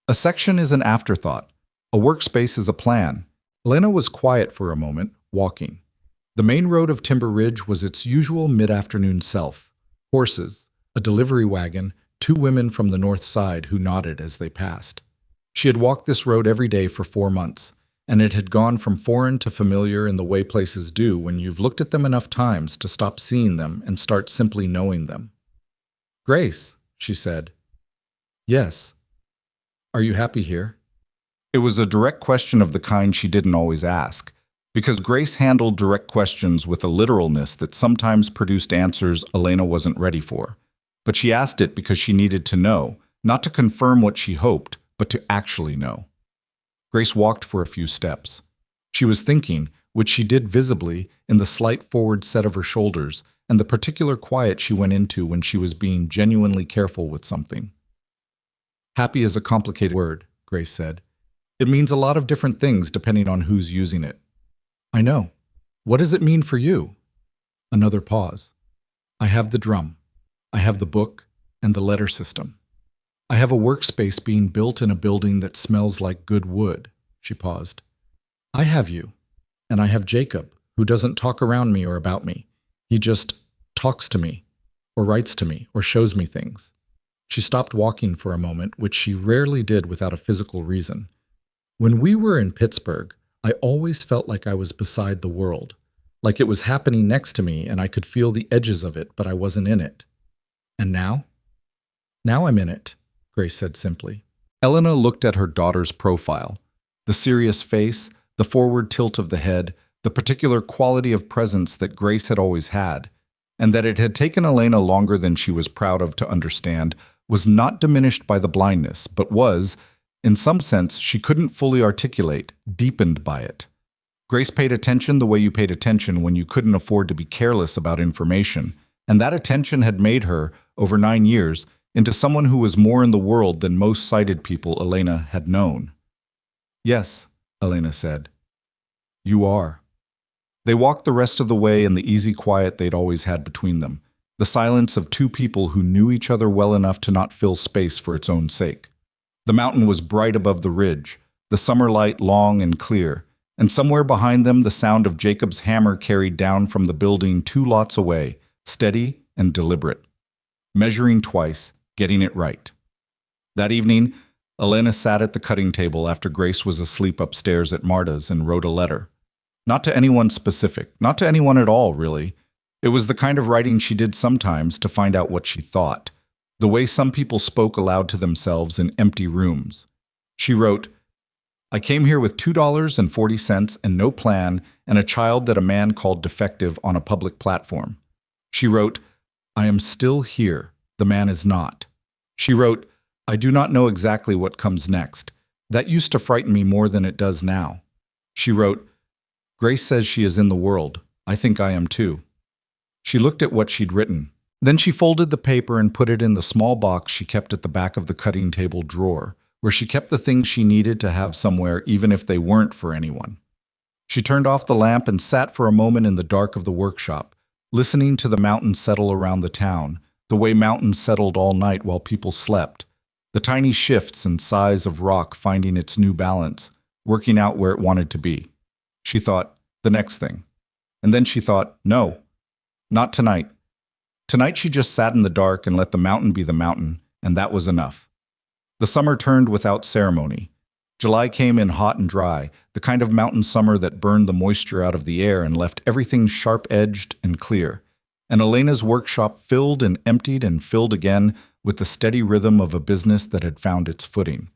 "A section is an afterthought. A workspace is a plan." Elena was quiet for a moment, walking. The main road of Timber Ridge was its usual mid-afternoon self. Horses, a delivery wagon, two women from the north side who nodded as they passed. She had walked this road every day for 4 months, and it had gone from foreign to familiar in the way places do when you've looked at them enough times to stop seeing them and start simply knowing them. "Grace," she said. "Yes. Are you happy here?" It was a direct question of the kind she didn't always ask, because Grace handled direct questions with a literalness that sometimes produced answers Elena wasn't ready for. But she asked it because she needed to know, not to confirm what she hoped, but to actually know. Grace walked for a few steps. She was thinking, which she did visibly in the slight forward set of her shoulders and the particular quiet she went into when she was being genuinely careful with something. "Happy is a complicated word," Grace said. "It means a lot of different things depending on who's using it." "I know. What does it mean for you?" Another pause. "I have the drum. I have the book and the letter system. I have a workspace being built in a building that smells like good wood." She paused. "I have you. And I have Jacob, who doesn't talk around me or about me. He just talks to me, or writes to me, or shows me things." She stopped walking for a moment, which she rarely did without a physical reason. "When we were in Pittsburgh, I always felt like I was beside the world, like it was happening next to me and I could feel the edges of it, but I wasn't in it. And now? Now I'm in it," Grace said simply. Elena looked at her daughter's profile. The serious face, the forward tilt of the head, the particular quality of presence that Grace had always had, and that it had taken Elena longer than she was proud of to understand, was not diminished by the blindness, but was, in some sense she couldn't fully articulate, deepened by it. Grace paid attention the way you paid attention when you couldn't afford to be careless about information, and that attention had made her, over 9 years, into someone who was more in the world than most sighted people Elena had known. "Yes," Elena said. "You are." They walked the rest of the way in the easy quiet they'd always had between them, the silence of two people who knew each other well enough to not fill space for its own sake. The mountain was bright above the ridge, the summer light long and clear, and somewhere behind them the sound of Jacob's hammer carried down from the building 2 lots away, steady and deliberate. Measuring twice, getting it right. That evening, Elena sat at the cutting table after Grace was asleep upstairs at Marta's and wrote a letter. Not to anyone specific, not to anyone at all, really. It was the kind of writing she did sometimes to find out what she thought, the way some people spoke aloud to themselves in empty rooms. She wrote, "I came here with $2.40 and no plan and a child that a man called defective on a public platform." She wrote, "I am still here. The man is not." She wrote, "I do not know exactly what comes next. That used to frighten me more than it does now." She wrote, "Grace says she is in the world. I think I am too." She looked at what she'd written. Then she folded the paper and put it in the small box she kept at the back of the cutting table drawer, where she kept the things she needed to have somewhere even if they weren't for anyone. She turned off the lamp and sat for a moment in the dark of the workshop, listening to the mountains settle around the town, the way mountains settled all night while people slept, the tiny shifts and size of rock finding its new balance, working out where it wanted to be. She thought, the next thing. And then she thought, no, not tonight. Tonight she just sat in the dark and let the mountain be the mountain, and that was enough. The summer turned without ceremony. July came in hot and dry, the kind of mountain summer that burned the moisture out of the air and left everything sharp-edged and clear. And Elena's workshop filled and emptied and filled again with the steady rhythm of a business that had found its footing.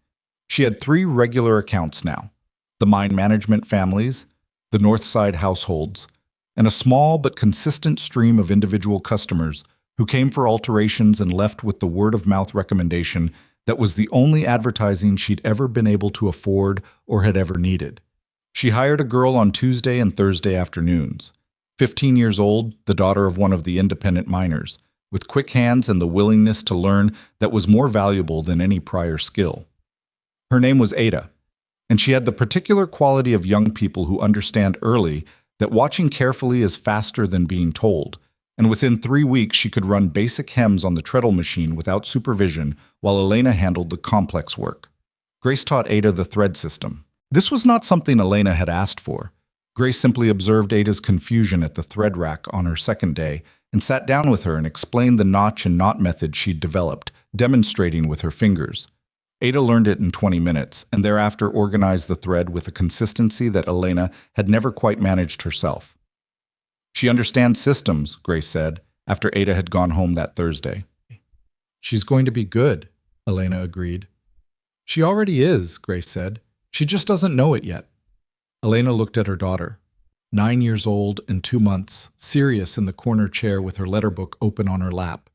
She had 3 regular accounts now: the mine management families, the Northside households, and a small but consistent stream of individual customers who came for alterations and left with the word-of-mouth recommendation that was the only advertising she'd ever been able to afford or had ever needed. She hired a girl on Tuesday and Thursday afternoons, 15 years old, the daughter of one of the independent miners, with quick hands and the willingness to learn that was more valuable than any prior skill. Her name was Ada, and she had the particular quality of young people who understand early that watching carefully is faster than being told, and within 3 weeks she could run basic hems on the treadle machine without supervision while Elena handled the complex work. Grace taught Ada the thread system. This was not something Elena had asked for. Grace simply observed Ada's confusion at the thread rack on her second day and sat down with her and explained the notch and knot method she'd developed, demonstrating with her fingers. Ada learned it in 20 minutes, and thereafter organized the thread with a consistency that Elena had never quite managed herself. "She understands systems," Grace said, after Ada had gone home that Thursday. "She's going to be good," Elena agreed. "She already is," Grace said. "She just doesn't know it yet." Elena looked at her daughter, 9 years old and 2 months, serious in the corner chair with her letter book open on her lap.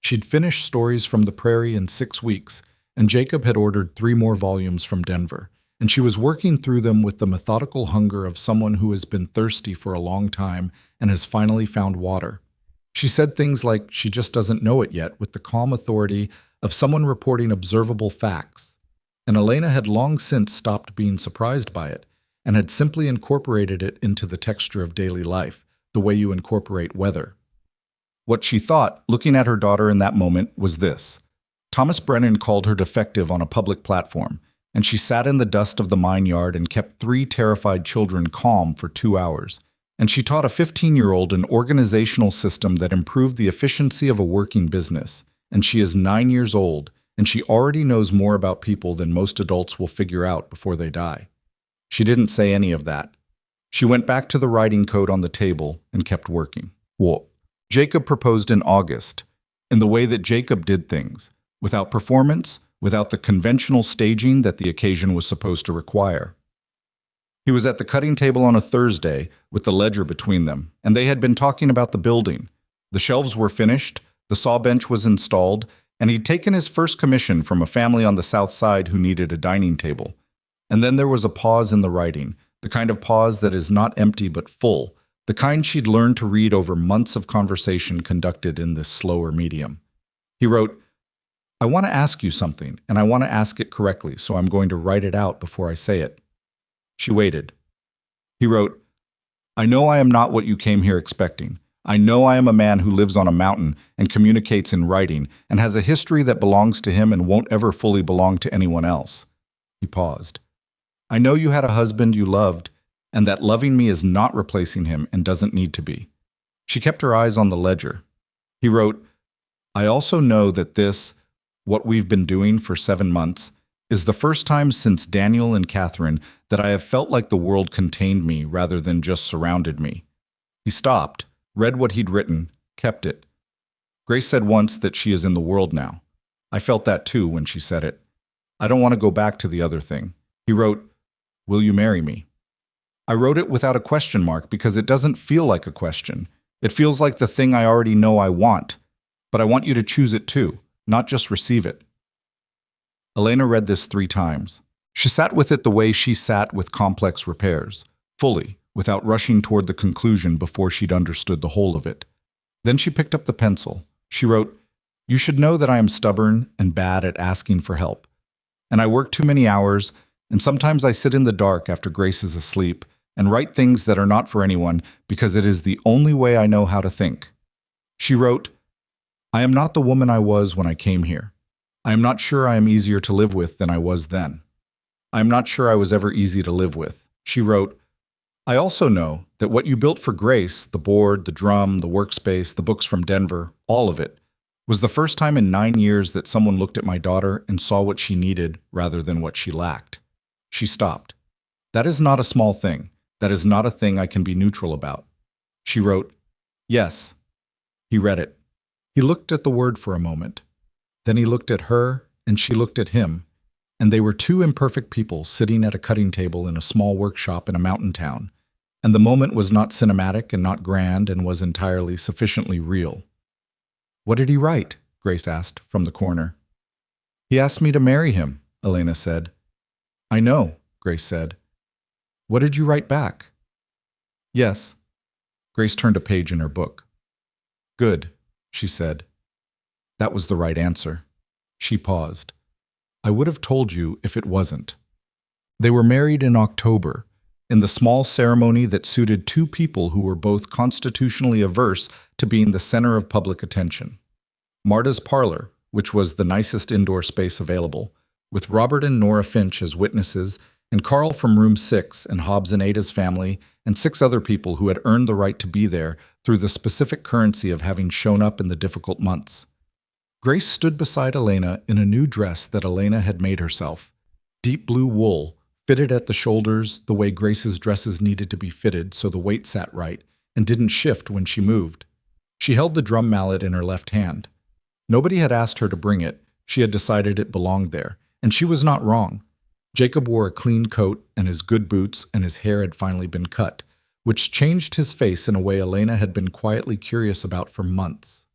She'd finished Stories from the Prairie in 6 weeks, and Jacob had ordered 3 more volumes from Denver, and she was working through them with the methodical hunger of someone who has been thirsty for a long time and has finally found water. She said things like she just doesn't know it yet with the calm authority of someone reporting observable facts, and Elena had long since stopped being surprised by it and had simply incorporated it into the texture of daily life, the way you incorporate weather. What she thought, looking at her daughter in that moment, was this: Thomas Brennan called her defective on a public platform, and she sat in the dust of the mine yard and kept 3 terrified children calm for 2 hours. And she taught a 15-year-old an organizational system that improved the efficiency of a working business. And she is 9 years old, and she already knows more about people than most adults will figure out before they die. She didn't say any of that. She went back to the writing code on the table and kept working. Well, Jacob proposed in August, in the way that Jacob did things, without performance, without the conventional staging that the occasion was supposed to require. He was at the cutting table on a Thursday with the ledger between them, and they had been talking about the building. The shelves were finished, the saw bench was installed, and he'd taken his first commission from a family on the south side who needed a dining table. And then there was a pause in the writing, the kind of pause that is not empty but full, the kind she'd learned to read over months of conversation conducted in this slower medium. He wrote, "I want to ask you something, and I want to ask it correctly, so I'm going to write it out before I say it." She waited. He wrote, "I know I am not what you came here expecting. I know I am a man who lives on a mountain and communicates in writing and has a history that belongs to him and won't ever fully belong to anyone else." He paused. "I know you had a husband you loved, and that loving me is not replacing him and doesn't need to be." She kept her eyes on the ledger. He wrote, "I also know that this, what we've been doing for 7 months, is the first time since Daniel and Catherine that I have felt like the world contained me rather than just surrounded me." He stopped, read what he'd written, kept it. "Grace said once that she is in the world now. I felt that too when she said it. I don't want to go back to the other thing." He wrote, "Will you marry me?" I wrote it without a question mark because it doesn't feel like a question. It feels like the thing I already know I want, but I want you to choose it too, not just receive it. Elena read this 3 times. She sat with it the way she sat with complex repairs, fully, without rushing toward the conclusion before she'd understood the whole of it. Then she picked up the pencil. She wrote, "You should know that I am stubborn and bad at asking for help. And I work too many hours, and sometimes I sit in the dark after Grace is asleep and write things that are not for anyone because it is the only way I know how to think." She wrote, "I am not the woman I was when I came here. I am not sure I am easier to live with than I was then. I am not sure I was ever easy to live with." She wrote, "I also know that what you built for Grace, the board, the drum, the workspace, the books from Denver, all of it, was the first time in 9 years that someone looked at my daughter and saw what she needed rather than what she lacked." She stopped. "That is not a small thing. That is not a thing I can be neutral about." She wrote, "Yes." He read it. He looked at the word for a moment. Then he looked at her, and she looked at him, and they were 2 imperfect people sitting at a cutting table in a small workshop in a mountain town, and the moment was not cinematic and not grand and was entirely sufficiently real. "What did he write?" Grace asked from the corner. "He asked me to marry him," Elena said. "I know," Grace said. "What did you write back?" "Yes." Grace turned a page in her book. "Good," she said. That was the right answer. She paused. "I would have told you if it wasn't." They were married in October, in the small ceremony that suited 2 people who were both constitutionally averse to being the center of public attention. Marta's parlor, which was the nicest indoor space available, with Robert and Nora Finch as witnesses, and Carl from room 6 and Hobbs and Ada's family, and 6 other people who had earned the right to be there through the specific currency of having shown up in the difficult months. Grace stood beside Elena in a new dress that Elena had made herself. Deep blue wool, fitted at the shoulders the way Grace's dresses needed to be fitted so the weight sat right and didn't shift when she moved. She held the drum mallet in her left hand. Nobody had asked her to bring it. She had decided it belonged there, and she was not wrong. Jacob wore a clean coat and his good boots, and his hair had finally been cut, which changed his face in a way Elena had been quietly curious about for months.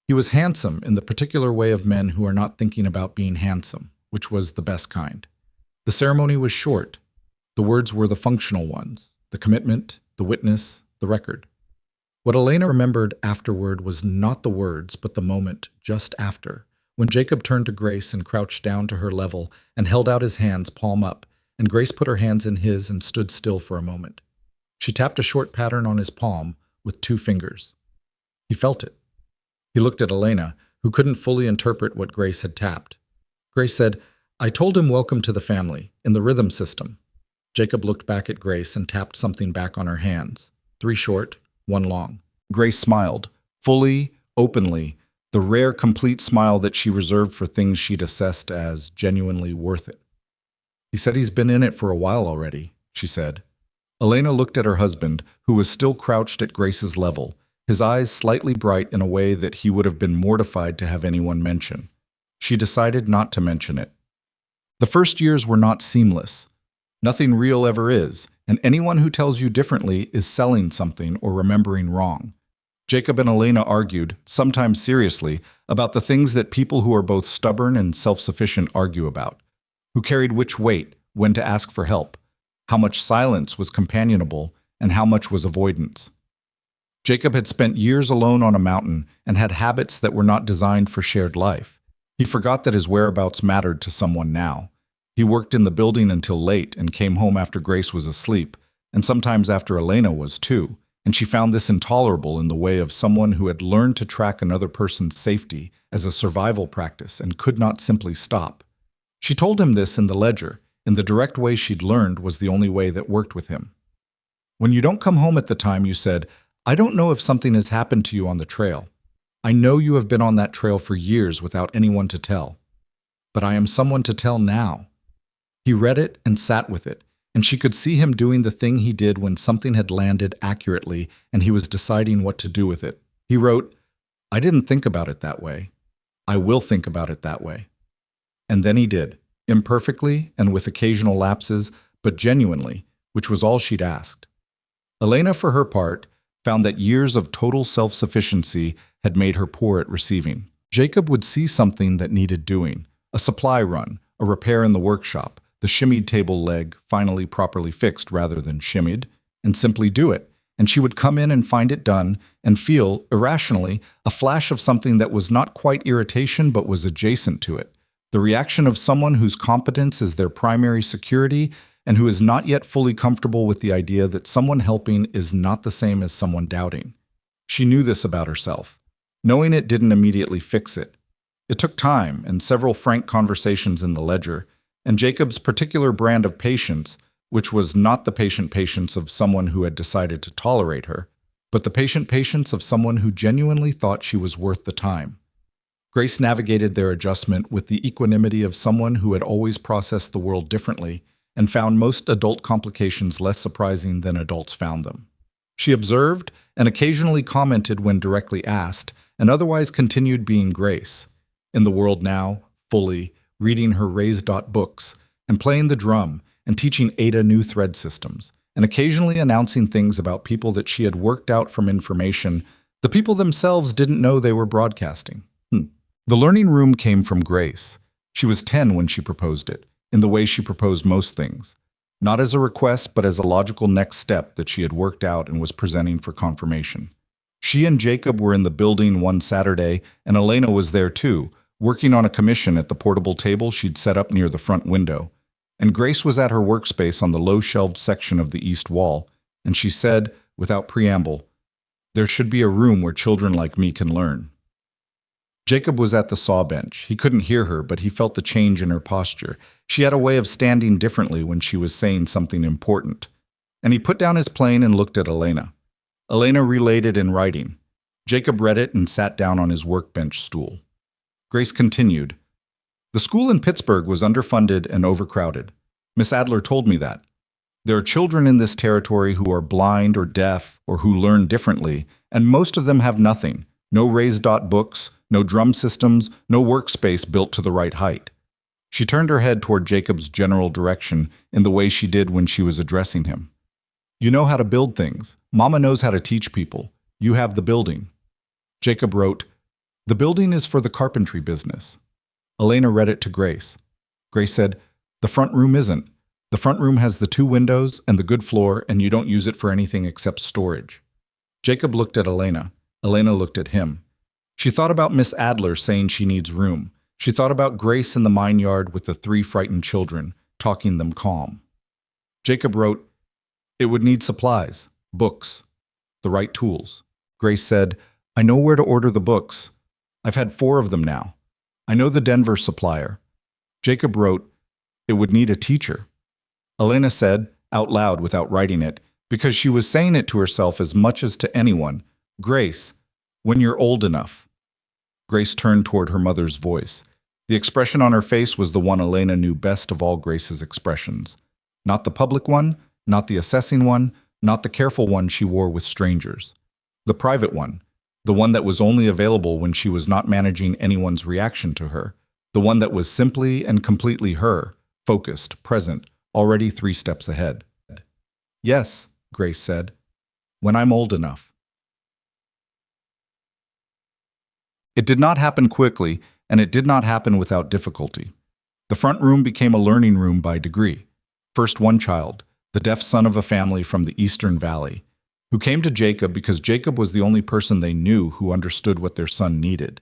He was handsome in the particular way of men who are not thinking about being handsome, which was the best kind. The ceremony was short. The words were the functional ones, the commitment, the witness, the record. What Elena remembered afterward was not the words, but the moment just after, when Jacob turned to Grace and crouched down to her level and held out his hands palm up, and Grace put her hands in his and stood still for a moment. She tapped a short pattern on his palm with 2 fingers. He felt it. He looked at Elena, who couldn't fully interpret what Grace had tapped. Grace said, "I told him welcome to the family, in the rhythm system." Jacob looked back at Grace and tapped something back on her hands. 3 short, 1 long. Grace smiled, fully, openly, the rare, complete smile that she reserved for things she'd assessed as genuinely worth it. "He said he's been in it for a while already," she said. Elena looked at her husband, who was still crouched at Grace's level, his eyes slightly bright in a way that he would have been mortified to have anyone mention. She decided not to mention it. The first years were not seamless. Nothing real ever is, and anyone who tells you differently is selling something or remembering wrong. Jacob and Elena argued, sometimes seriously, about the things that people who are both stubborn and self-sufficient argue about. Who carried which weight, when to ask for help. how much silence was companionable, and how much was avoidance. Jacob had spent years alone on a mountain and had habits that were not designed for shared life. He forgot that his whereabouts mattered to someone now. He worked in the building until late and came home after Grace was asleep, and sometimes after Elena was too, and she found this intolerable in the way of someone who had learned to track another person's safety as a survival practice and could not simply stop. She told him this in the ledger, in the direct way she'd learned was the only way that worked with him. When you don't come home at the time, you said, I don't know if something has happened to you on the trail. I know you have been on that trail for years without anyone to tell. But I am someone to tell now. He read it and sat with it, and she could see him doing the thing he did when something had landed accurately and he was deciding what to do with it. He wrote, I didn't think about it that way. I will think about it that way. And then he did, imperfectly and with occasional lapses, but genuinely, which was all she'd asked. Elena, for her part, found that years of total self-sufficiency had made her poor at receiving. Jacob would see something that needed doing, a supply run, a repair in the workshop, the shimmied table leg finally properly fixed rather than shimmied, and simply do it. And she would come in and find it done and feel, irrationally, a flash of something that was not quite irritation but was adjacent to it. The reaction of someone whose competence is their primary security and who is not yet fully comfortable with the idea that someone helping is not the same as someone doubting. She knew this about herself. Knowing it didn't immediately fix it. It took time and several frank conversations in the ledger, and Jacob's particular brand of patience, which was not the patient patience of someone who had decided to tolerate her, but the patient patience of someone who genuinely thought she was worth the time. Grace navigated their adjustment with the equanimity of someone who had always processed the world differently and found most adult complications less surprising than adults found them. She observed and occasionally commented when directly asked, and otherwise continued being Grace, in the world now, fully, reading her raised books, and playing the drum, and teaching Ada new thread systems, and occasionally announcing things about people that she had worked out from information the people themselves didn't know they were broadcasting. The learning room came from Grace. She was 10 when she proposed it, in the way she proposed most things, not as a request but as a logical next step that she had worked out and was presenting for confirmation. She and Jacob were in the building one Saturday, and Elena was there too, working on a commission at the portable table she'd set up near the front window. And Grace was at her workspace on the low-shelved section of the east wall, and she said, without preamble, "There should be a room where children like me can learn." Jacob was at the saw bench. He couldn't hear her, but he felt the change in her posture. She had a way of standing differently when she was saying something important. And he put down his plane and looked at Elena. Elena relayed it in writing. Jacob read it and sat down on his workbench stool. Grace continued, "The school in Pittsburgh was underfunded and overcrowded. Miss Adler told me that. There are children in this territory who are blind or deaf or who learn differently, and most of them have nothing. No raised books, no drum systems, no workspace built to the right height." She turned her head toward Jacob's general direction in the way she did when she was addressing him. "You know how to build things. Mama knows how to teach people. You have the building." Jacob wrote, "The building is for the carpentry business." Elena read it to Grace. Grace said, "The front room isn't. The front room has the 2 windows and the good floor, and you don't use it for anything except storage." Jacob looked at Elena. Elena looked at him. She thought about Miss Adler saying she needs room. She thought about Grace in the mine yard with the 3 frightened children, talking them calm. Jacob wrote, "It would need supplies, books, the right tools." Grace said, "I know where to order the books. I've had 4 of them now. I know the Denver supplier." Jacob wrote, "It would need a teacher." Elena said, out loud without writing it, because she was saying it to herself as much as to anyone, "Grace, when you're old enough." Grace turned toward her mother's voice. The expression on her face was the one Elena knew best of all Grace's expressions. Not the public one, not the assessing one, not the careful one she wore with strangers. The private one, the one that was only available when she was not managing anyone's reaction to her, the one that was simply and completely her, focused, present, already 3 steps ahead. "Yes," Grace said, "when I'm old enough." It did not happen quickly, and it did not happen without difficulty. The front room became a learning room by degree. First one child, the deaf son of a family from the Eastern Valley, who came to Jacob because Jacob was the only person they knew who understood what their son needed.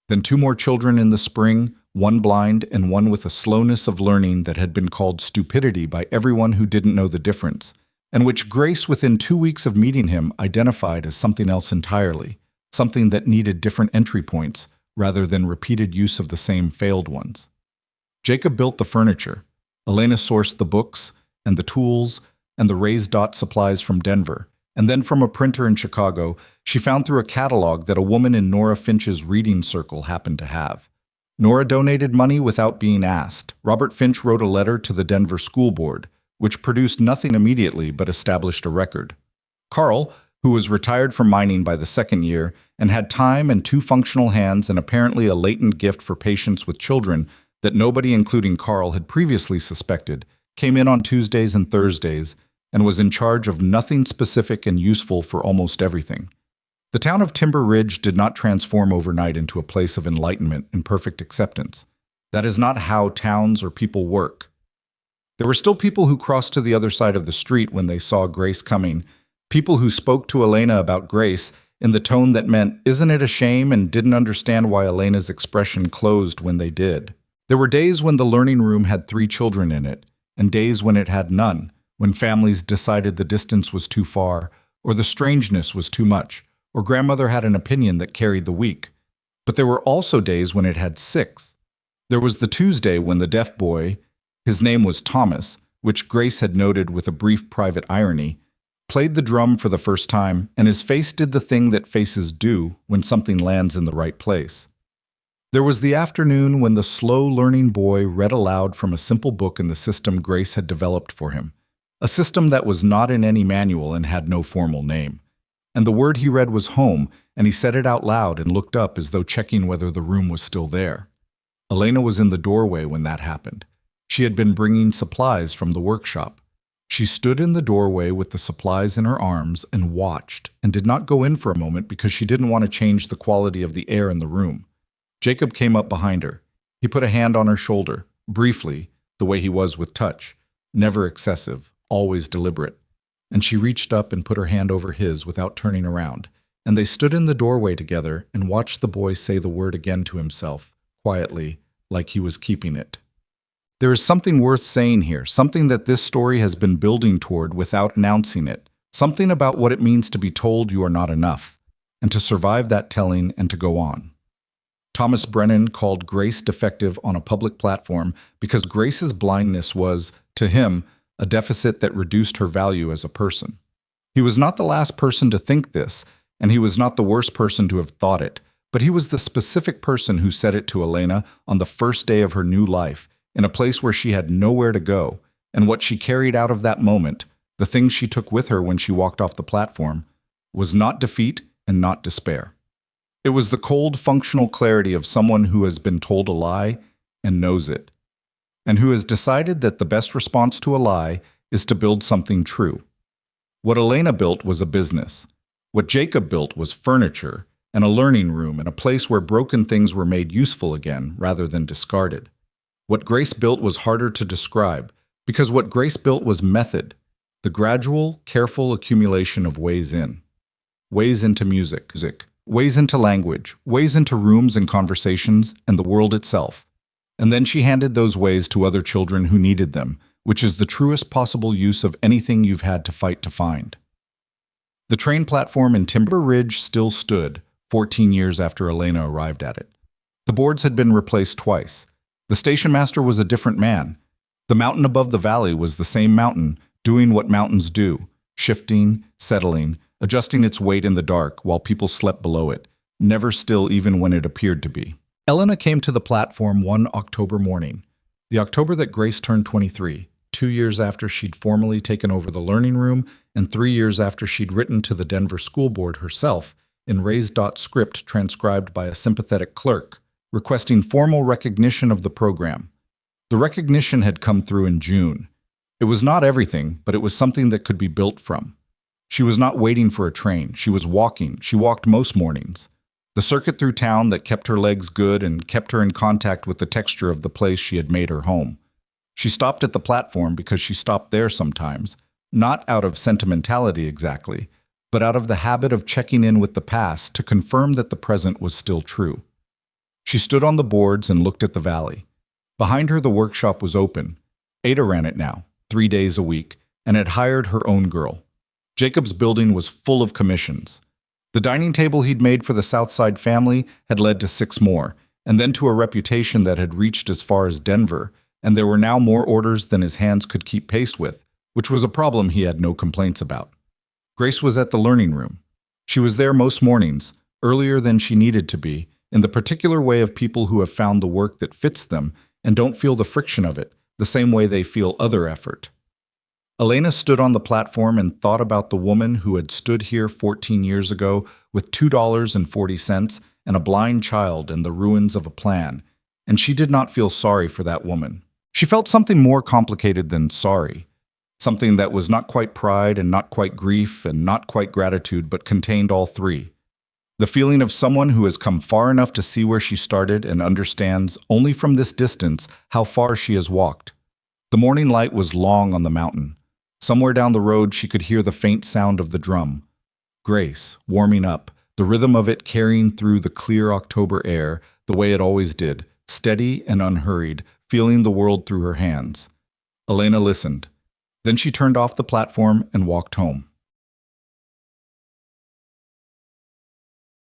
Then two more children in the spring, one blind and one with a slowness of learning that had been called stupidity by everyone who didn't know the difference, and which Grace, within 2 weeks of meeting him, identified as something else entirely, something that needed different entry points rather than repeated use of the same failed ones. Jacob built the furniture. Elena sourced the books and the tools and the raised dot supplies from Denver, and then from a printer in Chicago, she found through a catalog that a woman in Nora Finch's reading circle happened to have. Nora donated money without being asked. Robert Finch wrote a letter to the Denver School Board, which produced nothing immediately but established a record. Carl, who was retired from mining by the second year and had time and 2 functional hands and apparently a latent gift for patience with children that nobody, including Carl, had previously suspected, came in on Tuesdays and Thursdays and was in charge of nothing specific and useful for almost everything. The town of Timber Ridge did not transform overnight into a place of enlightenment and perfect acceptance. That is not how towns or people work. There were still people who crossed to the other side of the street when they saw Grace coming, people who spoke to Elena about Grace in the tone that meant, "Isn't it a shame?" and didn't understand why Elena's expression closed when they did. There were days when the learning room had 3 children in it, and days when it had none, when families decided the distance was too far, or the strangeness was too much, or grandmother had an opinion that carried the week. But there were also days when it had 6. There was the Tuesday when the deaf boy, his name was Thomas, which Grace had noted with a brief private irony, played the drum for the first time, and his face did the thing that faces do when something lands in the right place. There was the afternoon when the slow-learning boy read aloud from a simple book in the system Grace had developed for him, a system that was not in any manual and had no formal name. And the word he read was home, and he said it out loud and looked up as though checking whether the room was still there. Elena was in the doorway when that happened. She had been bringing supplies from the workshop. She stood in the doorway with the supplies in her arms and watched, and did not go in for a moment because she didn't want to change the quality of the air in the room. Jacob came up behind her. He put a hand on her shoulder, briefly, the way he was with touch, never excessive, always deliberate. And she reached up and put her hand over his without turning around, and they stood in the doorway together and watched the boy say the word again to himself, quietly, like he was keeping it. There is something worth saying here, something that this story has been building toward without announcing it, something about what it means to be told you are not enough, and to survive that telling and to go on. Thomas Brennan called Grace defective on a public platform because Grace's blindness was, to him, a deficit that reduced her value as a person. He was not the last person to think this, and he was not the worst person to have thought it, but he was the specific person who said it to Elena on the first day of her new life, in a place where she had nowhere to go, and what she carried out of that moment, the thing she took with her when she walked off the platform, was not defeat and not despair. It was the cold, functional clarity of someone who has been told a lie and knows it, and who has decided that the best response to a lie is to build something true. What Elena built was a business. What Jacob built was furniture and a learning room and a place where broken things were made useful again rather than discarded. What Grace built was harder to describe, because what Grace built was method, the gradual, careful accumulation of ways in. Ways into music, ways into language, ways into rooms and conversations and the world itself. And then she handed those ways to other children who needed them, which is the truest possible use of anything you've had to fight to find. The train platform in Timber Ridge still stood, 14 years after Elena arrived at it. The boards had been replaced twice. The station master was a different man. The mountain above the valley was the same mountain, doing what mountains do, shifting, settling, adjusting its weight in the dark while people slept below it, never still even when it appeared to be. Elena came to the platform one October morning, the October that Grace turned 23, 2 years after she'd formally taken over the learning room and 3 years after she'd written to the Denver School Board herself in raised dot script transcribed by a sympathetic clerk, requesting formal recognition of the program. The recognition had come through in June. It was not everything, but it was something that could be built from. She was not waiting for a train. She was walking. She walked most mornings. The circuit through town that kept her legs good and kept her in contact with the texture of the place she had made her home. She stopped at the platform because she stopped there sometimes, not out of sentimentality exactly, but out of the habit of checking in with the past to confirm that the present was still true. She stood on the boards and looked at the valley. Behind her, the workshop was open. Ada ran it now, 3 days a week, and had hired her own girl. Jacob's building was full of commissions. The dining table he'd made for the Southside family had led to 6 more, and then to a reputation that had reached as far as Denver, and there were now more orders than his hands could keep pace with, which was a problem he had no complaints about. Grace was at the learning room. She was there most mornings, earlier than she needed to be, in the particular way of people who have found the work that fits them and don't feel the friction of it, the same way they feel other effort. Elena stood on the platform and thought about the woman who had stood here 14 years ago with $2.40 and a blind child and the ruins of a plan, and she did not feel sorry for that woman. She felt something more complicated than sorry, something that was not quite pride and not quite grief and not quite gratitude, but contained all three. The feeling of someone who has come far enough to see where she started and understands, only from this distance, how far she has walked. The morning light was long on the mountain. Somewhere down the road she could hear the faint sound of the drum. Grace, warming up, the rhythm of it carrying through the clear October air, the way it always did, steady and unhurried, feeling the world through her hands. Elena listened. Then she turned off the platform and walked home.